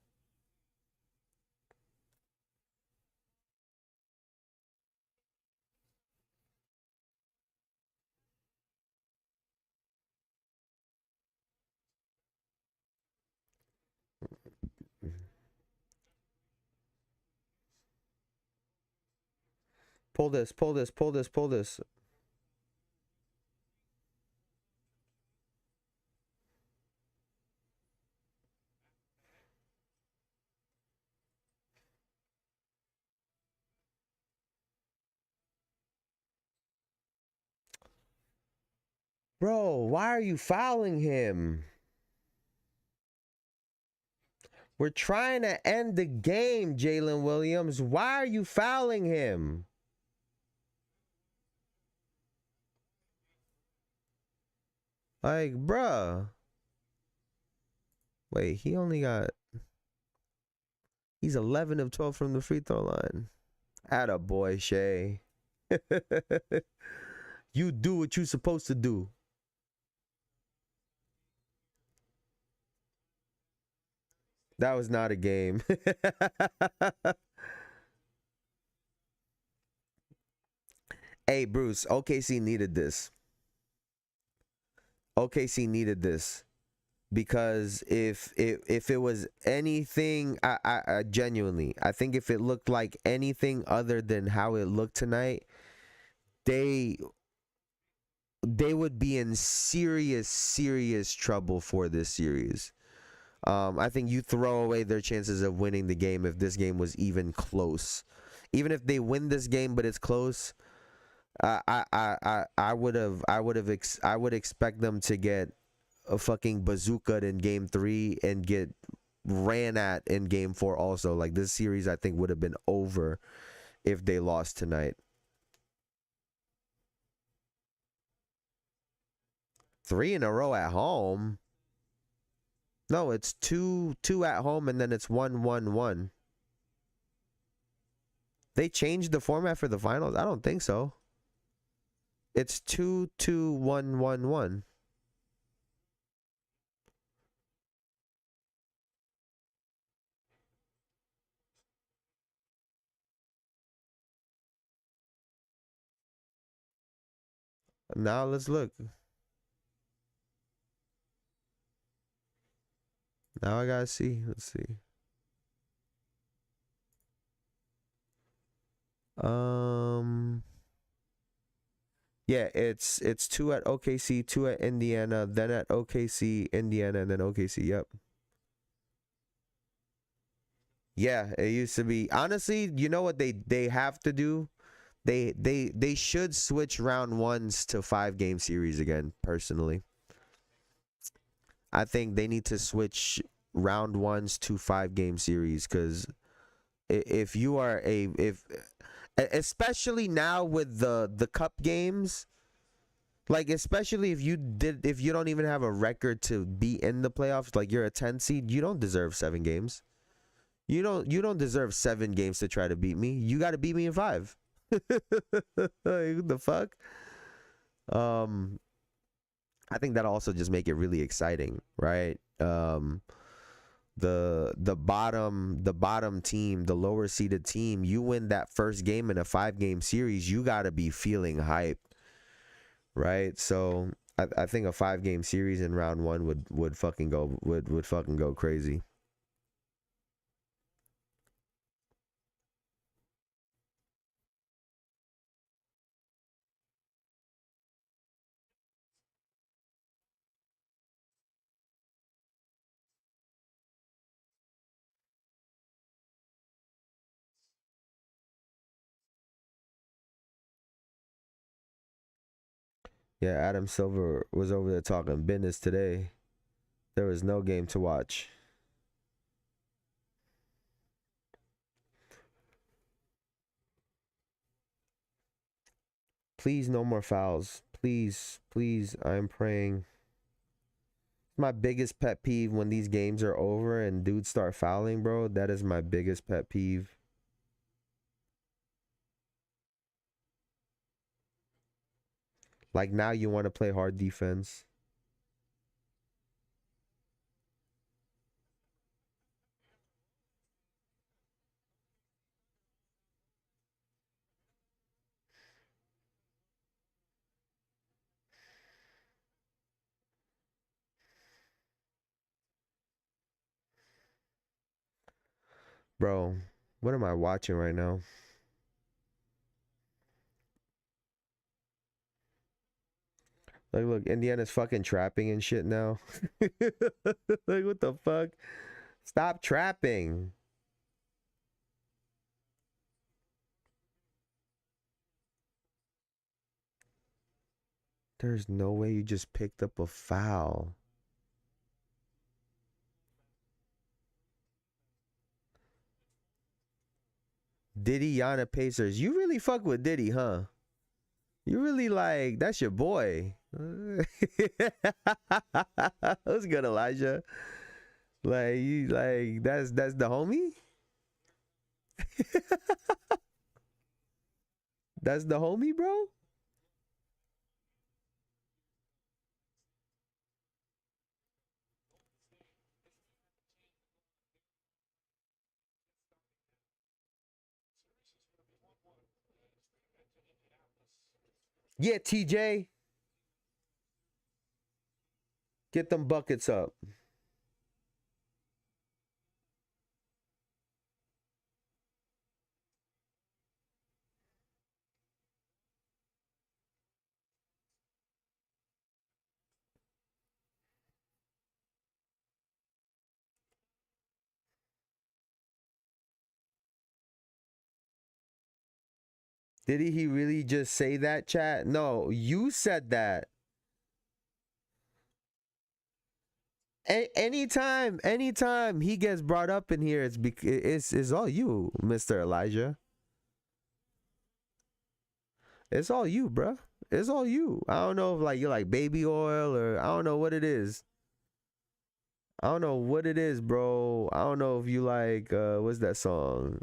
Pull this. Bro, why are you fouling him? We're trying to end the game, Jalen Williams. Why are you fouling him? Like, bruh. Wait, he's 11 of 12 from the free throw line. Atta boy, Shea. You do what you're supposed to do. That was not a game. Hey, Bruce, OKC needed this. OKC needed this. Because if it was anything, I genuinely, I think if it looked like anything other than how it looked tonight, they would be in serious trouble for this series. I think you throw away their chances of winning the game if this game was even close. Even if they win this game, but it's close, I would expect them to get a fucking bazooka in game 3 and get ran at in game 4 also. Like, this series I think would have been over if they lost tonight. 3 in a row at home. No, it's two at home and then it's 1-1-1. They changed the format for the finals? I don't think so. It's 2-2-1-1-1. Now let's look. Now I gotta see. Let's see. Yeah, it's 2 at OKC, 2 at Indiana, then at OKC, Indiana, and then OKC. Yep. Yeah, it used to be. Honestly, you know what they have to do? They should switch round ones to 5-game series again, personally. I think they need to switch round ones to 5-game series, because if you are especially now with the cup games, like especially if you don't even have a record to be in the playoffs, like you're a 10 seed, you don't deserve 7 games. You don't deserve 7 games to try to beat me. You got to beat me in 5. What the fuck? I think that also just make it really exciting, right? The bottom team, the lower seeded team, you win that first game in a 5-game series, you got to be feeling hyped, right? So I think a 5-game series in round 1 would fucking go crazy. Yeah, Adam Silver was over there talking business today. There was no game to watch. Please, no more fouls. Please, please, I'm praying. My biggest pet peeve when these games are over and dudes start fouling, bro. That is my biggest pet peeve. Like, now you want to play hard defense. Bro, what am I watching right now? Like, look, Indiana's fucking trapping and shit now. Like, what the fuck? Stop trapping. There's no way you just picked up a foul. Diddy, Yana, Pacers. You really fuck with Diddy, huh? You really like, that's your boy. What's good, Elijah? Like, you like, that's the homie? That's the homie, bro? Yeah, TJ. Get them buckets up. Did he really just say that, chat? No, you said that. Anytime he gets brought up in here, it's all you, Mr. Elijah. It's all you, bruh. It's all you. I don't know if like you're like baby oil or I don't know what it is. I don't know what it is, bro. I don't know if you like what's that song?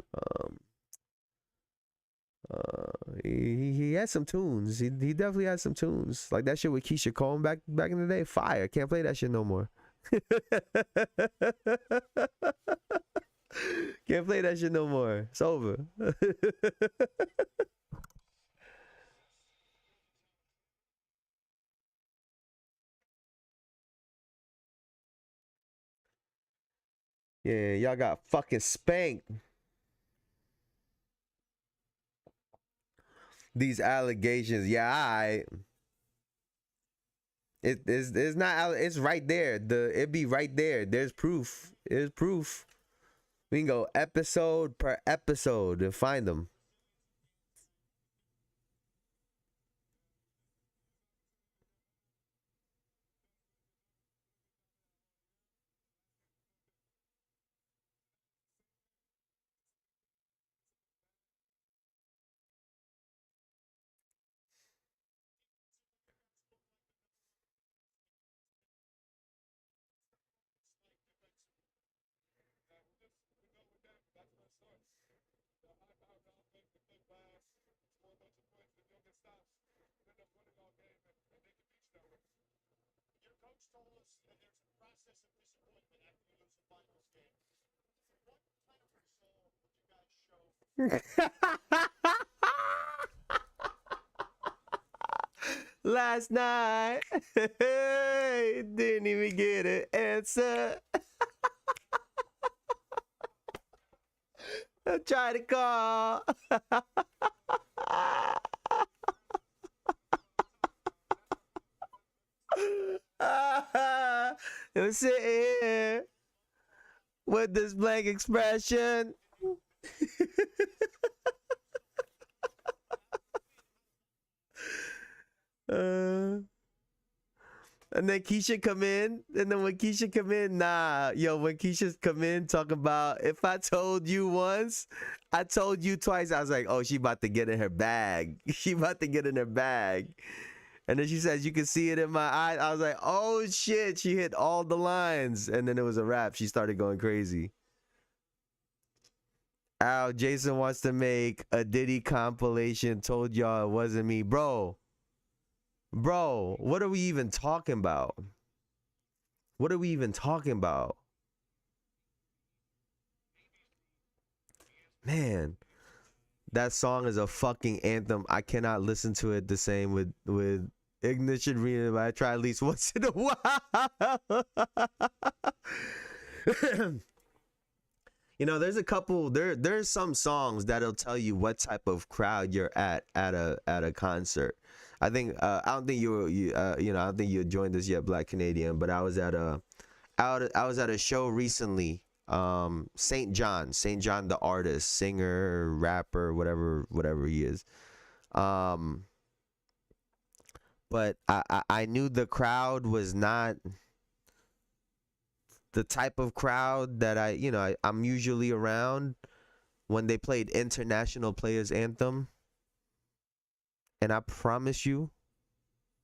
He has some tunes. He definitely has some tunes. Like that shit with Keisha Cole back in the day. Fire. Can't play that shit no more. Can't play that shit no more. It's over. Yeah, y'all got fucking spanked. These allegations, yeah, it's not. It's right there. It be right there. There's proof. There's proof. We can go episode per episode and find them. Last night, didn't even get an answer. I tried to call. It was sitting here with this blank expression. And then Keisha come in, and then when Keisha come in, when Keisha come in, talk about, if I told you once, I told you twice. I was like, oh, she about to get in her bag. She about to get in her bag. And then she says, you can see it in my eyes. I was like, oh shit, she hit all the lines. And then it was a wrap. She started going crazy. Al, Jason wants to make a Diddy compilation. Told y'all it wasn't me. Bro, what are we even talking about? What are we even talking about? Man, that song is a fucking anthem. I cannot listen to it the same with Ignition Arena, but I try at least once in a while. You know, there's a couple. There's some songs that'll tell you what type of crowd you're at a concert. I think I don't think I don't think you joined us yet, Black Canadian. But I was at a show recently. St. John the artist, singer, rapper, whatever he is. But I knew the crowd was not the type of crowd that I'm usually around when they played International Players Anthem. And I promise you,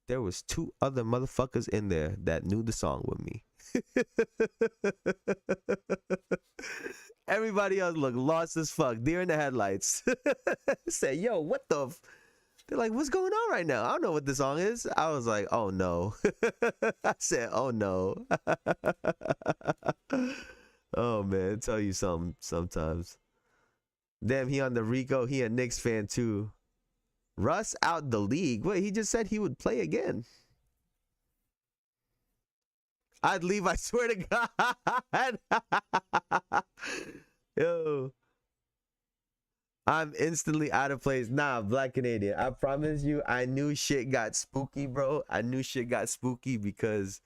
there was 2 other motherfuckers in there that knew the song with me. Everybody else looked lost as fuck, deer in the headlights. Said, yo, what the they're like, what's going on right now? I don't know what the song is. I was like, oh no. I said, oh no. Oh man, tell you something sometimes. Damn, he on the Rico. He a Knicks fan too. Russ out the league. Wait, he just said he would play again. I'd leave, I swear to God. Yo. I'm instantly out of place. Nah, Black Canadian. I promise you, I knew shit got spooky, bro. I knew shit got spooky because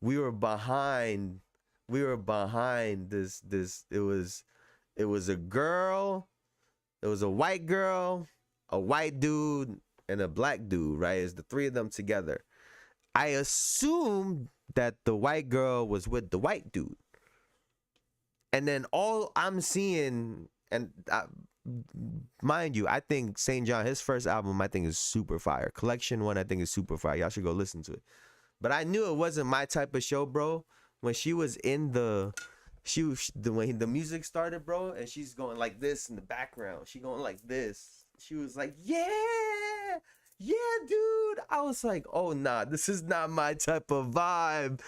we were behind. We were behind this. It was a girl. It was a white girl, a white dude, and a black dude, right? It's the 3 of them together. I assumed that the white girl was with the white dude. And then all I'm seeing, and mind you, I think St. John, his first album, I think is super fire. Collection 1, I think is super fire. Y'all should go listen to it. But I knew it wasn't my type of show, bro. When she was in when the music started, bro, and she's going like this in the background. She going like this. She was like, yeah, dude. I was like, oh, nah, this is not my type of vibe.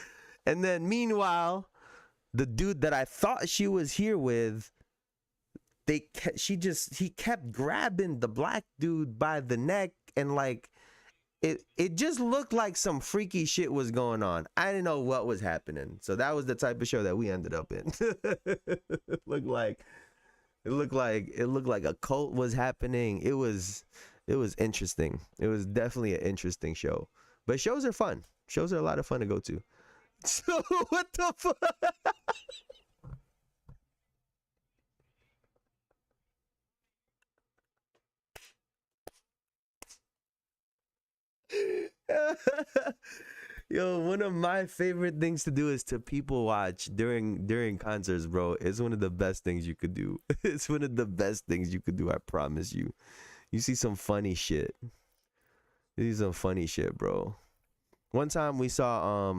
And then meanwhile, the dude that I thought she was here with, he kept grabbing the black dude by the neck, and like, it just looked like some freaky shit was going on. I didn't know what was happening. So that was the type of show that we ended up in. It looked like a cult was happening. It was interesting. It was definitely an interesting show. But shows are fun. Shows are a lot of fun to go to. So what the fuck? Yo, one of my favorite things to do is to people watch during concerts, bro. It's one of the best things you could do. It's one of the best things you could do, I promise you. You see some funny shit. You see some funny shit, bro. One time we saw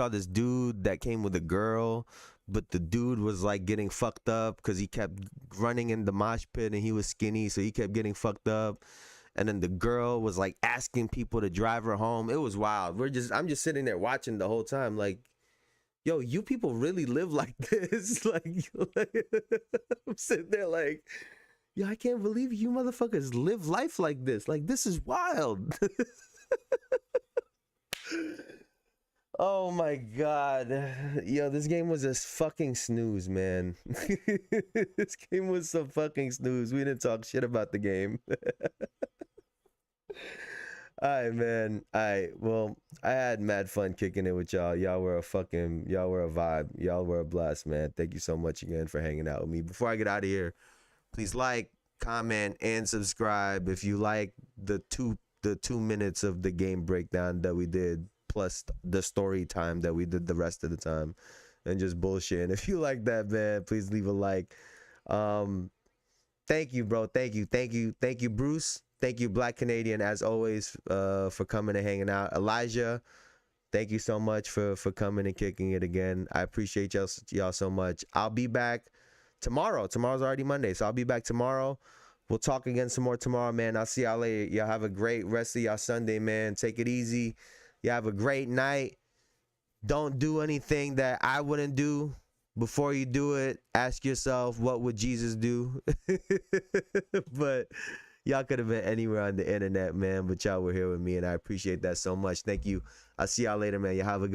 this dude that came with a girl, but the dude was like getting fucked up because he kept running in the mosh pit and he was skinny, so he kept getting fucked up. And then the girl was like asking people to drive her home. It was wild. I'm just sitting there watching the whole time, like, yo, you people really live like this. like I'm sitting there like, yo, I can't believe you motherfuckers live life like this. Like, this is wild. Oh my god. Yo, this game was a fucking snooze, man. This game was some fucking snooze. We didn't talk shit about the game. Alright, man. Alright, well, I had mad fun kicking it with y'all. Y'all were a vibe. Y'all were a blast, man. Thank you so much again for hanging out with me. Before I get out of here, please like, comment, and subscribe if you like the 2 minutes of the game breakdown that we did, plus the story time that we did the rest of the time, and just bullshit. And if you like that, man, please leave a like. Thank you, bro. Thank you, Bruce. Thank you, Black Canadian, as always, for coming and hanging out. Elijah, thank you so much for coming and kicking it again. I appreciate y'all so much. I'll be back tomorrow. Tomorrow's already Monday, so I'll be back tomorrow. We'll talk again some more tomorrow, man. I'll see y'all later. Y'all have a great rest of y'all Sunday, man. Take it easy. You have a great night. Don't do anything that I wouldn't do. Before you do it, ask yourself, what would Jesus do? But y'all could have been anywhere on the internet, man. But y'all were here with me, and I appreciate that so much. Thank you. I'll see y'all later, man. Y'all have a good